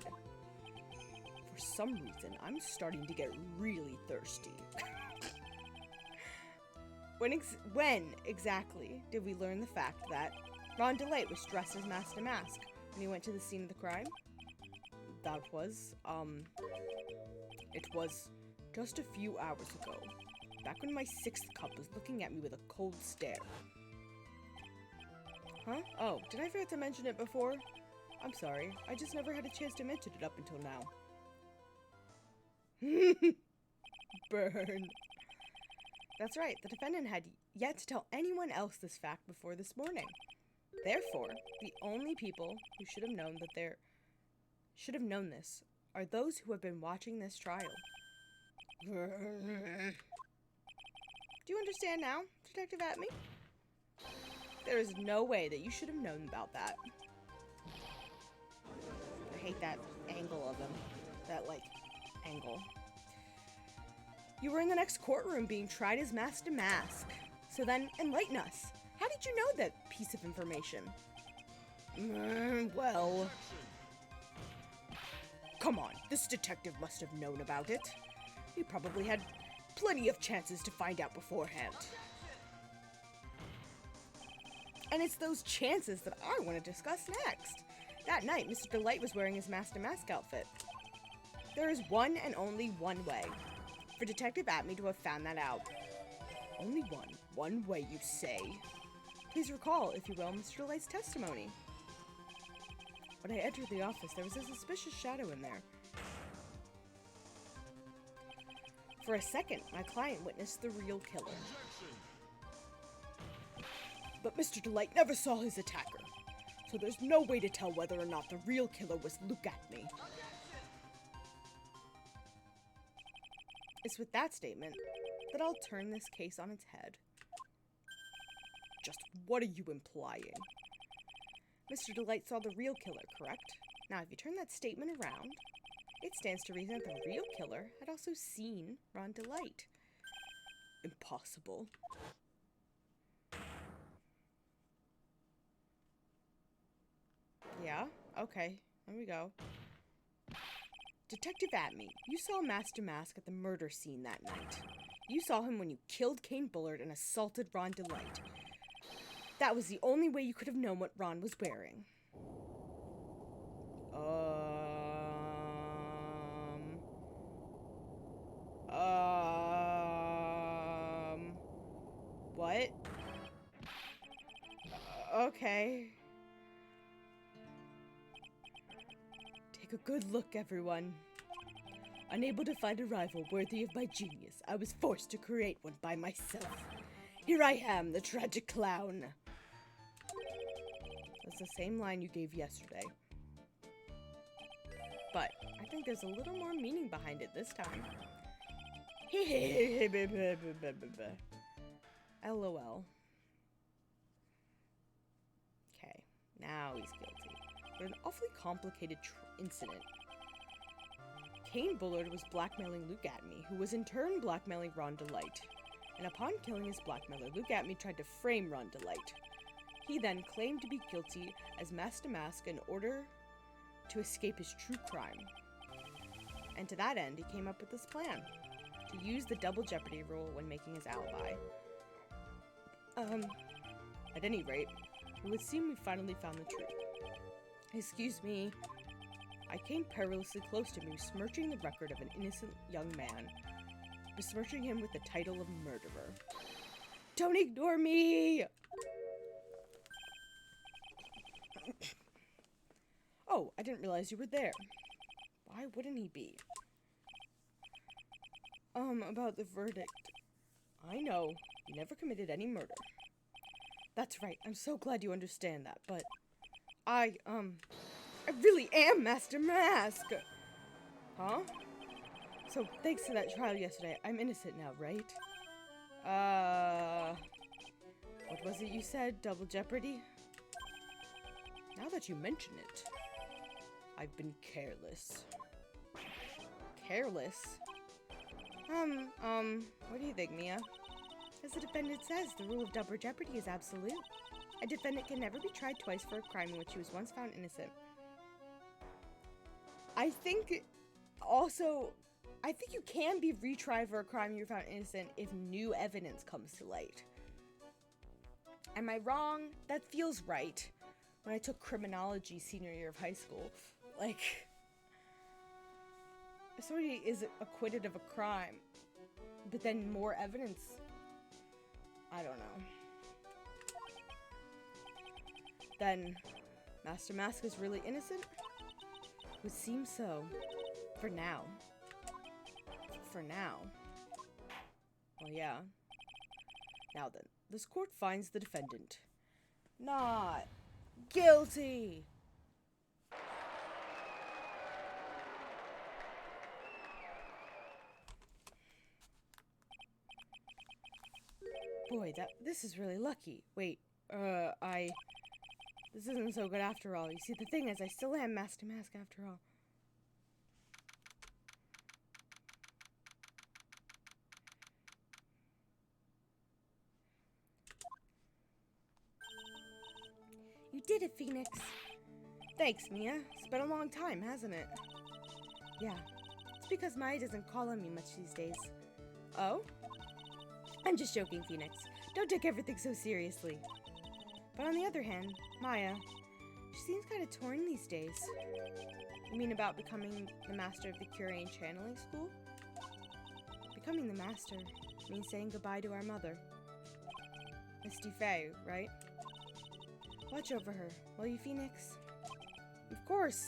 For some reason, I'm starting to get really thirsty. When exactly did we learn the fact that Ron DeLay was dressed as Master Mask when he went to the scene of the crime? That was, it was just a few hours ago, back when my 6th cup was looking at me with a cold stare. Huh? Oh, did I forget to mention it before? I'm sorry, I just never had a chance to mention it up until now. Burn. That's right, the defendant had yet to tell anyone else this fact before this morning. Therefore, the only people who should have known this are those who have been watching this trial. Do you understand now, Detective Atme? There is no way that you should have known about that. I hate that angle of him. That, like, angle. You were in the next courtroom being tried as Master Mask. So then, enlighten us. How did you know that piece of information? Well... Come on, this detective must have known about it. He probably had plenty of chances to find out beforehand. And it's those chances that I want to discuss next. That night, Mr. Delight was wearing his Master Mask outfit. There is one and only one way for Detective Atme to have found that out. Only one. One way, you say? Please recall, if you will, Mr. Delight's testimony. When I entered the office, there was a suspicious shadow in there. For a second, my client witnessed the real killer. But Mr. Delight never saw his attacker, so there's no way to tell whether or not the real killer was Luke Atme. It's with that statement that I'll turn this case on its head. Just what are you implying? Mr. Delight saw the real killer, correct? Now, if you turn that statement around, it stands to reason that the real killer had also seen Ron Delight. Impossible. Yeah? Okay. There we go. Detective Atme, you saw Master Mask at the murder scene that night. You saw him when you killed Kane Bullard and assaulted Ron Delight. That was the only way you could have known what Ron was wearing. What? Okay. Take a good look, everyone. Unable to find a rival worthy of my genius, I was forced to create one by myself. Here I am, the tragic clown. That's the same line you gave yesterday. But I think there's a little more meaning behind it this time. LOL. Okay, now he's guilty. But an awfully complicated incident. Kane Bullard was blackmailing Luke Atme, who was in turn blackmailing Ron Delight. And upon killing his blackmailer, Luke Atme tried to frame Ron Delight. He then claimed to be guilty as Master Mask in order to escape his true crime. And to that end, he came up with this plan, to use the Double Jeopardy rule when making his alibi. At any rate, it would seem we finally found the truth. Excuse me. I came perilously close to me, besmirching the record of an innocent young man, besmirching him with the title of murderer. Don't ignore me! Oh, I didn't realize you were there. Why wouldn't he be? About the verdict. I know, you never committed any murder. That's right, I'm so glad you understand that, but I really am Master Mask! Huh? So, thanks to that trial yesterday, I'm innocent now, right? What was it you said? Double Jeopardy? Now that you mention it, I've been careless. Careless? What do you think, Mia? As the defendant says, the rule of double jeopardy is absolute. A defendant can never be tried twice for a crime in which he was once found innocent. I think you can be retried for a crime you're found innocent if new evidence comes to light. Am I wrong? That feels right. When I took criminology senior year of high school, like, if somebody is acquitted of a crime, but then more evidence, I don't know, then Master Mask is really innocent? Would seem so. For now. For now. Well, yeah. Now then, this court finds the defendant not guilty. Boy, this is really lucky. Wait, this isn't so good after all. You see, the thing is, I still am Master Mask after all. You did it, Phoenix. Thanks, Mia. It's been a long time, hasn't it? Yeah. It's because Maya doesn't call on me much these days. Oh? I'm just joking, Phoenix. Don't take everything so seriously. But on the other hand, Maya, she seems kind of torn these days. You mean about becoming the master of the Curian channeling school? Becoming the master means saying goodbye to our mother. Misty Faye, right? Watch over her, will you, Phoenix? Of course.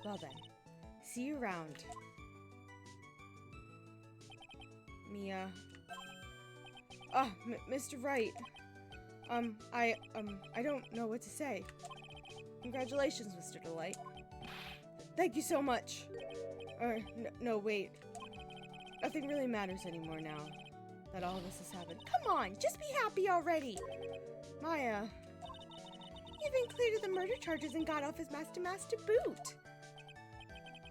Well then, see you around. Mia. Mr. Wright. I don't know what to say. Congratulations, Mr. Delight. Thank you so much. No, wait. Nothing really matters anymore now that all this has happened. Come on, just be happy already. Maya, you've been cleared of the murder charges and got off as Master Mask to boot.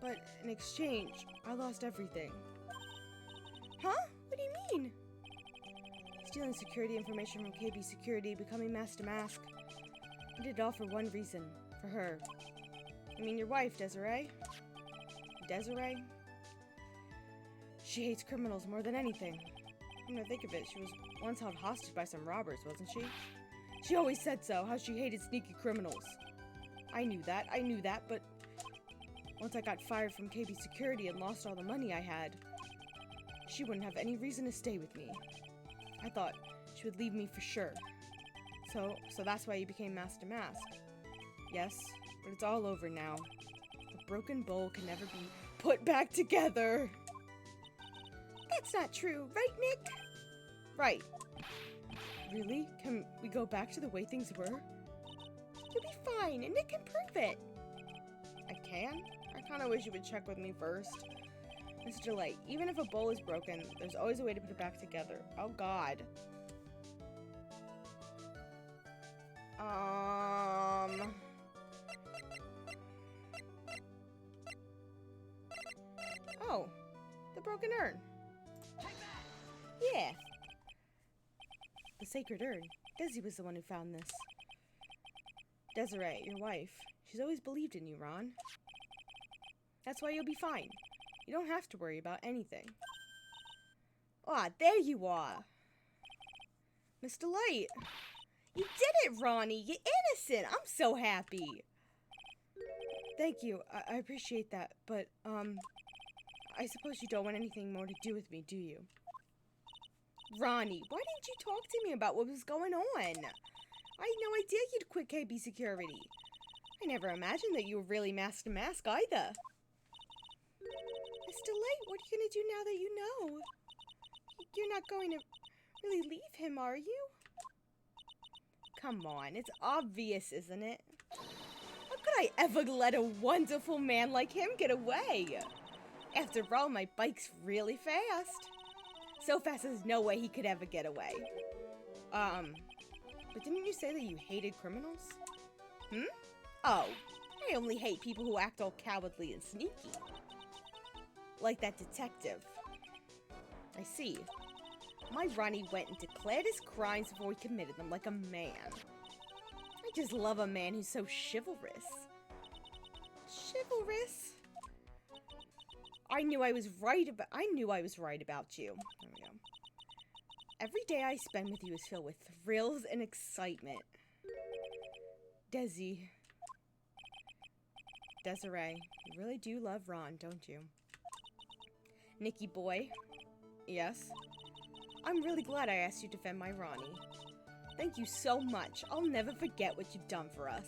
But in exchange, I lost everything. Huh? What do you mean? Stealing security information from KB Security, becoming Master Mask. I did it all for one reason. For her. I mean your wife, Desiree. Desiree? She hates criminals more than anything. When I think of it, she was once held hostage by some robbers, wasn't she? She always said so, how she hated sneaky criminals. I knew that, but once I got fired from KB Security and lost all the money I had, she wouldn't have any reason to stay with me. I thought she would leave me for sure. So that's why you became Master Mask. Yes, but it's all over now. The broken bowl can never be put back together. That's not true, right, Nick? Right. Really? Can we go back to the way things were? You'll be fine, and Nick can prove it. I can? I kind of wish you would check with me first. Mr. Delight, even if a bowl is broken, there's always a way to put it back together. Oh, God. Oh, the broken urn. Yeah. The sacred urn. Desi was the one who found this. Desiree, your wife. She's always believed in you, Ron. That's why you'll be fine. You don't have to worry about anything. Ah, there you are. Mr. Light. You did it, Ronnie. You're innocent. I'm so happy. Thank you. I appreciate that. But, I suppose you don't want anything more to do with me, do you? Ronnie, why didn't you talk to me about what was going on? I had no idea you'd quit KB Security. I never imagined that you were really Master Mask either. Mr. Light, what are you going to do now that you know? You're not going to really leave him, are you? Come on, it's obvious, isn't it? How could I ever let a wonderful man like him get away? After all, my bike's really fast. So fast there's no way he could ever get away. But didn't you say that you hated criminals? Oh, I only hate people who act all cowardly and sneaky. Like that detective. I see. My Ronnie went and declared his crimes before he committed them like a man. I just love a man who's so chivalrous. Chivalrous? I knew I was right about you. There we go. Every day I spend with you is filled with thrills and excitement. Desiree, you really do love Ron, don't you? Nicky boy. Yes? I'm really glad I asked you to defend my Ronnie. Thank you so much. I'll never forget what you've done for us.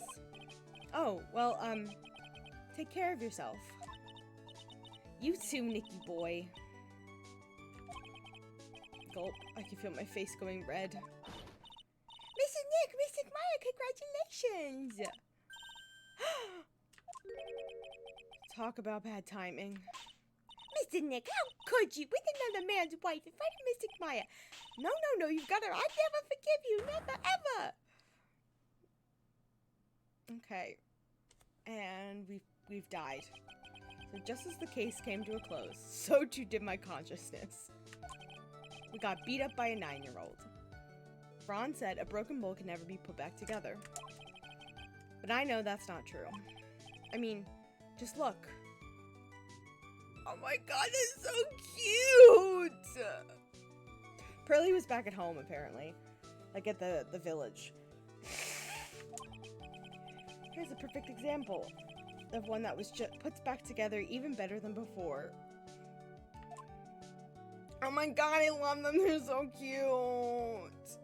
Oh, well, take care of yourself. You too, Nicky boy. Gulp. I can feel my face going red. Mr. Nick, Mr. Maya, congratulations! Talk about bad timing. Mr. Nick, how could you, with another man's wife, in front of Mr. Maya? No, you've got her. I'd never forgive you. Never, ever. Okay. And we've died. So just as the case came to a close, so too did my consciousness. We got beat up by a 9-year-old. Ron said a broken bowl can never be put back together. But I know that's not true. I mean, just look. Oh my god, it's so cute! Pearlie was back at home, apparently. Like at the village. Here's a perfect example of one that was just puts back together even better than before. Oh my god, I love them. They're so cute.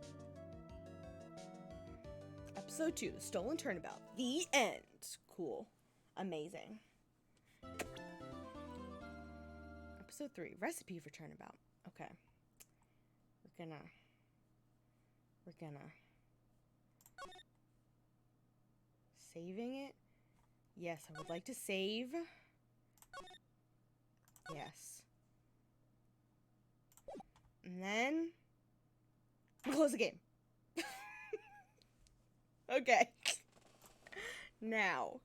Episode 2, Stolen Turnabout. The end. Cool. Amazing. Episode 3, Recipe for Turnabout. Okay. We're gonna saving it. Yes, I would like to save. Yes. And then close the game. Okay. Now.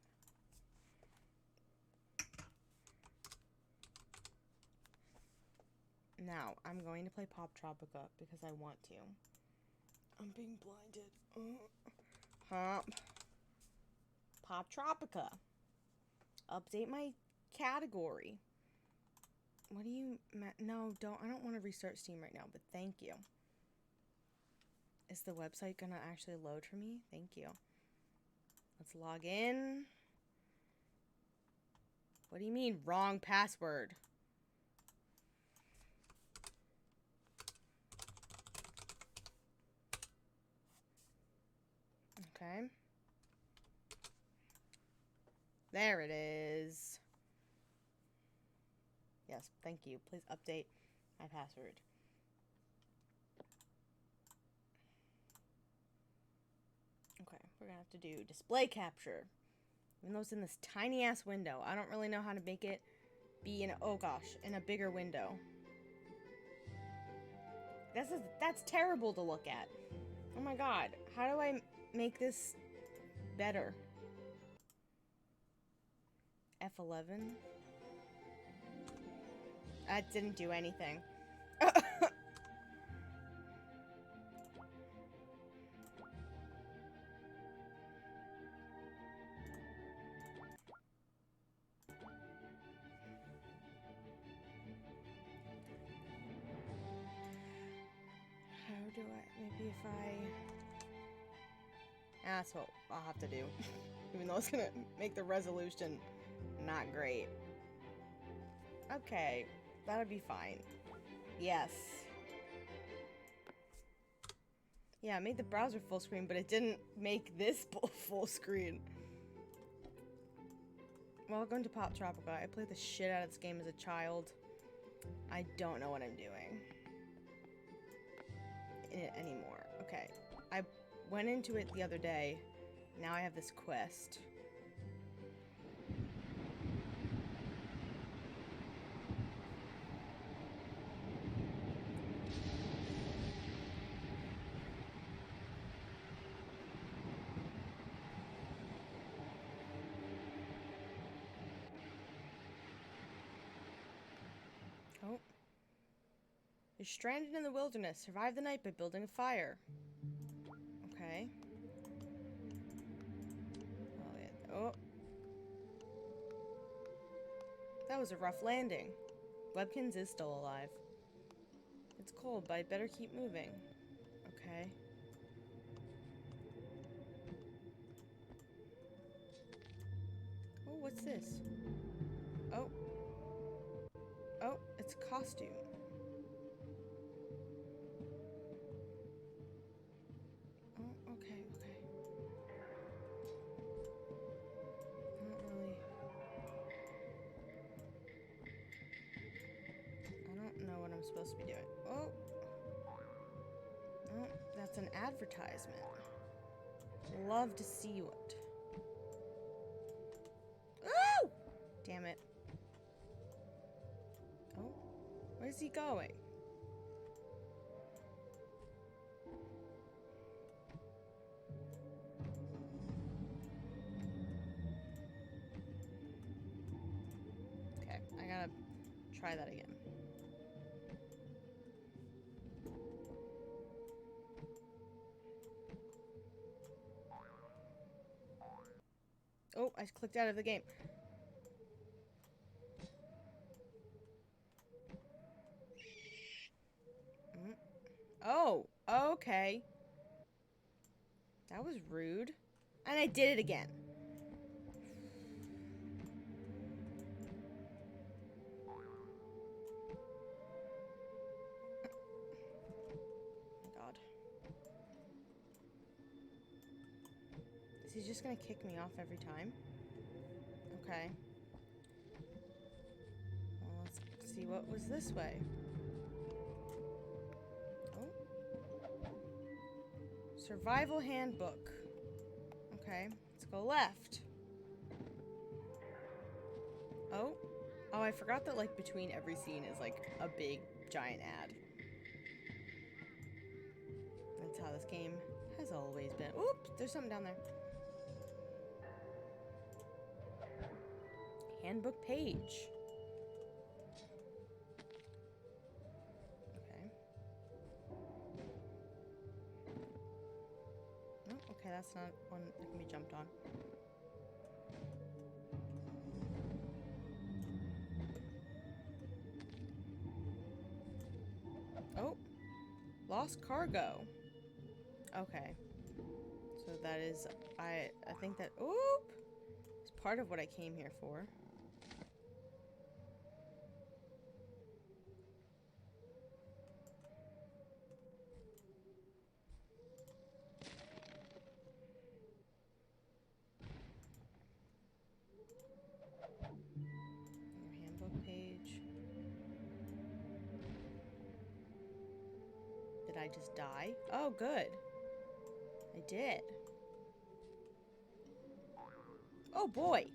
I'm going to play Poptropica because I want to. I'm being blinded. Poptropica. Update my category. What do you... No, don't. I don't want to restart Steam right now, but thank you. Is the website gonna actually load for me? Thank you. Let's log in. What do you mean, wrong password? Okay. There it is. Yes, thank you. Please update my password. Okay, we're gonna have to do display capture. Even though it's in this tiny ass window, I don't really know how to make it be in a, oh gosh, in a bigger window. That's terrible to look at. Oh my god, how do I make this better? F11. That didn't do anything. How do I, maybe if that's what I'll have to do. Even though it's gonna make the resolution not great. Okay, that'll be fine. Yes. Yeah, I made the browser full screen, but it didn't make this full screen. Welcome to Poptropica. I played the shit out of this game as a child. I don't know what I'm doing in it anymore. Okay, I went into it the other day. Now I have this quest. Oh. You're stranded in the wilderness. Survive the night by building a fire. Okay. Oh, yeah. Oh. That was a rough landing. Webkins is still alive. It's cold, but I'd better keep moving. Okay. Oh, what's this? Oh. Oh, it's a costume. Oh, okay, okay. I don't know what I'm supposed to be doing. Oh. Oh, that's an advertisement. Love to see it. Oh! Damn it. Oh, where's he going? Okay, I gotta try that again. Oh, I clicked out of the game. Oh, okay. That was rude. And I did it again. Oh my god. Is he just gonna kick me off every time? Okay. Well, let's see what was this way. Survival handbook. Okay, let's go left. Oh. Oh, I forgot that, like, between every scene is, like, a big, giant ad. That's how this game has always been. Oops, there's something down there. Handbook page. Okay, that's not one that can be jumped on. Oh, lost cargo. Okay, so that is, I think that, oop, is part of what I came here for. I just die? Oh, good. I did. Oh, boy.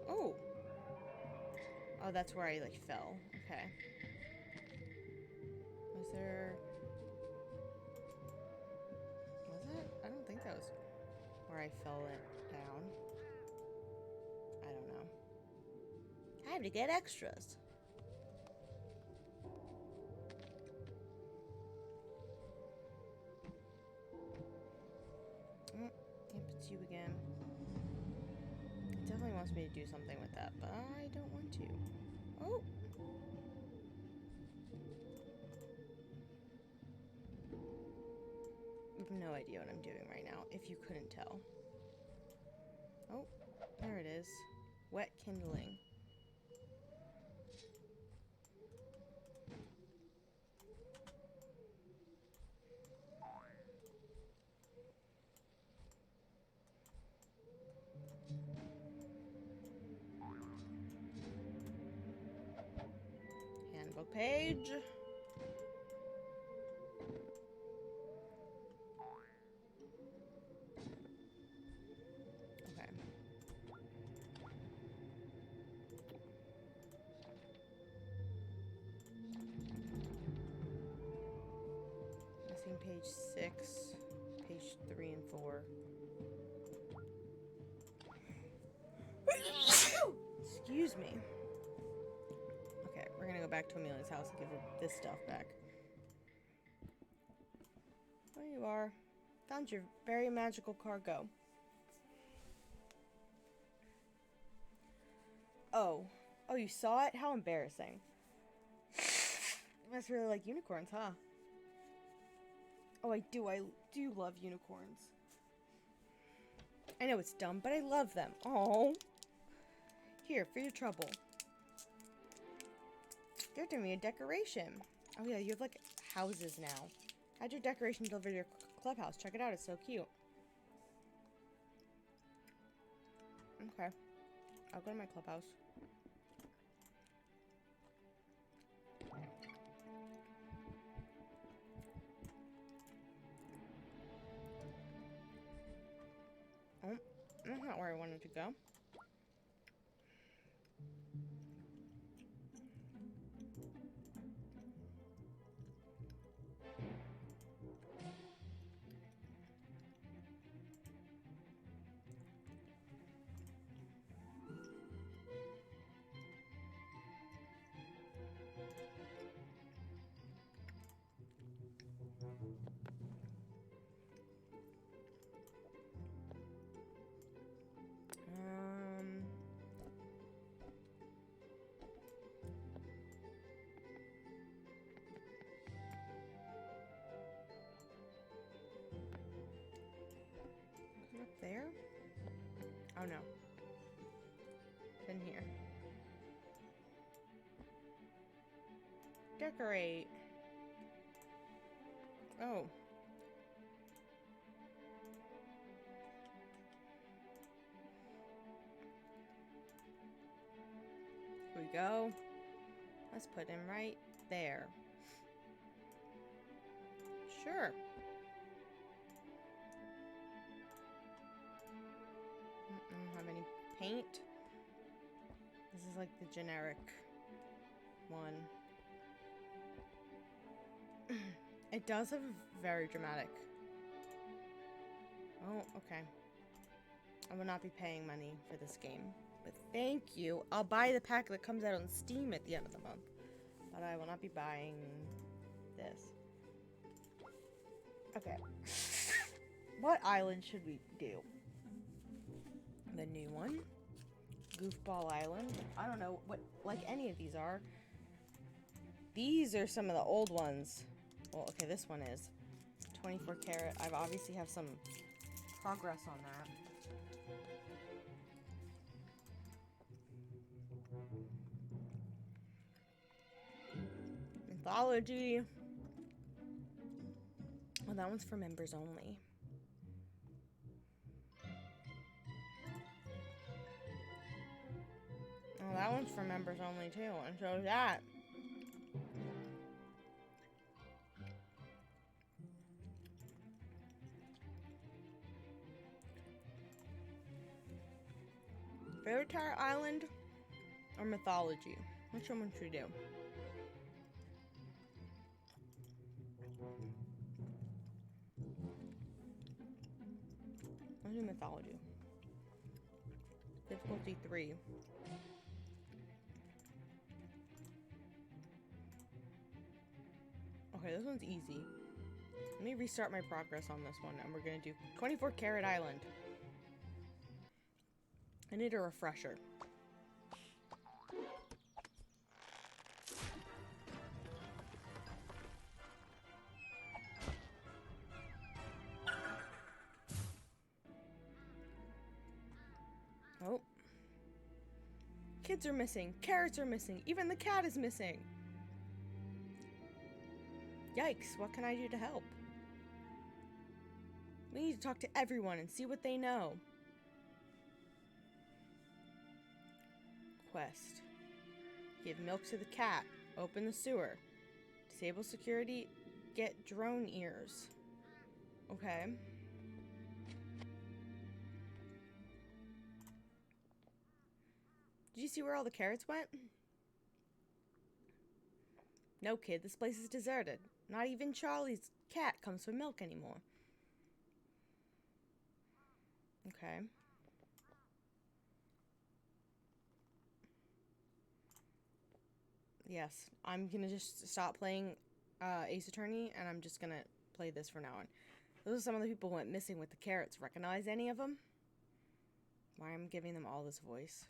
Oh. Oh, that's where I, like, fell. Okay. Was there... Was that? I don't think that was where I fell it down. I don't know. Time to get extras. Yep, it's you again. It definitely wants me to do something with that, but I don't want to. Oh! I have no idea what I'm doing right now, if you couldn't tell. Oh, there it is. Wet kindling. Handbook page. Okay. Page 6, page 3 and 4. Excuse me. Okay, we're gonna go back to Amelia's house and give her this stuff back. There you are. Found your very magical cargo. Oh. Oh, you saw it? How embarrassing. You must really like unicorns, huh? Oh, I do. I do love unicorns. I know it's dumb, but I love them. Oh. Here, for your trouble. They're doing me a decoration. Oh yeah, you have like houses now. How'd your decoration deliver to your clubhouse? Check it out, it's so cute. Okay. I'll go to my clubhouse. Oh, that's not where I wanted to go. Up there? Oh no. It's in here. Decorate. Oh. Here we go. Let's put him right there. Sure. Have any paint? This is like the generic one. It does have a very dramatic. Oh, okay. I will not be paying money for this game, but thank you. I'll buy the pack that comes out on Steam at the end of the month, but I will not be buying this. Okay. What island should we do? The new one, Goofball Island. I don't know what like any of these are. These are some of the old ones. Well, okay, this one is 24 karat. I've obviously have some progress on that. Mythology. Well, that one's for members only. Oh, that one's for members only too, and so is that. Fairy Tale Island or Mythology? Which one should we do? Let's do Mythology. Difficulty 3. Okay, this one's easy. Let me restart my progress on this one, and we're gonna do 24 Karat Island. I need a refresher. Oh. Kids are missing. Carrots are missing. Even the cat is missing. Yikes, what can I do to help? We need to talk to everyone and see what they know. Quest. Give milk to the cat. Open the sewer. Disable security. Get drone ears. Okay. Did you see where all the carrots went? No, kid, this place is deserted. Not even Charlie's cat comes for milk anymore. Okay. Yes, I'm gonna just stop playing Ace Attorney, and I'm just gonna play this for now on. Those are some of the people who went missing with the carrots. Recognize any of them? Why am I giving them all this voice?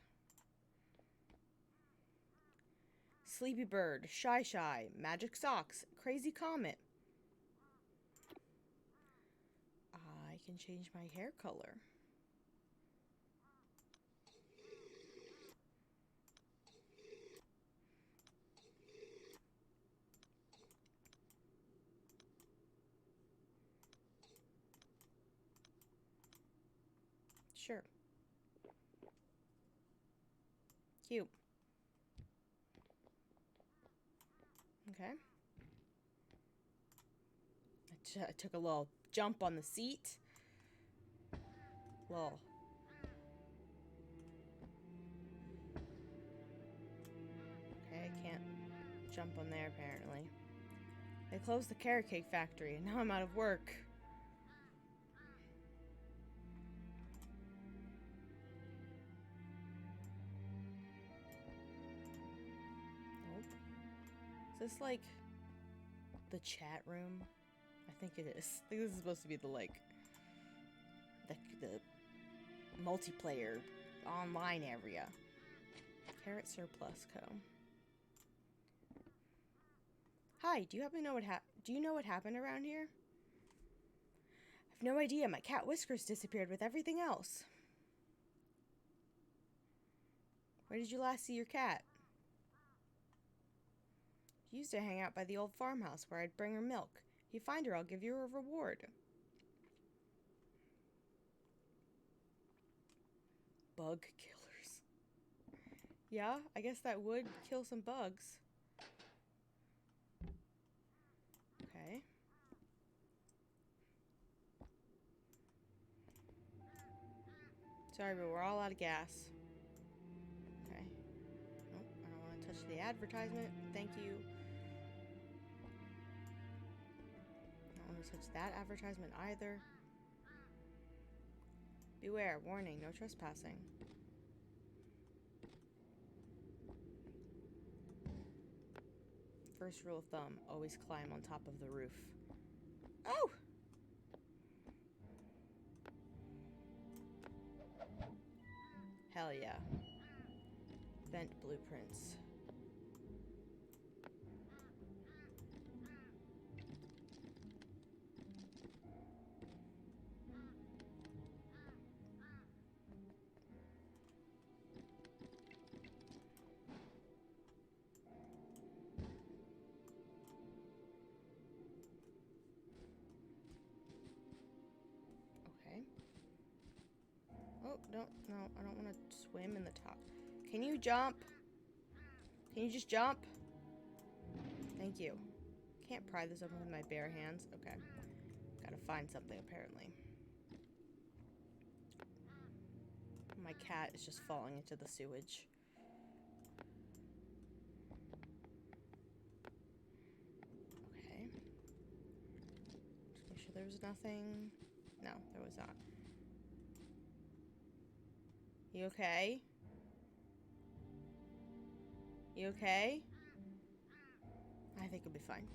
Sleepy Bird, Shy Shy, Magic Socks, Crazy Comet. I can change my hair color. Sure. Cute. Okay. I took a little jump on the seat. Lol. Okay, I can't jump on there apparently. They closed the carrot cake factory and now I'm out of work. Nope. Is this like the chat room? I think it is. I think this is supposed to be the multiplayer online area. Carrot Surplus Co. Hi, do you happen to know what happened around here? I've no idea. My cat Whiskers disappeared with everything else. Where did you last see your cat? She used to hang out by the old farmhouse where I'd bring her milk. If you find her, I'll give you a reward. Bug killers. Yeah, I guess that would kill some bugs. Okay. Sorry, but we're all out of gas. Okay. Nope, I don't want to touch the advertisement. Thank you. I don't want to touch that advertisement either. Beware, warning, no trespassing. First rule of thumb, always climb on top of the roof. Oh! Hell yeah. Vent blueprints. Oh, no, I don't want to swim in the top. Can you jump? Can you just jump? Thank you. Can't pry this open with my bare hands. Okay. Gotta find something, apparently. My cat is just falling into the sewage. Okay. Just make sure there was nothing. No, there was not. You okay? You okay? I think it'll be fine.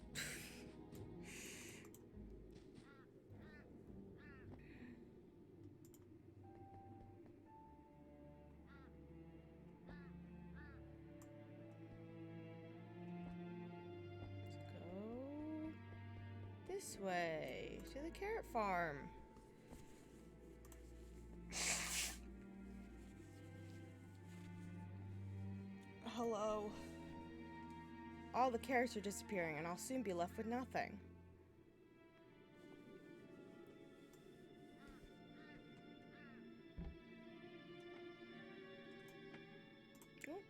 Let's go this way to the carrot farm. Hello. All the carrots are disappearing and I'll soon be left with nothing. Oh.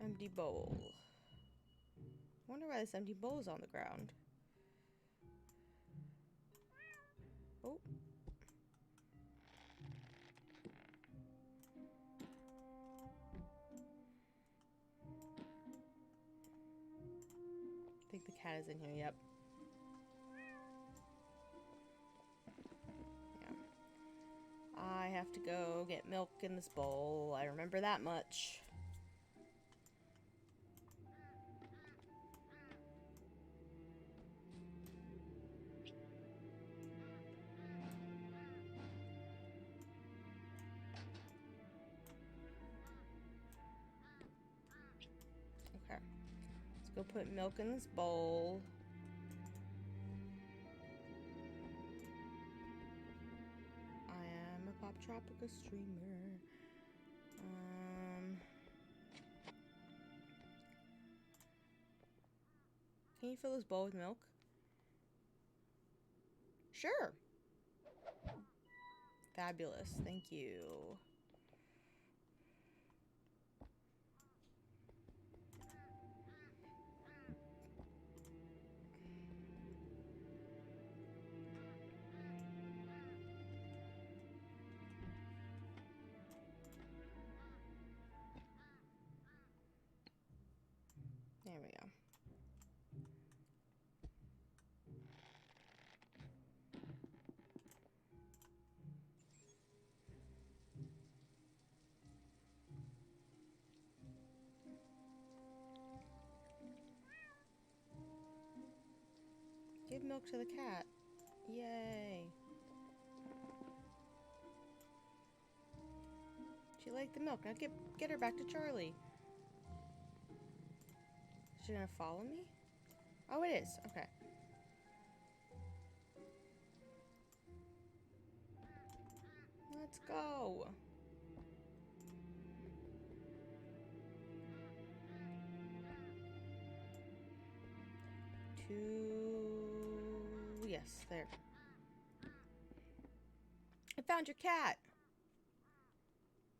Empty bowl. I wonder why this empty bowl is on the ground. Oh. I think the cat is in here, yep. Yeah. I have to go get milk in this bowl. I remember that much. Okay. Let's go put milk in this bowl. I am a Poptropica streamer. Can you fill this bowl with milk? Sure. Fabulous. Thank you. There we go. Give milk to the cat. Yay. She liked the milk. Now get her back to Charlie. Is she gonna follow me? Oh, it is. Okay. Let's go. Yes, there. I found your cat.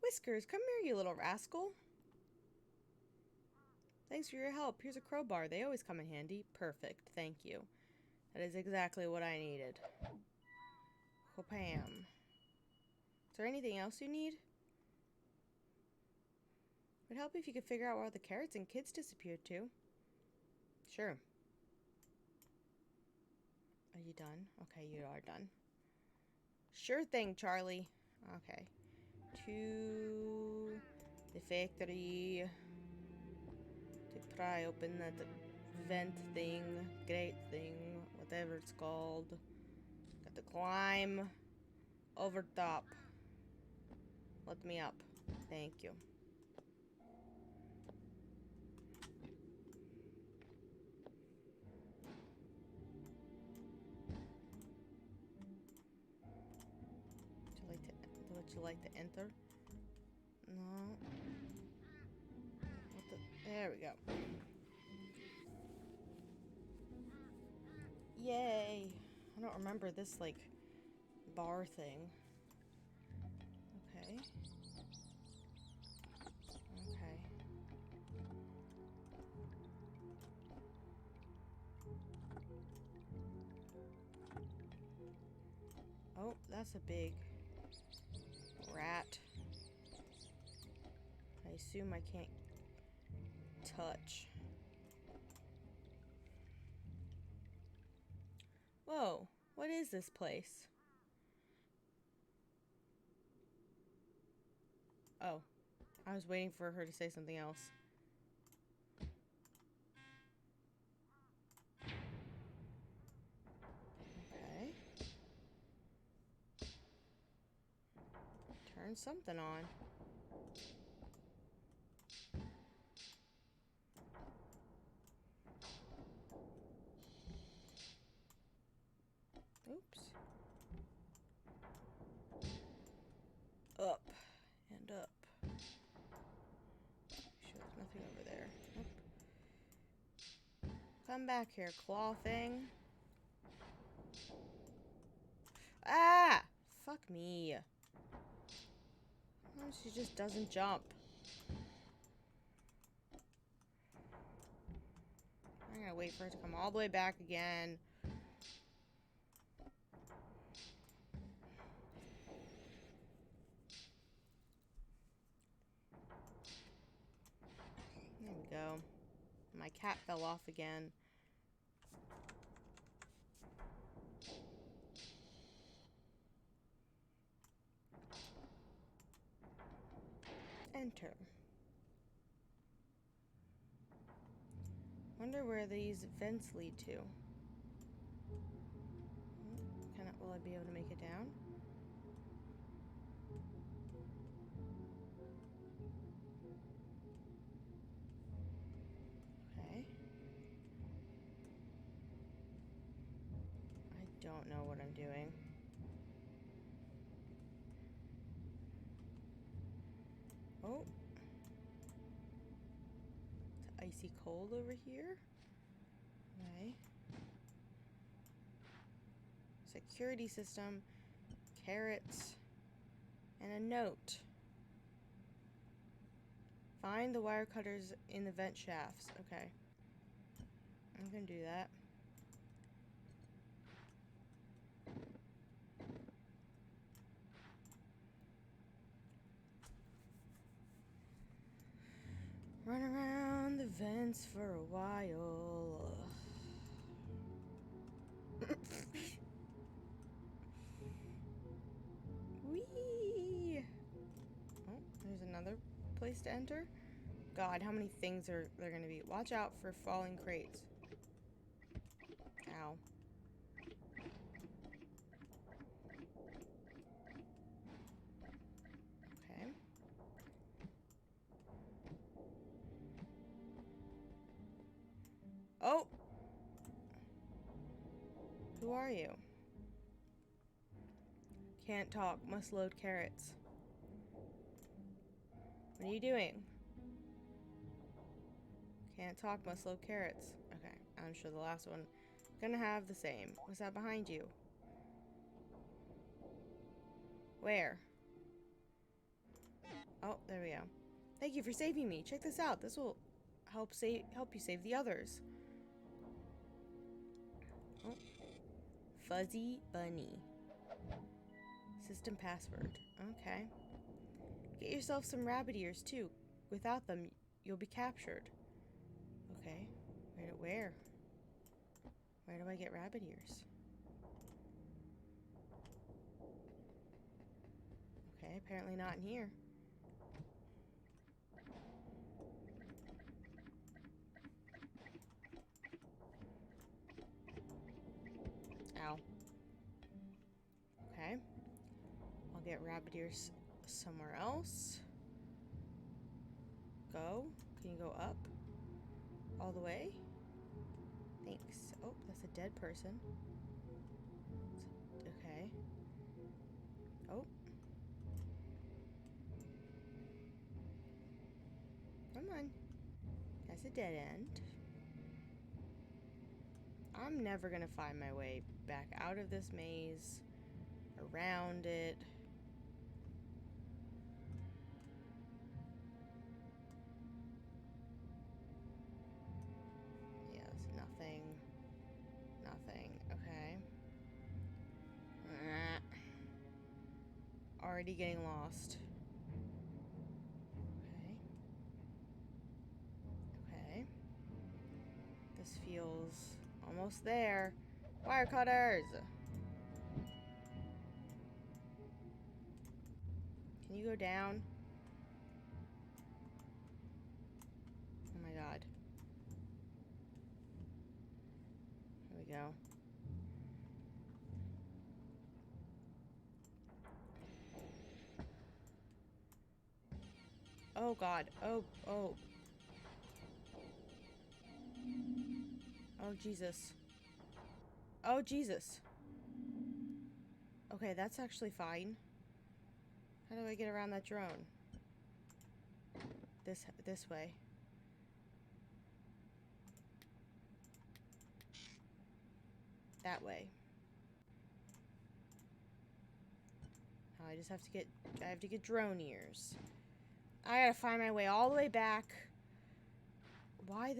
Whiskers, come here, you little rascal. Thanks for your help. Here's a crowbar. They always come in handy. Perfect. Thank you. That is exactly what I needed. Wham. Is there anything else you need? It would help if you could figure out where the carrots and kids disappeared to. Sure. Are you done? Okay, you are done. Sure thing, Charlie. Okay. To the factory to pry open that vent thing, grate thing, whatever it's called. Got to climb over top. Let me up. Thank you. Would you like to enter? No. What the? There we go. Yay! I don't remember this, like, bar thing. Okay. Okay. Oh, that's a big rat. I assume I can't touch. Whoa, what is this place? Oh, I was waiting for her to say something else. Okay. Turn something on. Oops. Up and up. Sure, there's nothing over there. Nope. Come back here, claw thing. Ah! Fuck me. Oh, she just doesn't jump. I'm gonna wait for her to come all the way back again. There we go. My cat fell off again. enter. Wonder where these vents lead to. Will I be able to make it down? Okay. I don't know what I'm doing. Oh. It's icy cold over here. Okay. Security system, carrots, and a note. Find the wire cutters in the vent shafts. Okay. I'm gonna do that. Run around the vents for a while. Whee! Oh, there's another place to enter. God, how many things are there gonna be? Watch out for falling crates. Ow. Okay. Oh! Who are you? Can't talk. Must load carrots. What are you doing? Can't talk. Must load carrots. Okay. I'm sure the last one gonna have the same. What's that behind you? Where? Oh, there we go. Thank you for saving me. Check this out. This will help you save the others. Oh. Fuzzy bunny. System password. Okay. Get yourself some rabbit ears too. Without them, you'll be captured. Okay. Where? Where do I get rabbit ears? Okay, apparently not in here. Ow. Okay. I'll get rabbit ears somewhere else. Go. Can you go up? All the way? Thanks. Oh, that's a dead person. Okay. Oh. Come on. That's a dead end. I'm never gonna find my way back out of this maze, around it. Yes, nothing. Nothing. Okay. Already getting lost. Okay. This feels almost there. Wire cutters! Can you go down? Oh my god. Here we go. Oh god. Oh. Oh Jesus. Oh Jesus. Okay, that's actually fine. How do I get around that drone? This way. That way. Oh, I have to get drone ears. I gotta find my way all the way back. Why?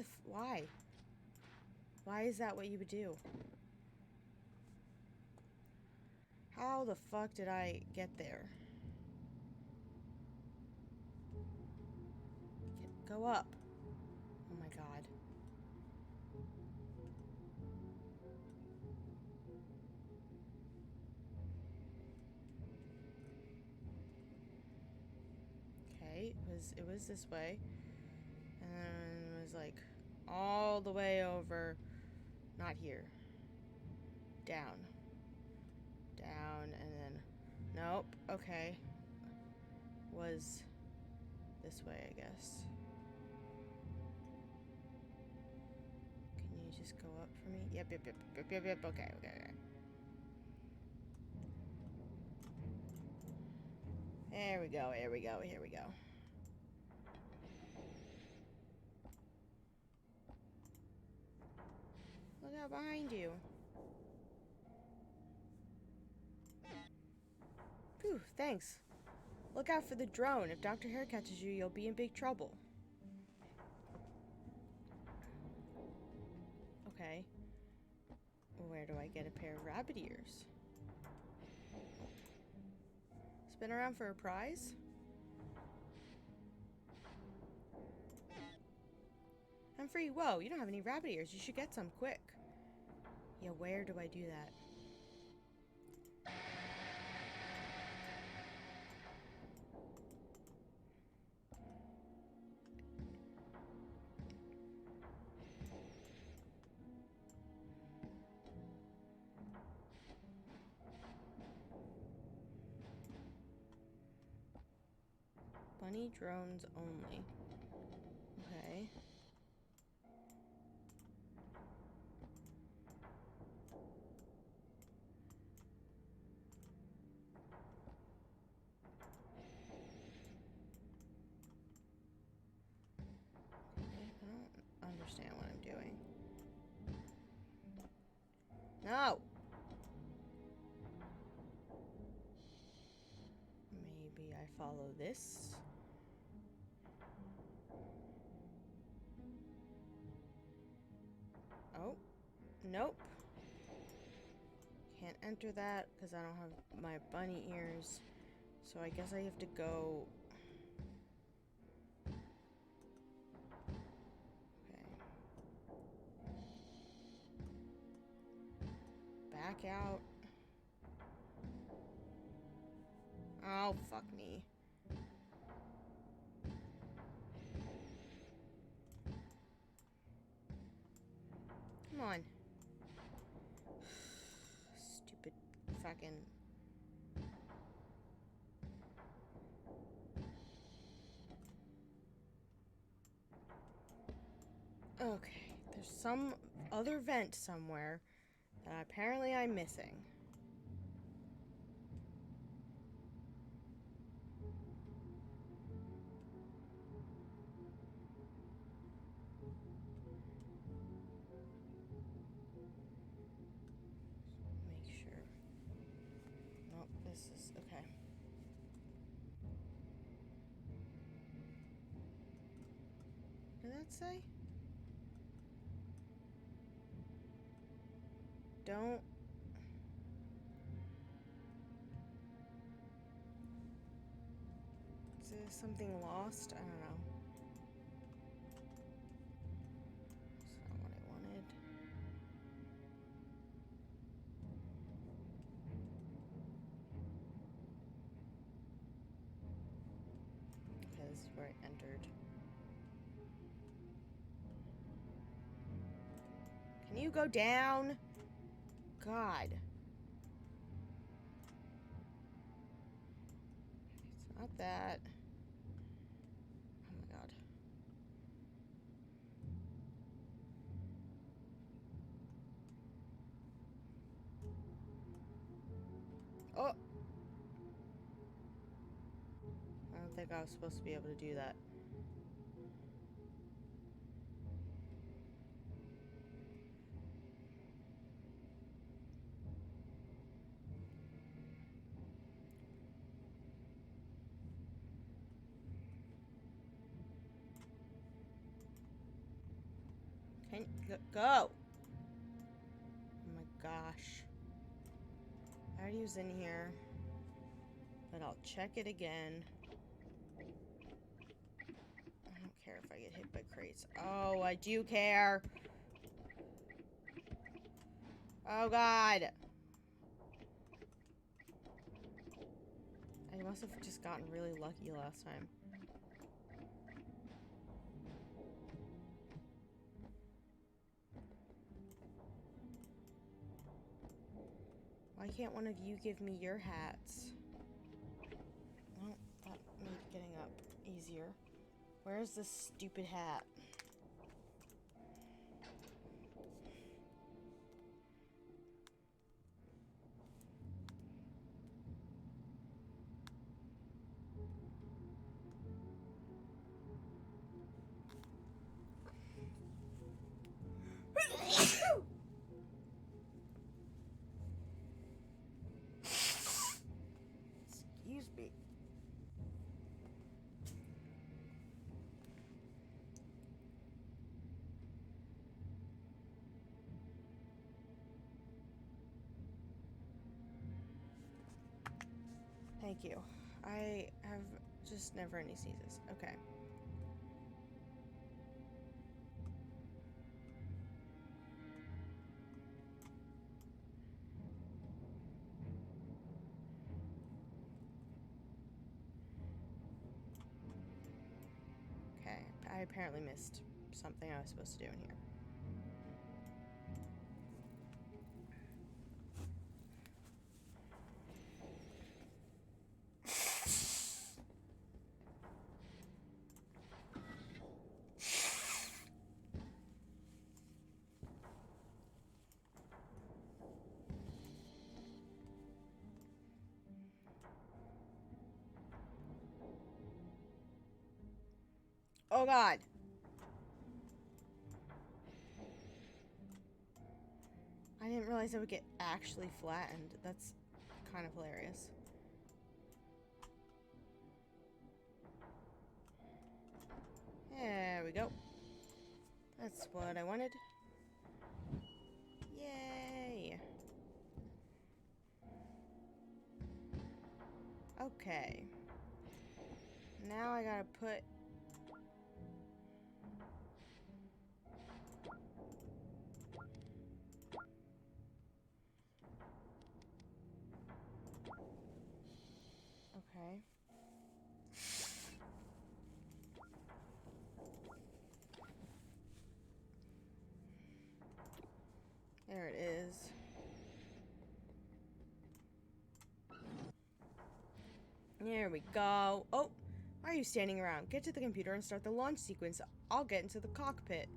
Why is that what you would do? How the fuck did I get there? Go up. Oh my god. Okay, it was this way. And then it was like all the way over. Not here. Down. Down, and then... Nope. Okay. Was this way, I guess. Can you just go up for me? Yep. Okay. There we go. Here we go. Look out behind you. Phew, thanks. Look out for the drone. If Dr. Hare catches you, you'll be in big trouble. Okay. Where do I get a pair of rabbit ears? Spin around for a prize? I'm free. Whoa, you don't have any rabbit ears. You should get some quick. Yeah, where do I do that? Bunny drones only. Okay. I don't understand what I'm doing. No! Maybe I follow this? Oh, nope. Can't enter that because I don't have my bunny ears. So I guess I have to go... Okay. Back out. Oh, fuck me. Come on. Stupid fucking... Okay, there's some other vent somewhere that apparently I'm missing. Make sure. Nope, this is okay. What did that say? Don't... Is there something lost? I don't know. That's not what I wanted. Okay, this is where I entered. Can you go down? God. It's not that. Oh my god. Oh! I don't think I was supposed to be able to do that. Can you go? Oh my gosh. I already was in here. But I'll check it again. I don't care if I get hit by crates. Oh, I do care. Oh god. I must have just gotten really lucky last time. Why can't one of you give me your hats? Well, that made getting up easier. Where's this stupid hat? Excuse me. Thank you. I have just never any sneezes. Okay. Okay, I apparently missed something I was supposed to do in here. Oh god! I didn't realize I would get actually flattened. That's kind of hilarious. There we go. That's what I wanted. Yay! Okay. Now I gotta put... Okay. There it is. There we go. Oh, why are you standing around? Get to the computer and start the launch sequence. I'll get into the cockpit.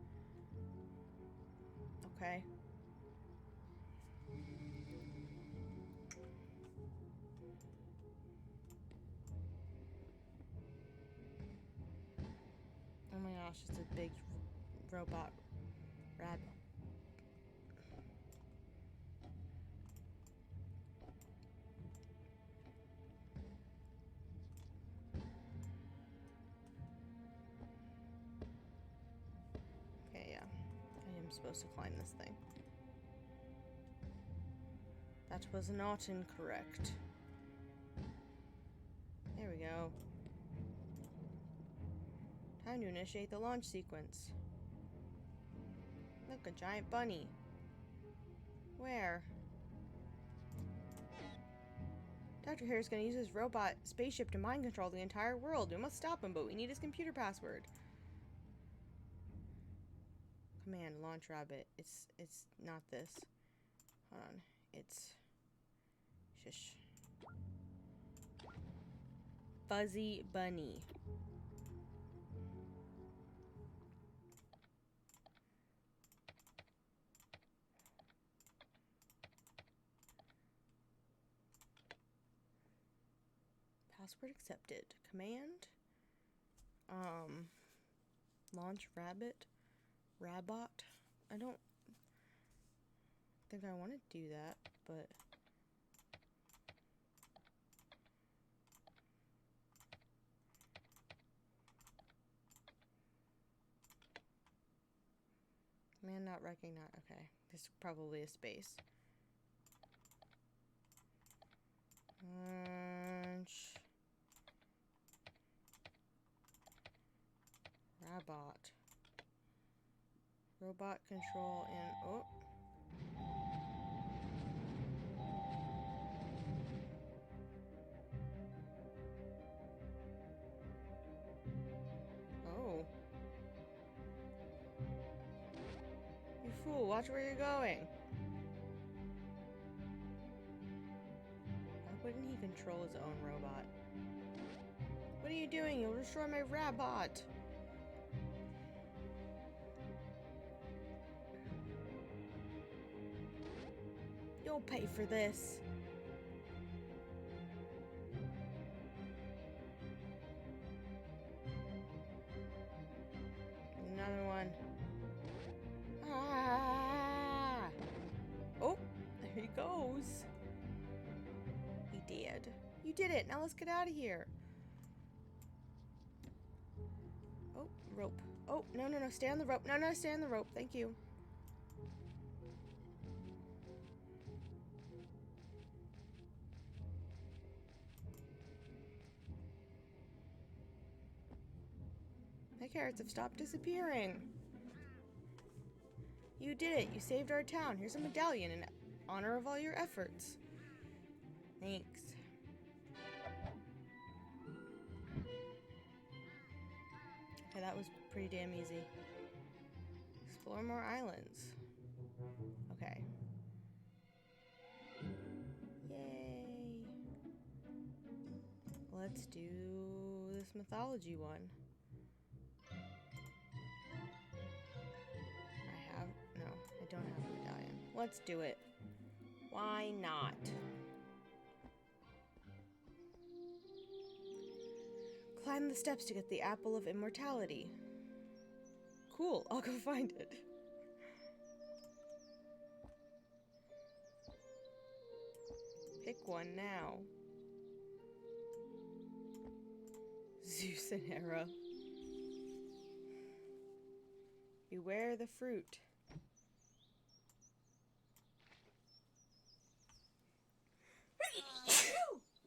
Okay. Oh my gosh, it's a big robot rat. Okay, yeah. I am supposed to climb this thing. That was not incorrect. There we go. Time to initiate the launch sequence. Look, a giant bunny. Where? Dr. Hare's gonna use his robot spaceship to mind control the entire world. We must stop him, but we need his computer password. Command, launch rabbit. It's not this. Hold on. It's... Shush. Fuzzy bunny. Password accepted. Command. Launch rabbit. Rabot. I don't think I want to do that, but... Command not recognize. Okay. This is probably a space. Launch. Rabot. Robot control and... Oh. Oh. You fool, watch where you're going. control his own robot. What are you doing? You'll destroy my robot. You'll pay for this. Another one. Ah! Oh, there he goes. He did. You did it. Now let's get out of here. Oh, rope. Oh, no, no, no. Stay on the rope. No, no, stay on the rope. Thank you. My carrots have stopped disappearing. You did it. You saved our town. Here's a medallion in honor of all your efforts. Thanks. Okay, that was pretty damn easy. Explore more islands. Okay. Yay. Let's do this mythology one. No, I don't have a medallion. Let's do it. Why not? Climb the steps to get the apple of immortality. Cool, I'll go find it. Pick one now. Zeus and Hera. Beware the fruit.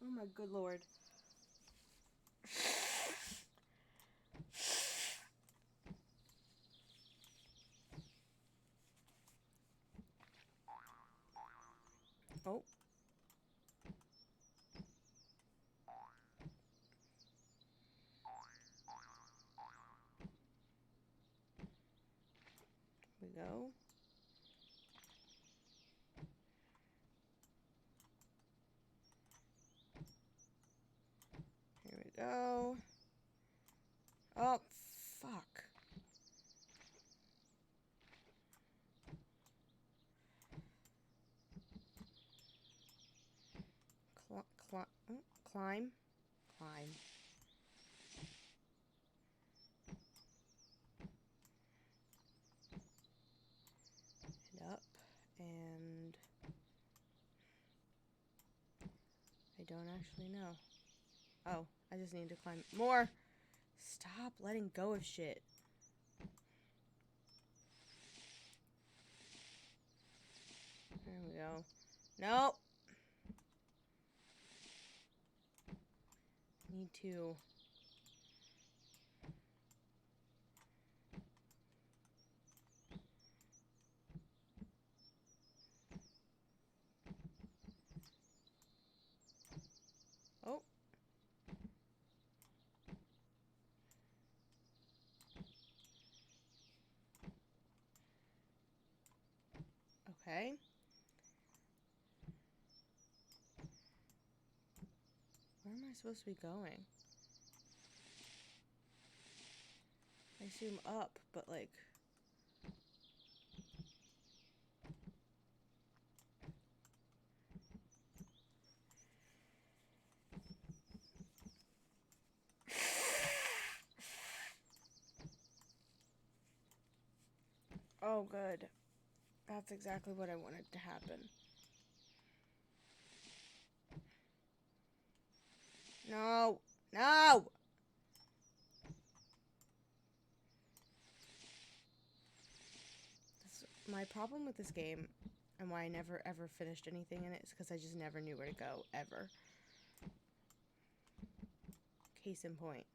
Oh my good lord. Oh. We go. Here we go. Oh, fuck. Climb. Climb. And up. And I don't actually know. Oh, I just need to climb more. Stop letting go of shit. There we go. Nope. Need to. Oh. Okay. Where am I supposed to be going? I assume up, but like... Oh, good. That's exactly what I wanted to happen. No! No! My problem with this game, and why I never ever finished anything in it, is because I just never knew where to go, ever. Case in point.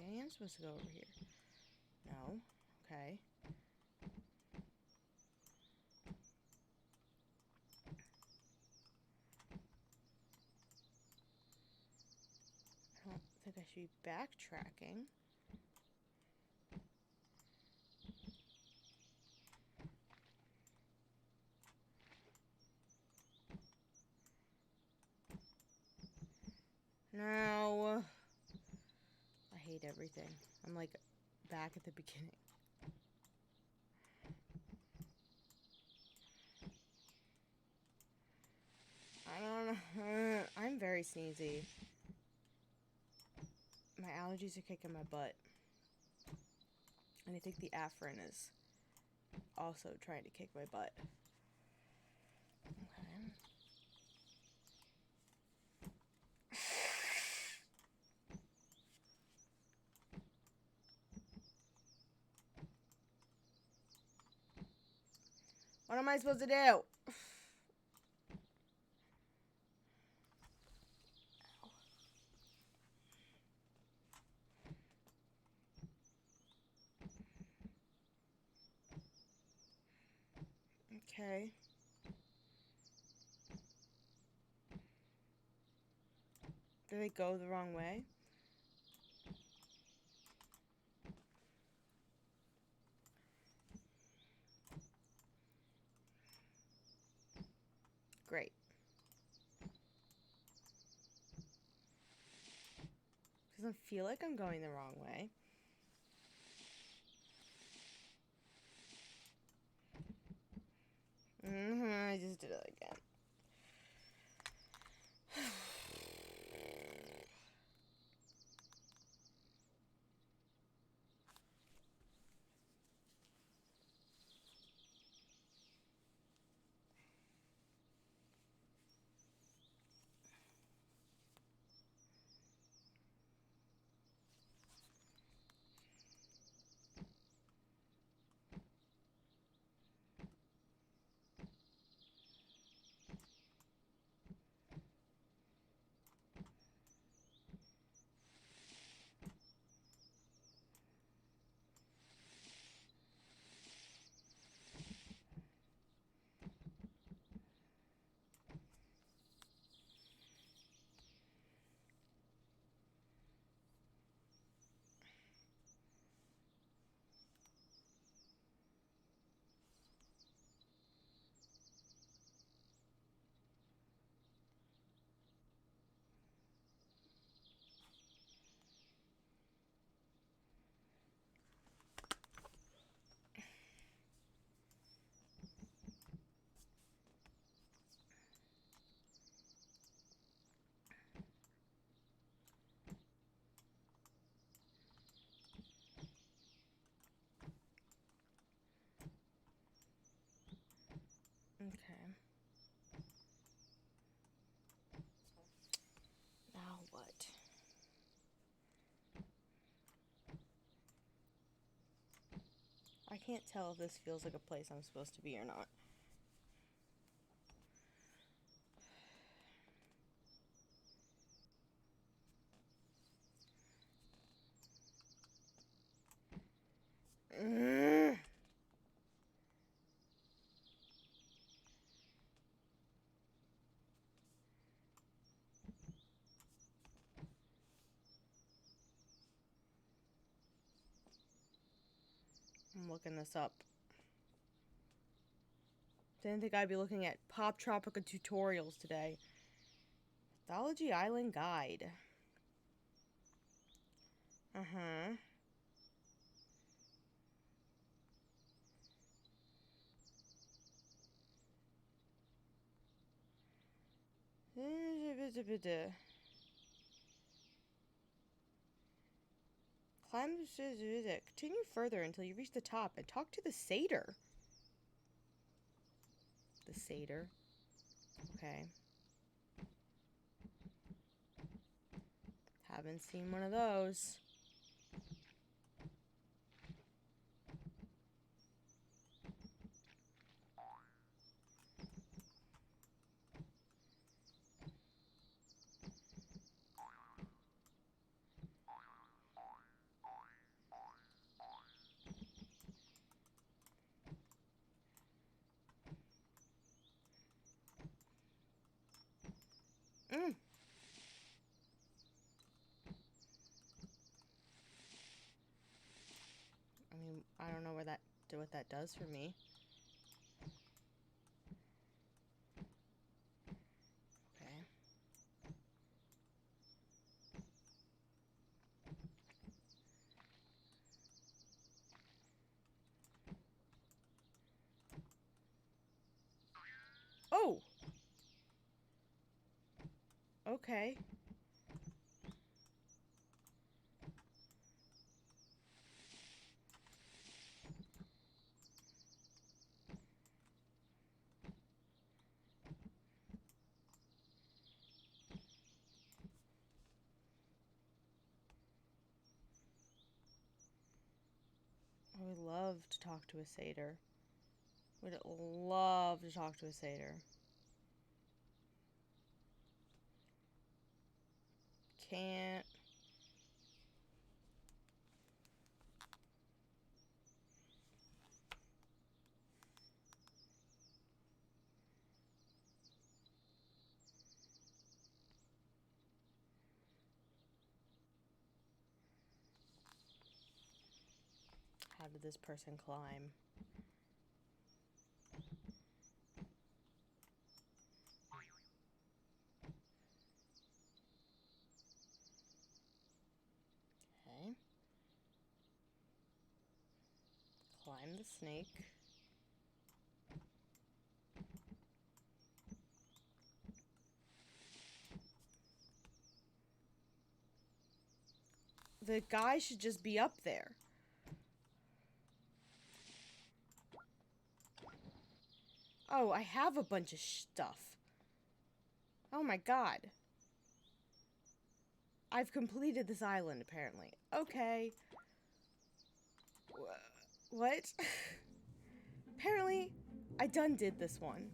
Maybe I am supposed to go over here. No. Okay. I don't think I should be backtracking. No. I hate everything. I'm like back at the beginning. I don't know. I'm very sneezy. My allergies are kicking my butt. And I think the Afrin is also trying to kick my butt. What am I supposed to do? Okay. Did they go the wrong way? Great. Doesn't feel like I'm going the wrong way. I just did it again. Okay. Now what? I can't tell if this feels like a place I'm supposed to be or not. I'm looking this up. Didn't think I'd be looking at Poptropica tutorials today. Trilogy Island Guide. Uh-huh. Climb the continue further until you reach the top and talk to the satyr. The satyr. Okay. Haven't seen one of those. that does for me. Okay. Oh! Okay. I would love to talk to a satyr. Would love to talk to a satyr. Can't. How did this person climb? Okay. Climb the snake. The guy should just be up there. Oh, I have a bunch of stuff. Oh my god. I've completed this island, apparently. Okay. What? Apparently, I done did this one.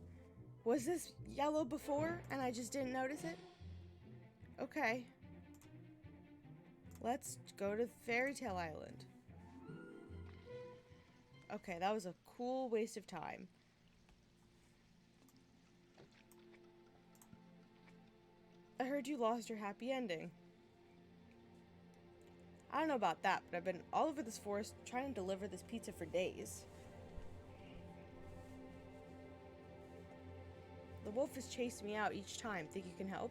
Was this yellow before, and I just didn't notice it? Okay. Let's go to Fairy Tale Island. Okay, that was a cool waste of time. I heard you lost your happy ending. I don't know about that, but I've been all over this forest trying to deliver this pizza for days. The wolf has chased me out each time. Think you can help?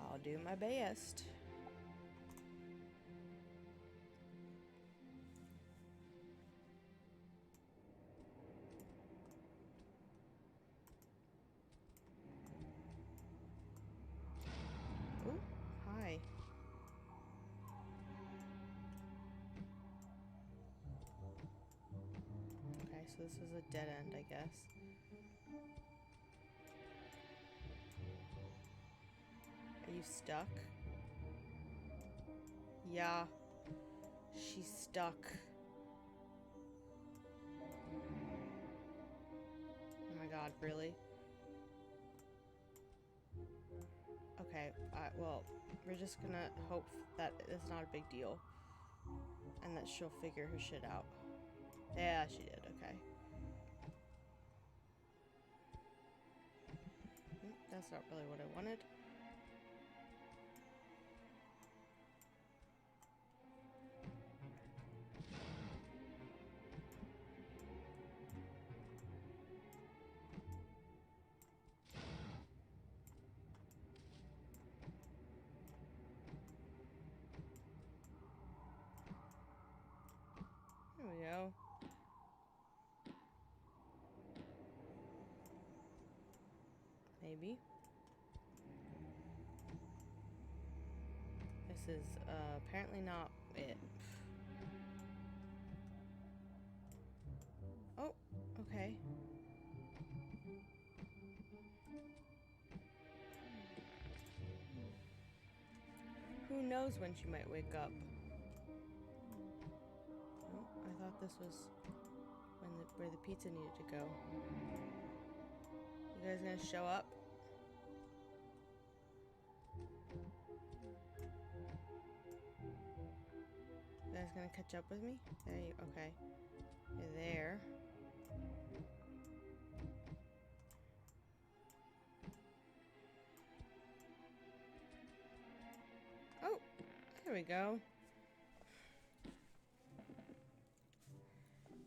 I'll do my best. Ooh, hi. Okay, so this is a dead end, I guess. Are you stuck? Yeah. She's stuck. Oh my god, really? Okay, well, we're just gonna hope that it's not a big deal. And that she'll figure her shit out. Yeah, she did, okay. That's not really what I wanted. There we go. Maybe. This is apparently not it. Oh, okay. Who knows when she might wake up? Oh, I thought this was where the pizza needed to go. You guys gonna show up? You guys gonna catch up with me? There you, okay. You're there. Oh, there we go.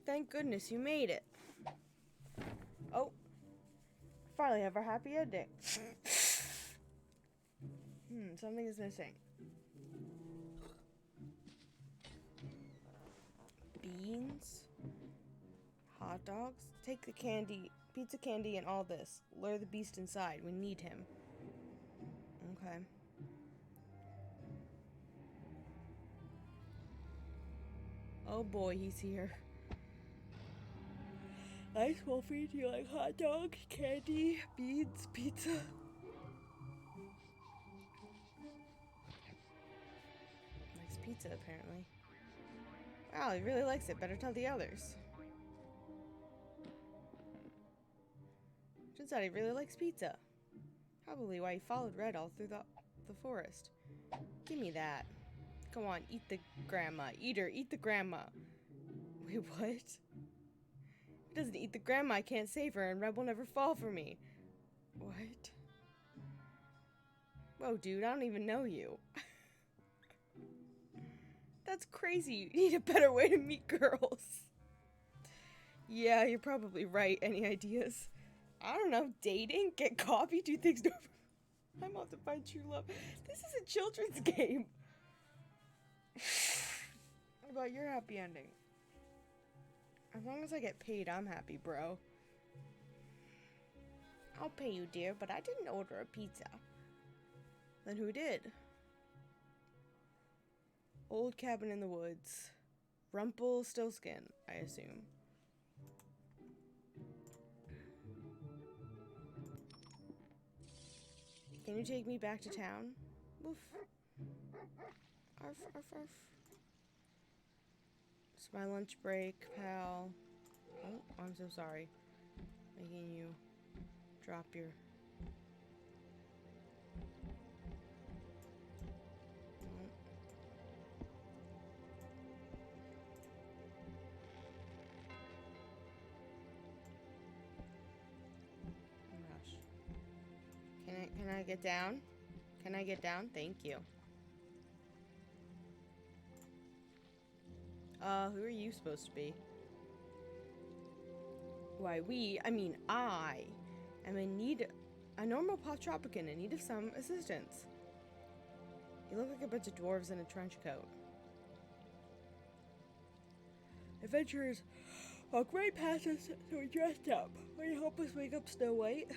Thank goodness you made it. Oh. Finally have our happy ending. Something is missing. Beans? Hot dogs? Take the candy, pizza candy and all this. Lure the beast inside. We need him. Okay. Oh boy, he's here. Ice will feed you like hot dogs, candy, beans, pizza. Likes pizza, apparently. Wow, he really likes it. Better tell the others. Turns out he really likes pizza. Probably why he followed Red all through the forest. Give me that. Come on, eat the grandma. Eat her, eat the grandma. Wait, what? If he doesn't eat the grandma, I can't save her, and Red will never fall for me. What? Whoa, dude, I don't even know you. That's crazy. You need a better way to meet girls. Yeah, you're probably right. Any ideas? I don't know. Dating? Get coffee? Do things over. I'm off to find true love. This is a children's game. What about your happy ending? As long as I get paid, I'm happy, bro. I'll pay you, dear, but I didn't order a pizza. Then who did? Old cabin in the woods. Rumpelstiltskin, I assume. Can you take me back to town? Woof. Arf, arf, arf. It's my lunch break, pal. Oh, I'm so sorry. Making you drop your... Oh. Oh gosh. Can I get down? Can I get down? Thank you. Who are you supposed to be? Why, I am in need, a normal Poptropican in need of some assistance. You look like a bunch of dwarves in a trench coat. Adventurers walk right past us, so we dressed up. Will you help us wake up Snow White?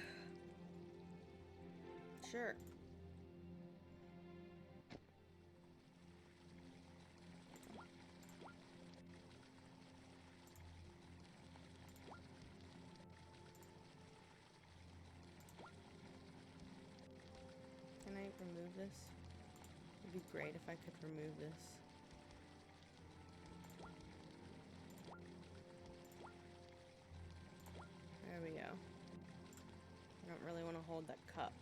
Sure. Can I remove this? It'd be great if I could remove this. There we go. I don't really want to hold that cup.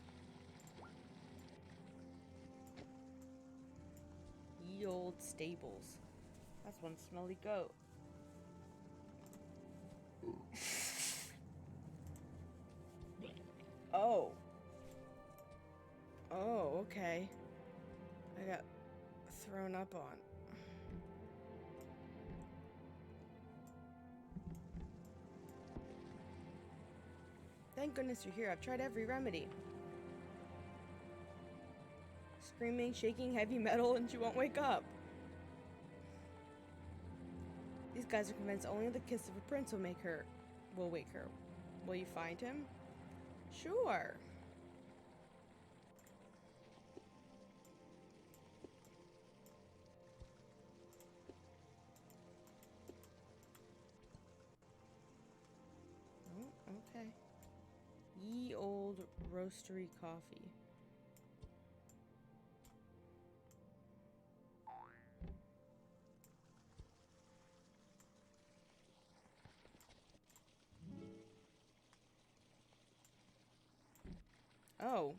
Ye old stables. That's one smelly goat. Oh. Oh, okay. I got thrown up on. Thank goodness you're here. I've tried every remedy. Screaming, shaking heavy metal, and she won't wake up. These guys are convinced only the kiss of a prince will wake her. Will you find him? Sure. Oh, okay. Ye old roastery coffee. Oh.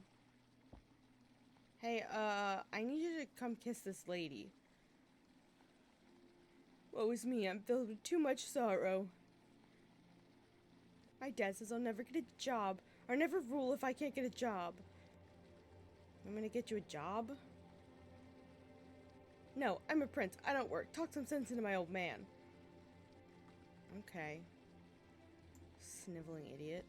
Hey, I need you to come kiss this lady. Woe is me, I'm filled with too much sorrow. My dad says I'll never get a job, or never rule if I can't get a job. I'm gonna get you a job? No, I'm a prince. I don't work. Talk some sense into my old man. Okay. Sniveling idiot.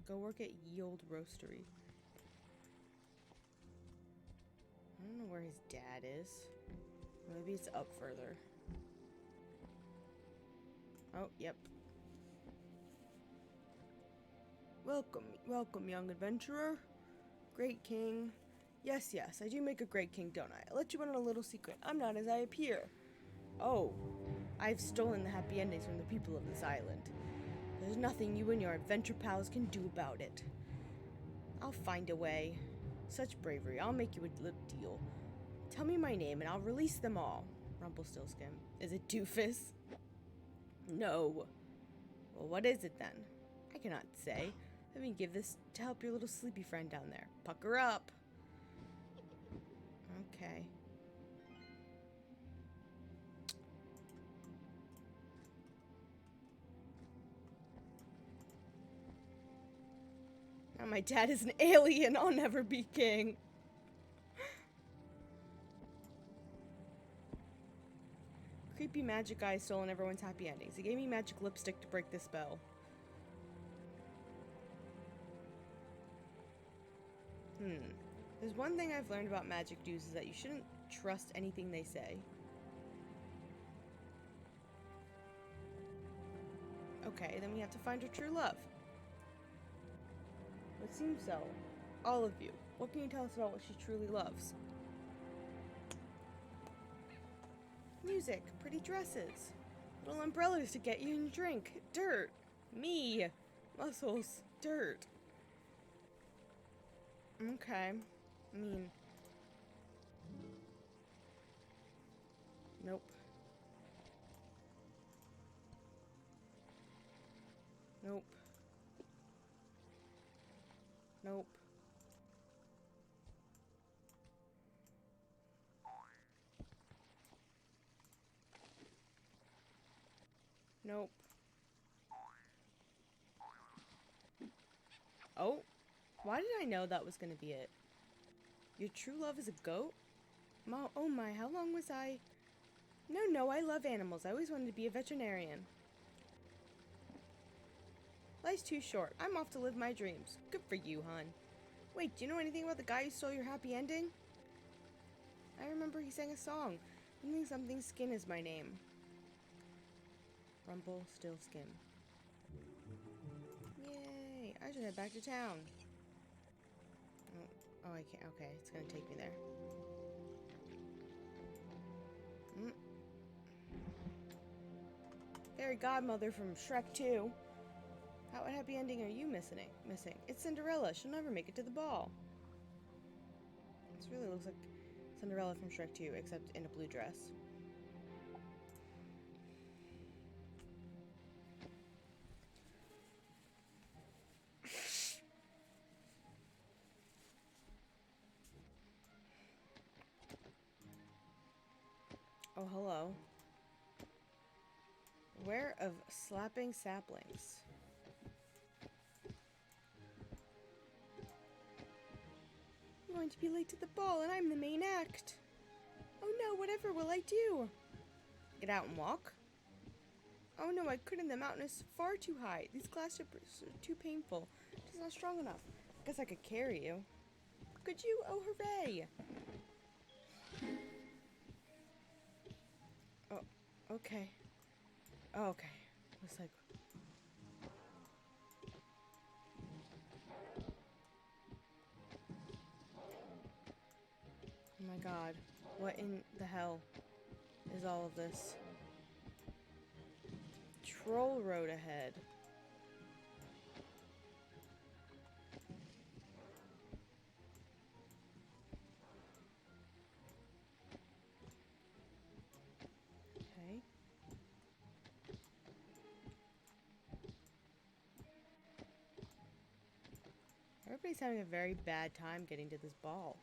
Go work at Yield Roastery. I don't know where his dad is. Maybe it's up further. Oh, yep. Welcome, young adventurer. Great king. Yes, I do make a great king, don't I? I'll let you in on a little secret. I'm not as I appear. Oh, I've stolen the happy endings from the people of this island. There's nothing you and your adventure pals can do about it. I'll find a way. Such bravery. I'll make you a little deal. Tell me my name and I'll release them all. Rumpelstiltskin. Is it Doofus? No. Well, what is it then? I cannot say. Let me give this to help your little sleepy friend down there. Pucker up. Okay. Now my dad is an alien. I'll never be king. Creepy magic guy stolen everyone's happy endings. He gave me magic lipstick to break the spell. There's one thing I've learned about magic dudes is that you shouldn't trust anything they say. Okay, then we have to find her true love. It seems so. All of you. What can you tell us about what she truly loves? Music, pretty dresses, little umbrellas to get you a drink, dirt, me, muscles, dirt. Okay, I mean, nope. Nope. Nope. Nope. Oh, why did I know that was gonna be it? Your true love is a goat? Oh my, how long was I? No, I love animals. I always wanted to be a veterinarian. Life's too short. I'm off to live my dreams. Good for you, hon. Wait, do you know anything about the guy who stole your happy ending? I remember he sang a song. Something skin is my name. Rumpelstiltskin. Yay! I should head back to town. Oh, I can't. Okay, it's gonna take me there. Fairy godmother from Shrek 2. What happy ending are you missing? It's Cinderella. She'll never make it to the ball. This really looks like Cinderella from Shrek 2, except in a blue dress. Oh, hello. Where of slapping saplings? I'm going to be late to the ball and I'm the main act. Oh no, whatever will I do? Get out and walk? Oh no, I couldn't. The mountain is far too high. These glass ships are too painful. It's not strong enough. Guess I could carry you. Could you? Oh, hooray! Oh, okay. Oh, okay. Looks like... Oh my god. What in the hell is all of this? Troll road ahead. Okay. Everybody's having a very bad time getting to this ball.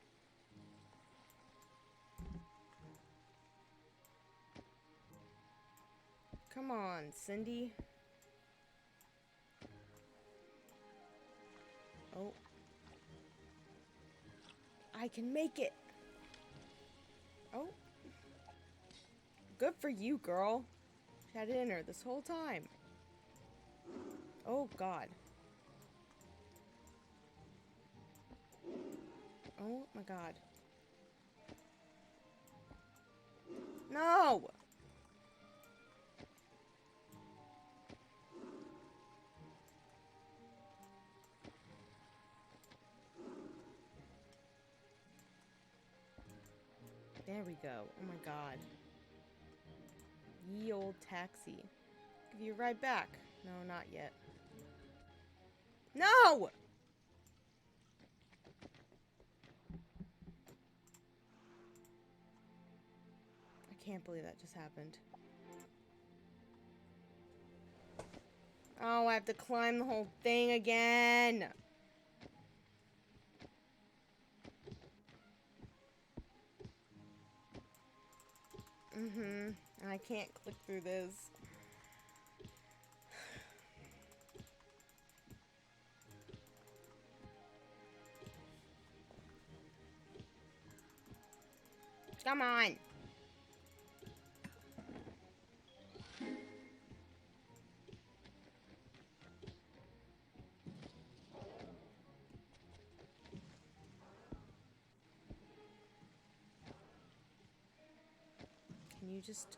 Come on, Cindy. Oh. I can make it. Oh. Good for you, girl. She had it in her this whole time. Oh, God. Oh, my God. No! There we go. Oh, my God. Ye old taxi. Give you a ride back. No, not yet. No! I can't believe that just happened. Oh, I have to climb the whole thing again. And I can't click through this. Come on.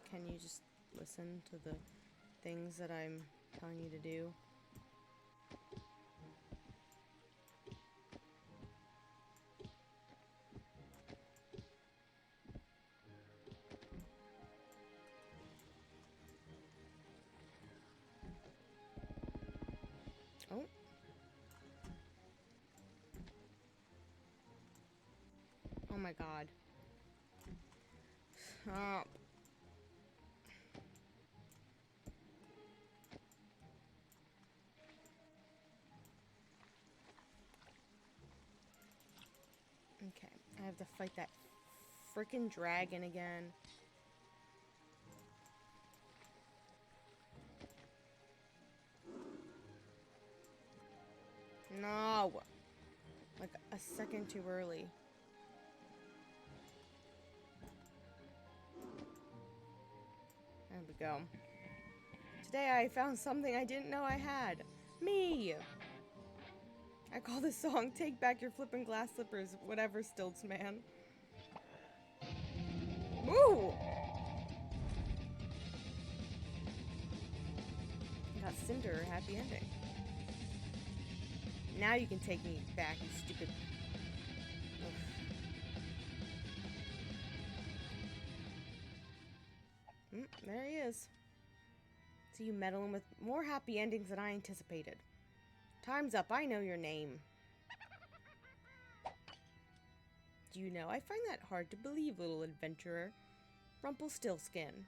Can you just listen to the things that I'm telling you to do? Oh. Oh my God. Stop. Okay, I have to fight that frickin' dragon again. No! Like a second too early. There we go. Today I found something I didn't know I had. Me! I call this song Take Back Your Flippin' Glass Slippers, whatever, Stilts Man. Woo! Got Cinder, happy ending. Now you can take me back, you stupid... There he is. See you meddling with more happy endings than I anticipated. Time's up, I know your name. Do you know, I find that hard to believe, little adventurer. Rumpelstiltskin.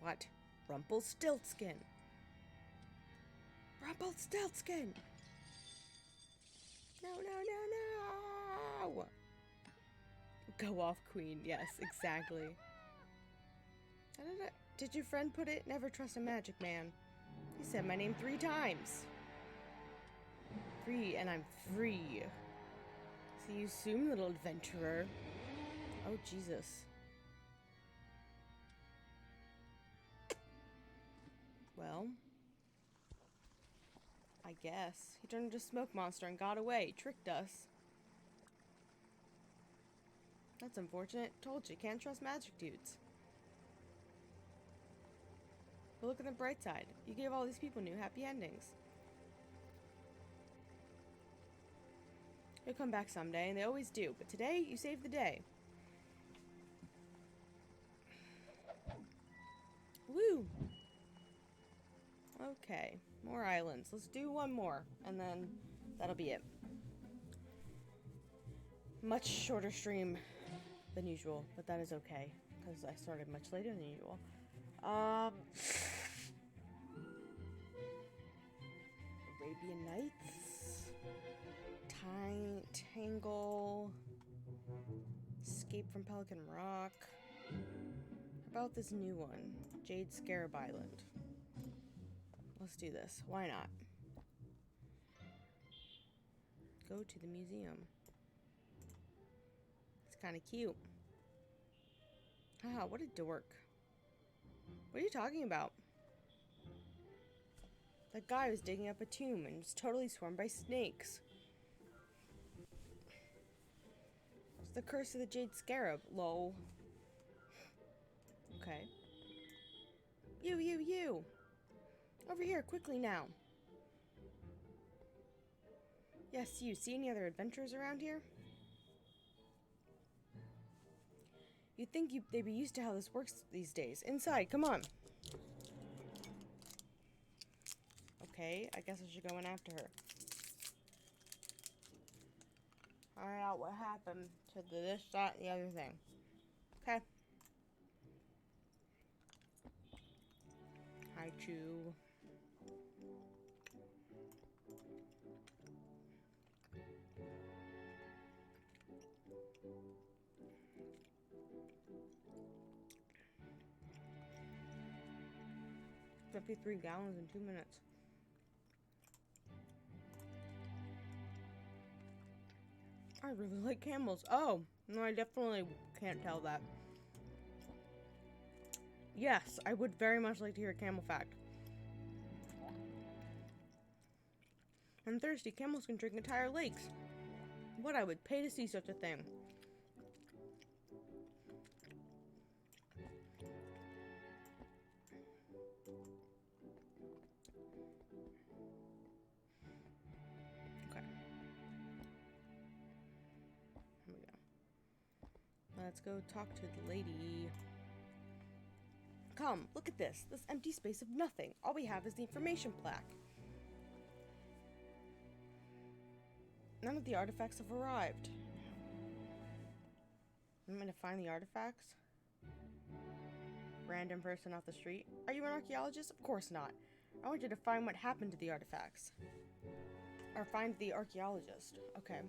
What? Rumpelstiltskin. Rumpelstiltskin! No, no, no, no! Go off, queen. Yes, exactly. Did your friend put it? Never trust a magic man. He said my name 3 times. Free, and I'm free. See you soon, little adventurer. Oh, Jesus. Well, I guess. He turned into a smoke monster and got away. Tricked us. That's unfortunate. Told you, can't trust magic dudes. But look at the bright side. You gave all these people new happy endings. They'll come back someday, and they always do. But today, you saved the day. Woo! Okay, more islands. Let's do one more, and then that'll be it. Much shorter stream than usual, but that is okay, because I started much later than usual. Arabian Nights, Tangle, Escape from Pelican Rock. How about this new one, Jade Scarab Island? Let's do this. Why not? Go to the museum. It's kind of cute. Ah, what a dork. What are you talking about? That guy was digging up a tomb and was totally swarmed by snakes. It's the curse of the Jade Scarab, lol. Okay. You! Over here, quickly now. Yes, you. See any other adventurers around here? You'd think they'd be used to how this works these days. Inside, come on. Okay, I guess I should go in after her. Find out what happened to this, that, and the other thing. Okay. Hi, Chew. $53 gallons in 2 minutes. I really like camels. Oh, no, I definitely can't tell that. Yes, I would very much like to hear a camel fact. I'm thirsty. Camels can drink entire lakes. What I would pay to see such a thing. Okay. Here we go. Let's go talk to the lady. Come, look at this. This empty space of nothing. All we have is the information plaque. None of the artifacts have arrived. I'm gonna find the artifacts. Random person off the street. Are you an archaeologist? Of course not. I want you to find what happened to the artifacts. Or find the archaeologist. Okay.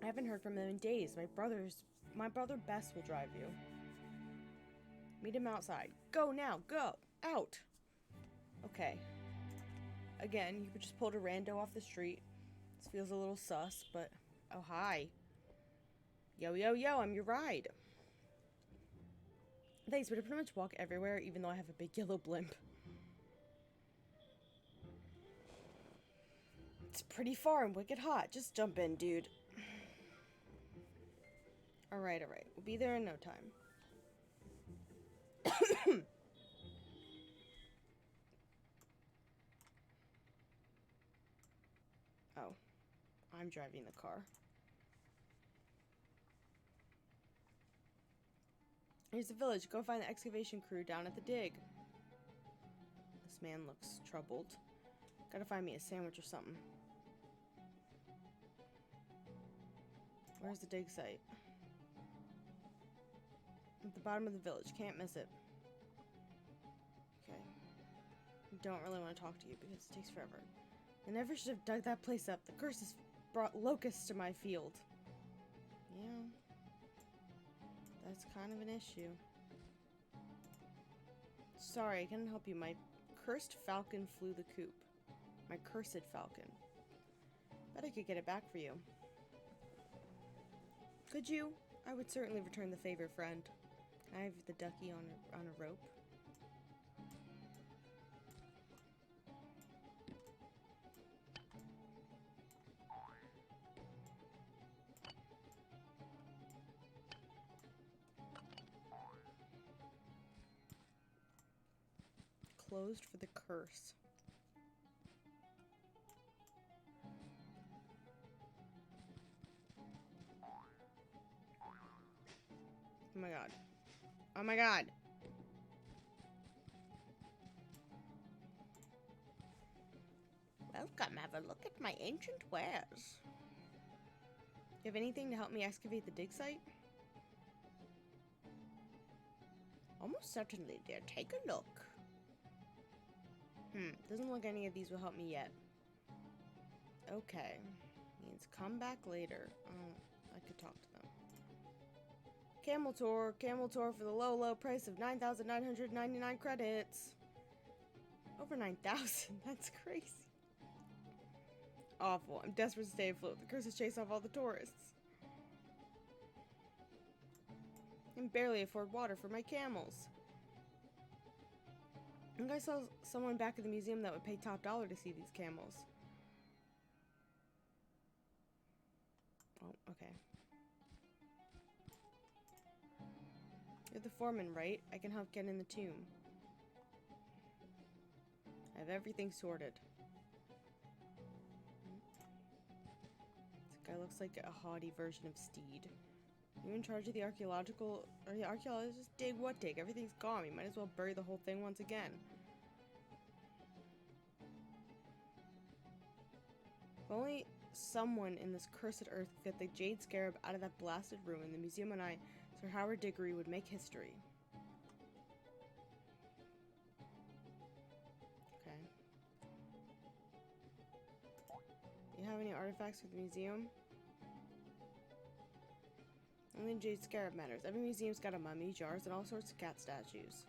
I haven't heard from them in days. My brother Bess will drive you. Meet him outside. Go now, go! Out! Okay. Again, you just pulled a rando off the street. This feels a little sus, but... Oh, hi. Yo, I'm your ride. Thanks, but I pretty much walk everywhere, even though I have a big yellow blimp. It's pretty far and wicked hot. Just jump in, dude. Alright. We'll be there in no time. Oh. I'm driving the car. Here's the village. Go find the excavation crew down at the dig. This man looks troubled. Gotta find me a sandwich or something. Where's the dig site? At the bottom of the village. Can't miss it. Okay. Don't really want to talk to you because it takes forever. I never should have dug that place up. The curse has brought locusts to my field. Yeah. That's kind of an issue. Sorry, I couldn't help you. My cursed falcon flew the coop. My cursed falcon. Bet I could get it back for you. Could you? I would certainly return the favor, friend. I have the ducky on a rope. Closed for the curse. Oh my god. Oh my god. Welcome, have a look at my ancient wares. You have anything to help me excavate the dig site? Almost certainly, dear. Take a look. Doesn't look like any of these will help me yet. Okay. Means come back later. Oh, I could talk to them. Camel tour for the low price of 9,999 credits. Over 9,000, that's crazy. Awful, I'm desperate to stay afloat. The curse has chased off all the tourists. I can barely afford water for my camels. I think I saw someone back at the museum that would pay top dollar to see these camels. Oh, okay. You're the foreman, right? I can help get in the tomb. I have everything sorted. This guy looks like a haughty version of Steed. You in charge of the archaeological... Or the archaeologists? Dig what dig? Everything's gone. We might as well bury the whole thing once again. If only someone in this cursed earth could get the jade scarab out of that blasted ruin, the museum and I, Sir Howard Diggory, would make history. Okay. Do you have any artifacts for the museum? Only jade scarab matters. Every museum's got a mummy, jars, and all sorts of cat statues.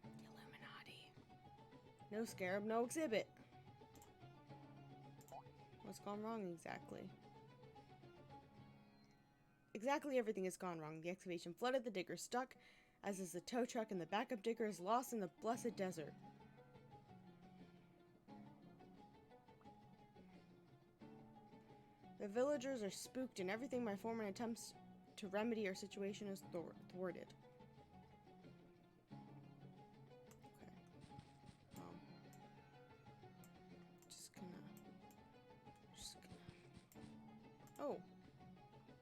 The Illuminati. No scarab, no exhibit. What's gone wrong exactly? Exactly everything has gone wrong. The excavation flooded, the digger stuck, as is the tow truck, and the backup digger is lost in the blessed desert. The villagers are spooked, and everything my foreman attempts to remedy our situation is thwarted. Okay. Just gonna... Oh!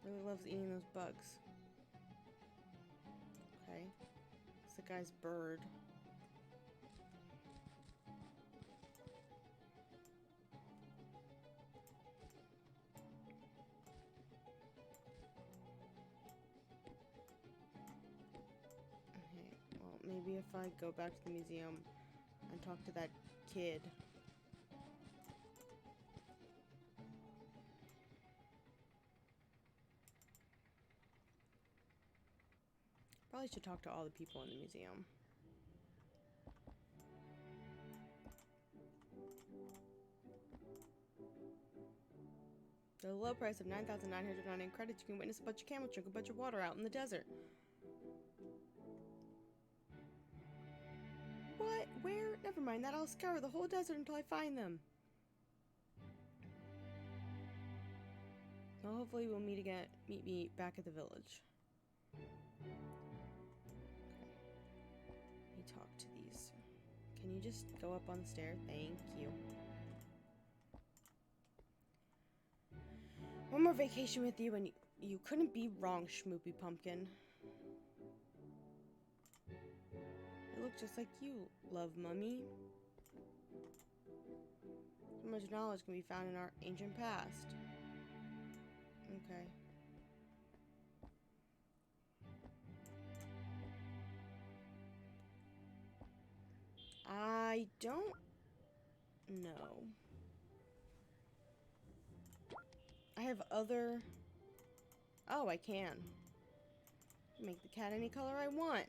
Really loves eating those bugs. Okay. It's the guy's bird. Maybe if I go back to the museum and talk to that kid. Probably should talk to all the people in the museum. For the low price of 9,999 credits, you can witness a bunch of camels drink a bunch of water out in the desert. What? Where? Never mind that. I'll scour the whole desert until I find them. Well, hopefully we'll meet me back at the village. Okay. Let me talk to these. Can you just go up on the stair? Thank you. One more vacation with you and you couldn't be wrong, Schmoopy Pumpkin. I look just like you, love mummy. So much knowledge can be found in our ancient past. Okay. I don't know. I have other... Oh, I can. Make the cat any color I want.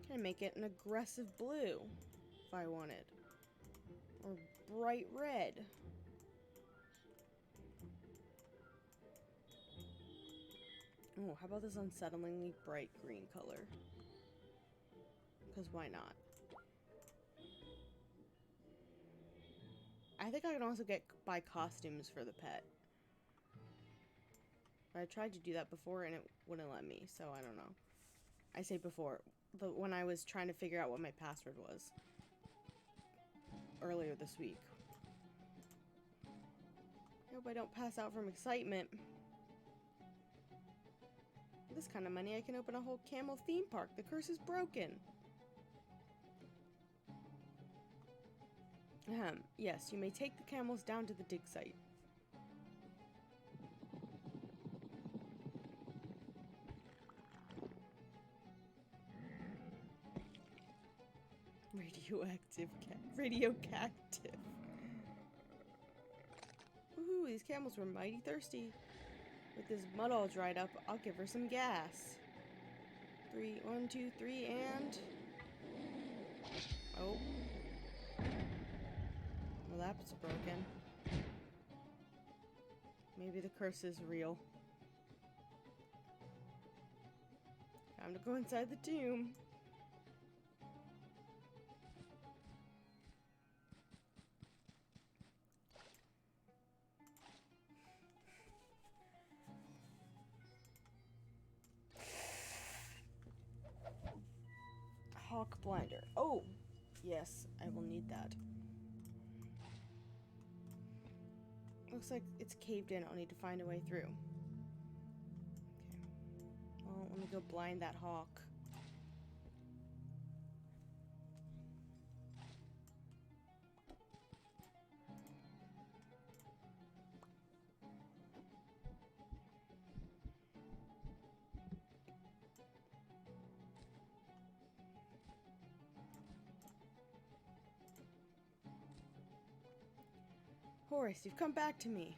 Can I make it an aggressive blue if I wanted? Or bright red? Oh, how about this unsettlingly bright green color? Because why not? I think I can also buy costumes for the pet. But I tried to do that before and it wouldn't let me, so I don't know. I say before, but when I was trying to figure out what my password was earlier this week. I hope I don't pass out from excitement. With this kind of money, I can open a whole camel theme park. The curse is broken. Yes, you may take the camels down to the dig site. Radioactive. Woohoo, these camels were mighty thirsty. With this mud all dried up, I'll give her some gas. 3, 1, 2, 3, and... Oh. Well, that's broken. Maybe the curse is real. Time to go inside the tomb. rock blinder. Oh, yes, I will need that. Looks like it's caved in. I'll need to find a way through. Okay. Well, let me go blind that hawk. Horace, you've come back to me.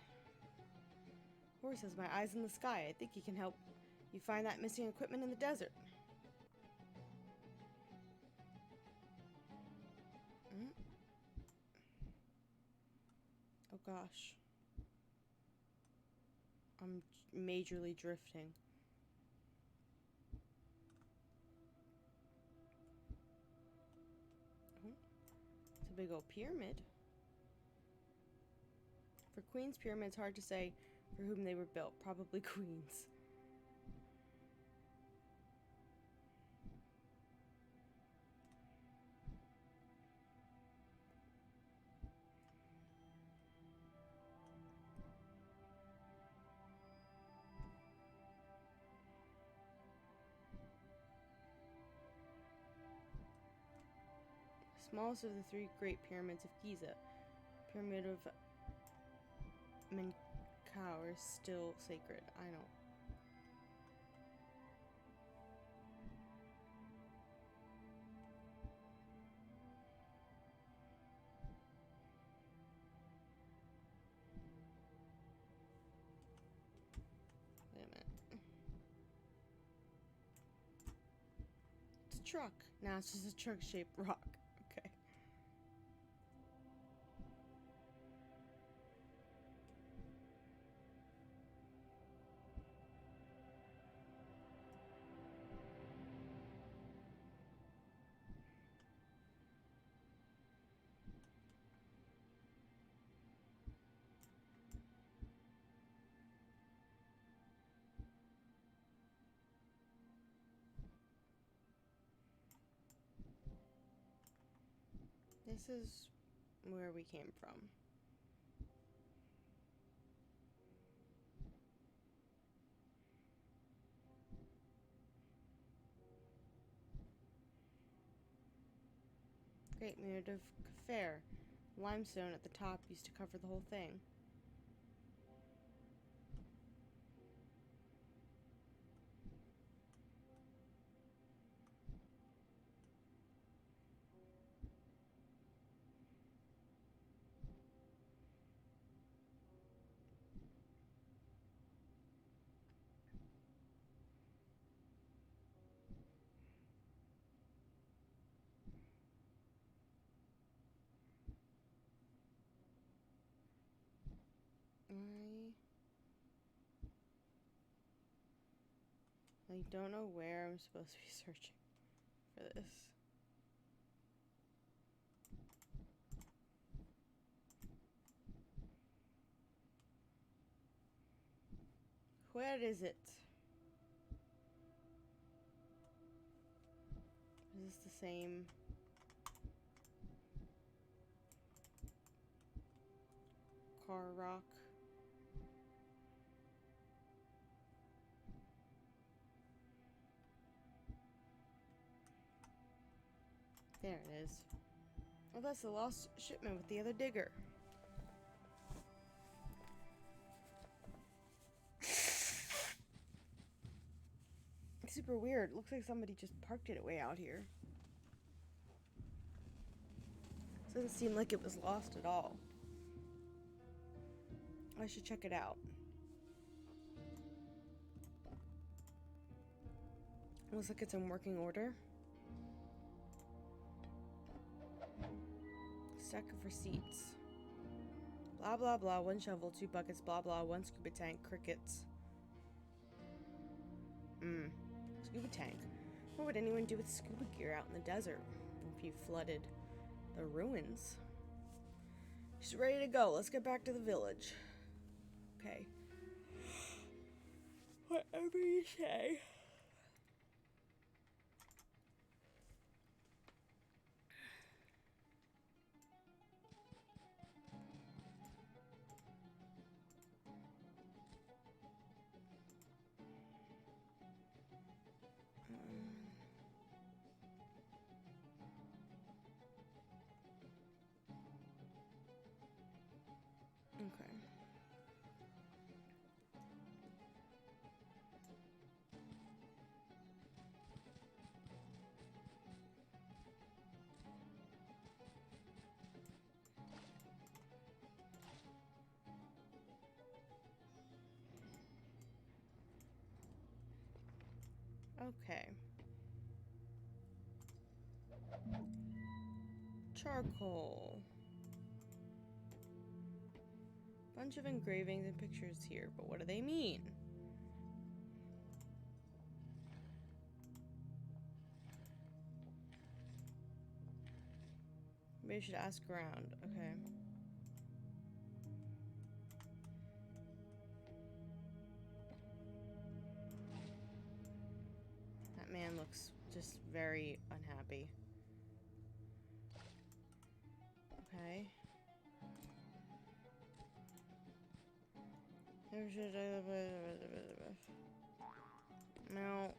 Horace has my eyes in the sky. I think he can help you find that missing equipment in the desert. Oh gosh. I'm majorly drifting. Oh, it's a big old pyramid. For Queen's Pyramid, it's hard to say for whom they were built. Probably Queens. Smallest of the three great pyramids of Giza, Pyramid of Menkaure is still sacred. I know. Wait a minute. It's a truck. Now it's just a truck-shaped rock. Okay. This is where we came from. Great Pyramid of Kafir. Limestone at the top used to cover the whole thing. I don't know where I'm supposed to be searching for this. Where is it? Is this the same? Car rock. There it is. Oh, that's the lost shipment with the other digger. It's super weird. Looks like somebody just parked it way out here. Doesn't seem like it was lost at all. I should check it out. Looks like it's in working order. Stack of receipts. Blah blah blah, 1 shovel, 2 buckets, blah blah, 1 scuba tank, crickets. Scuba tank. What would anyone do with scuba gear out in the desert if you flooded the ruins? She's ready to go. Let's get back to the village. Okay. Whatever you say. Okay. Charcoal. Bunch of engravings and pictures here, but what do they mean? Maybe I should ask around. Okay. That man looks just very unhappy. Okay. No.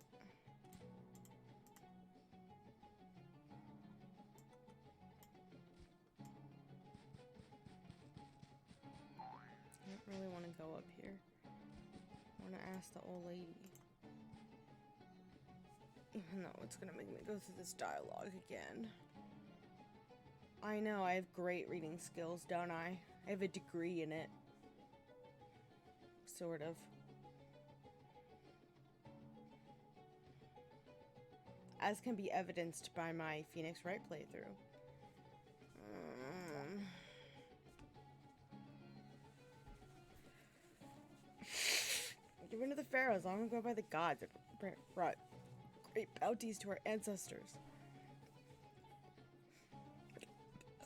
I don't really want to go up here. I want to ask the old lady. Even though it's gonna make me go through this dialogue again. I know, I have great reading skills, don't I? I have a degree in it. Sort of. As can be evidenced by my Phoenix Wright playthrough. Given to the pharaohs, long ago by the gods, it brought great bounties to our ancestors.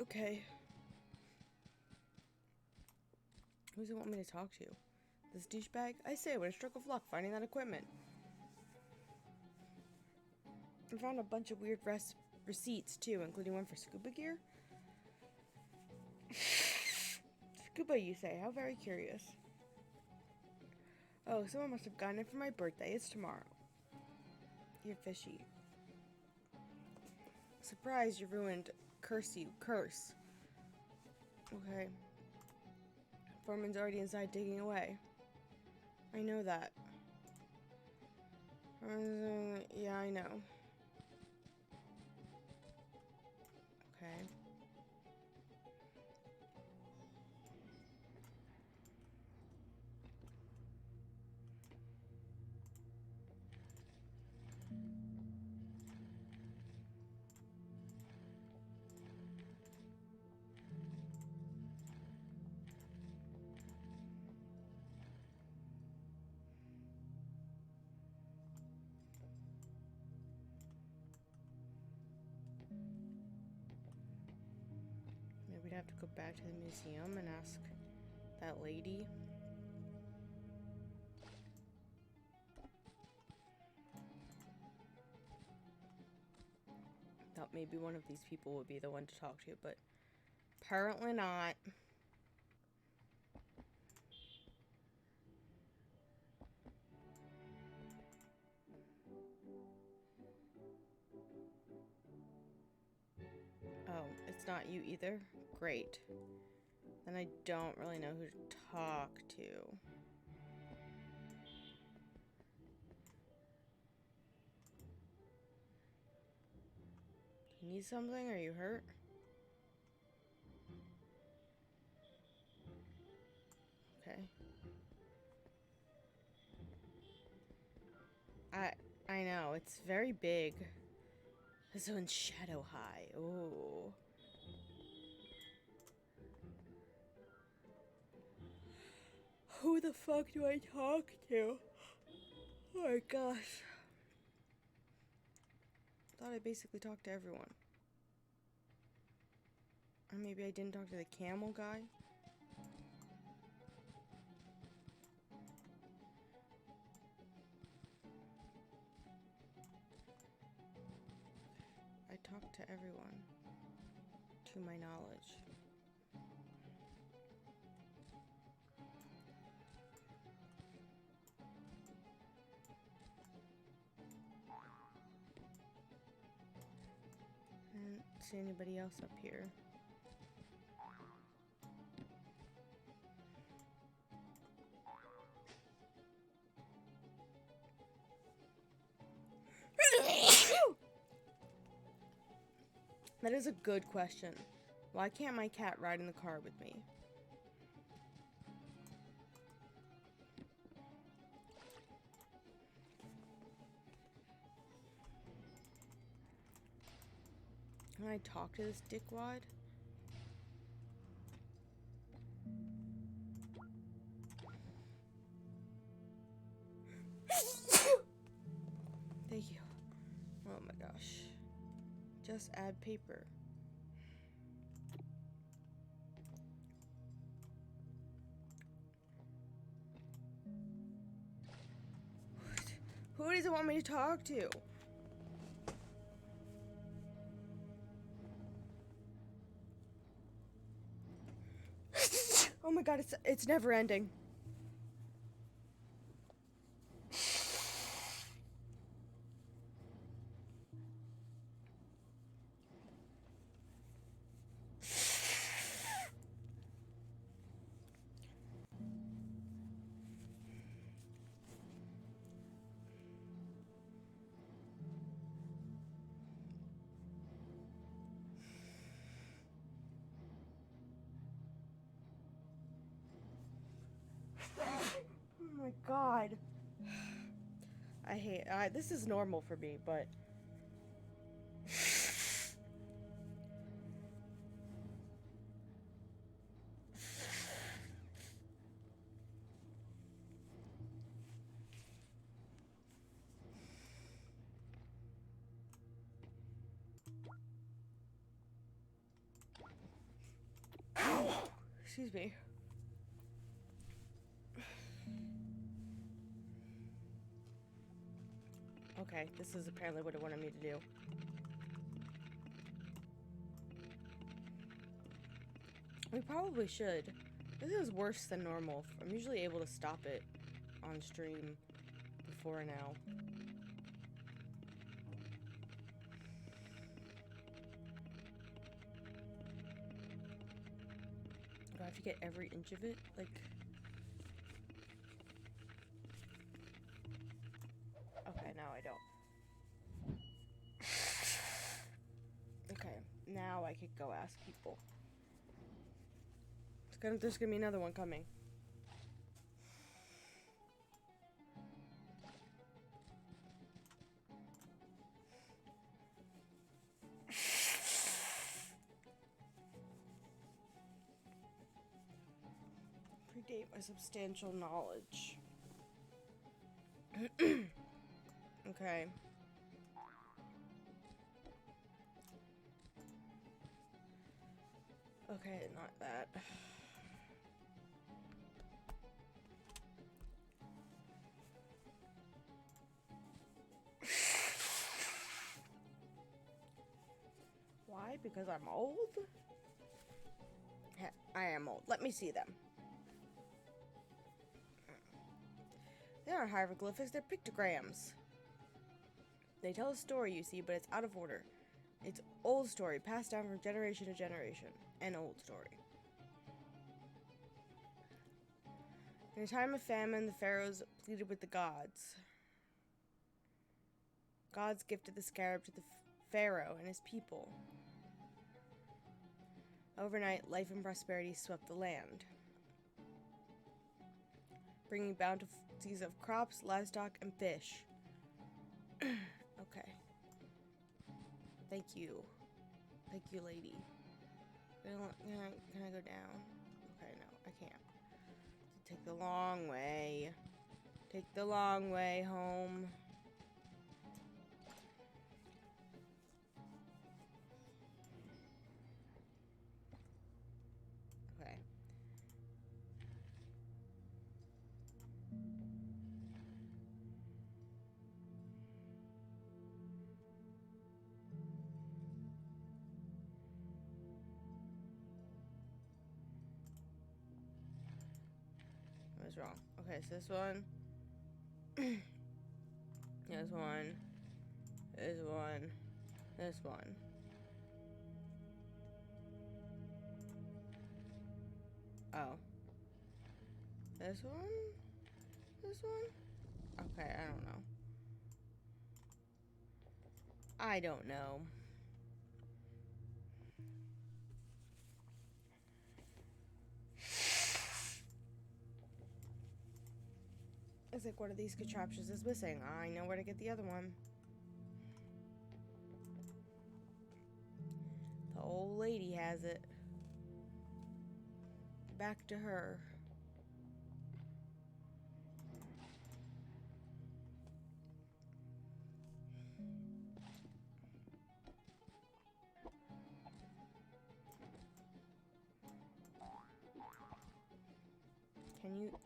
Okay. Who does it want me to talk to? This douchebag? I say, what a stroke of luck finding that equipment. I found a bunch of weird receipts too, including one for scuba gear. Scuba, you say? How very curious. Oh, someone must have gotten it for my birthday. It's tomorrow. You're fishy. Surprise, you ruined. Curse you. Curse. Okay. Foreman's already inside digging away. I know that. Yeah, I know. Okay. Maybe we'd have to go back to the museum and ask that lady. Thought maybe one of these people would be the one to talk to, but apparently not. Oh, it's not you either? Great. Then I don't really know who to talk to. You need something? Are you hurt? Okay. I know, it's very big. This one's shadow high. Oh. Who the fuck do I talk to? Oh my gosh. Thought I basically talked to everyone. Or maybe I didn't talk to the camel guy. I talked to everyone, to my knowledge. I didn't see anybody else up here. That is a good question. Why can't my cat ride in the car with me? Can I talk to this dickwad? Thank you. Oh my gosh. Just add paper. Who does it want me to talk to? Oh my god, it's never ending. Oh my god. I hate this is normal for me, but excuse me. Okay, this is apparently what it wanted me to do. We probably should. This is worse than normal. I'm usually able to stop it on stream before now. Do I have to get every inch of it? Like... Okay, now I don't. Okay, now I could go ask people. There's gonna be another one coming. Predate my substantial knowledge. Okay. Okay, not that. Why? Because I'm old? Heh, I am old. Let me see them. They aren't hieroglyphics, they're pictograms. They tell a story, you see, but it's out of order. It's old story, passed down from generation to generation. An old story. In a time of famine, the pharaohs pleaded with the gods. Gods gifted the scarab to the pharaoh and his people. Overnight, life and prosperity swept the land, bringing bounties of crops, livestock, and fish. Okay. Thank you. Thank you, lady. Can I go down? Okay, no, I can't. Take the long way. Take the long way home. Okay. What's wrong? Okay, so this one. This one. This one. This one. Oh. This one? This one? Okay, I don't know. I don't know. It's like, one of these contraptions is missing. I know where to get the other one. old lady has it. Back to her.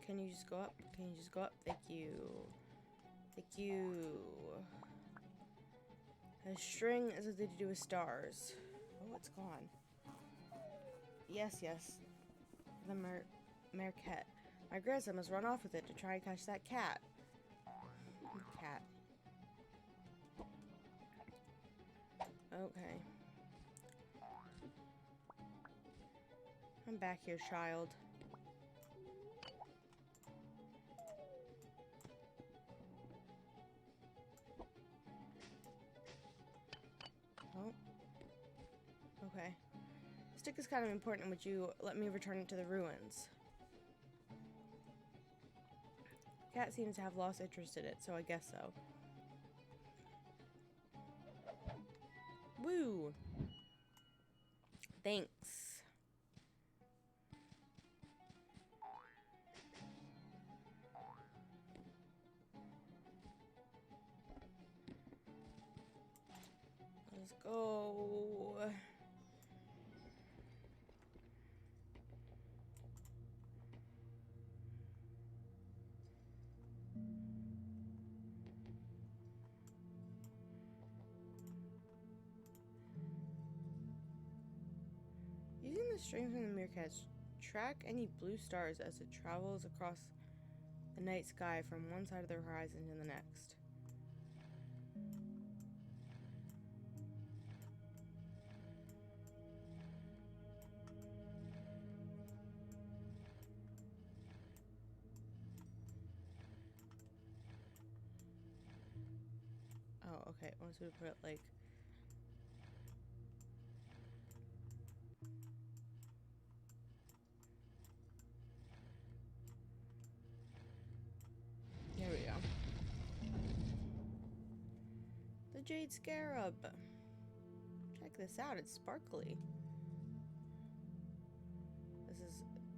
Can you just go up? Can you just go up? Thank you. Thank you. A string has something to do with stars. Oh, it's gone. Yes, yes. The Marquette. My grandson must run off with it to try and catch that cat. Cat. Okay. I'm back here, child. Oh. Okay. Stick is kind of important. Would you let me return it to the ruins? Cat seems to have lost interest in it, so I guess so. Woo! Thanks. Let's go. Using the string from the meerkats, track any blue stars as it travels across the night sky from one side of the horizon to the next. Oh, okay. Once we put it like... There we go. The Jade Scarab. Check this out. It's sparkly.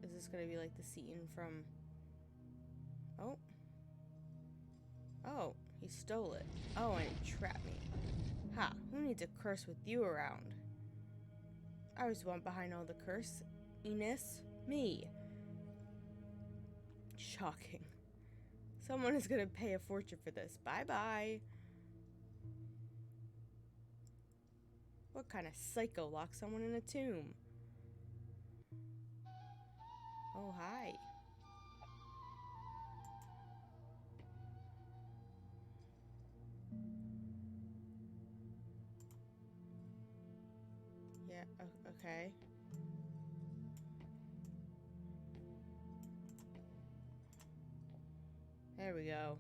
Is this gonna be like the scene from... Oh. Oh, he stole it. Oh, and he trapped me. Ha, who needs a curse with you around? I was the one behind all the curse. Enos, me. Shocking. Someone is gonna pay a fortune for this. Bye-bye. What kind of psycho locks someone in a tomb? Oh, hi. Yeah, okay. There we go.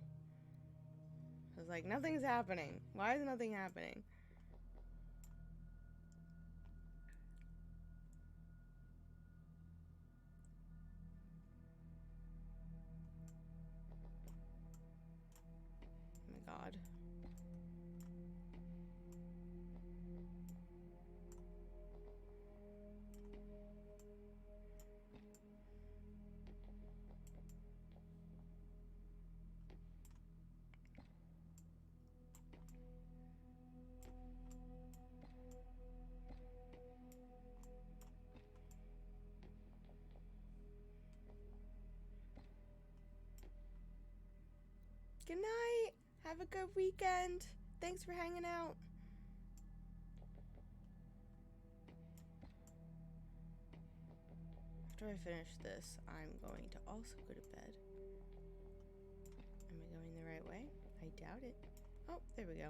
I was like, nothing's happening. Why is nothing happening? Oh my god. Good night. Have a good weekend. Thanks for hanging out. After I finish this, I'm going to also go to bed. Am I going the right way? I doubt it. Oh, there we go.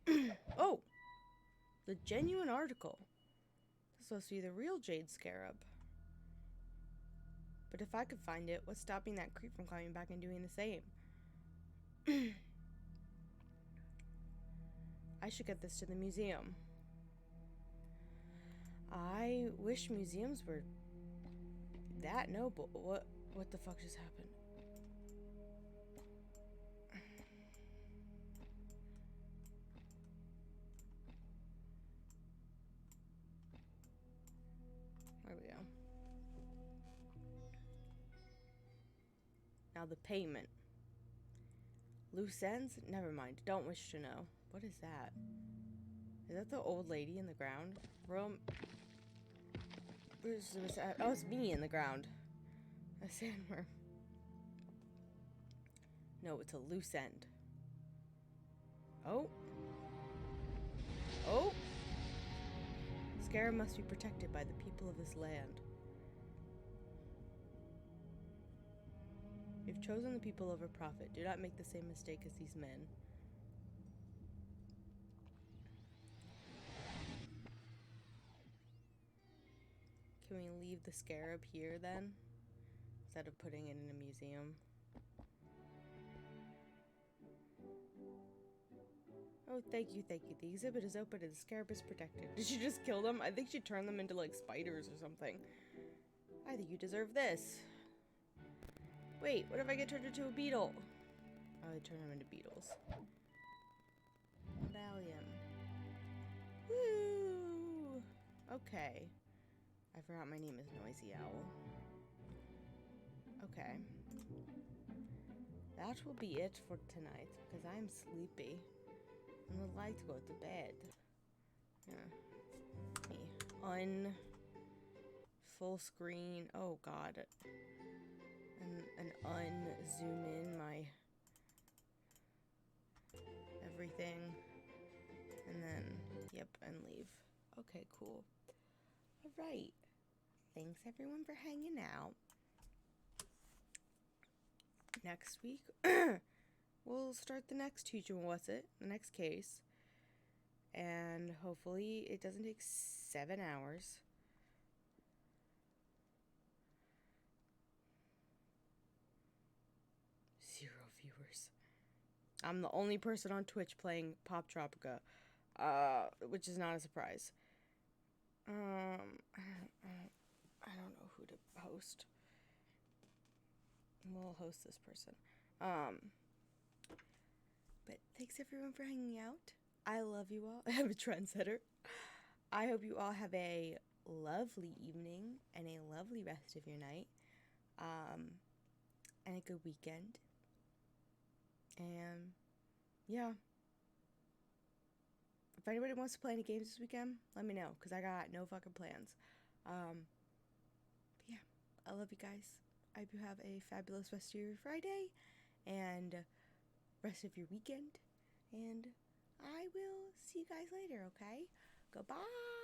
Okay. Oh! The genuine article. This is supposed to be the real Jade Scarab. But if I could find it, what's stopping that creep from coming back and doing the same? I should get this to the museum. I wish museums were that noble. What the fuck just happened? There we go. Now the payment. Loose ends? Never mind. Don't wish to know. What is that? Is that the old lady in the ground? Oh, it's me in the ground. A sandworm. No, it's a loose end. Oh. Oh! Scarab must be protected by the people of this land. You've chosen the people over profit. Do not make the same mistake as these men. Can we leave the scarab here then? Instead of putting it in a museum. Oh, thank you, thank you. The exhibit is open and the scarab is protected. Did she just kill them? I think she turned them into like spiders or something. I think you deserve this. Wait, what if I get turned into a beetle? Oh, they turn them into beetles. Medallion. Woo! Okay. I forgot my name is Noisy Owl. Okay. That will be it for tonight, because I'm sleepy. And would like to go to bed. Yeah. Me. Full screen. Oh god. And zoom in my everything. And then, yep, and leave. Okay, cool. Alright. Thanks everyone for hanging out. Next week, we'll start the next teacher. What's it? The next case. And hopefully it doesn't take 7 hours. Zero viewers. I'm the only person on Twitch playing Poptropica, which is not a surprise. I don't know who to host. We'll host this person. But thanks everyone for hanging out. I love you all. I'm a trendsetter. I hope you all have a lovely evening and a lovely rest of your night. And a good weekend. And yeah. If anybody wants to play any games this weekend, let me know, because I got no fucking plans. But yeah, I love you guys. I hope you have a fabulous rest of your Friday and rest of your weekend. And I will see you guys later, okay? Goodbye.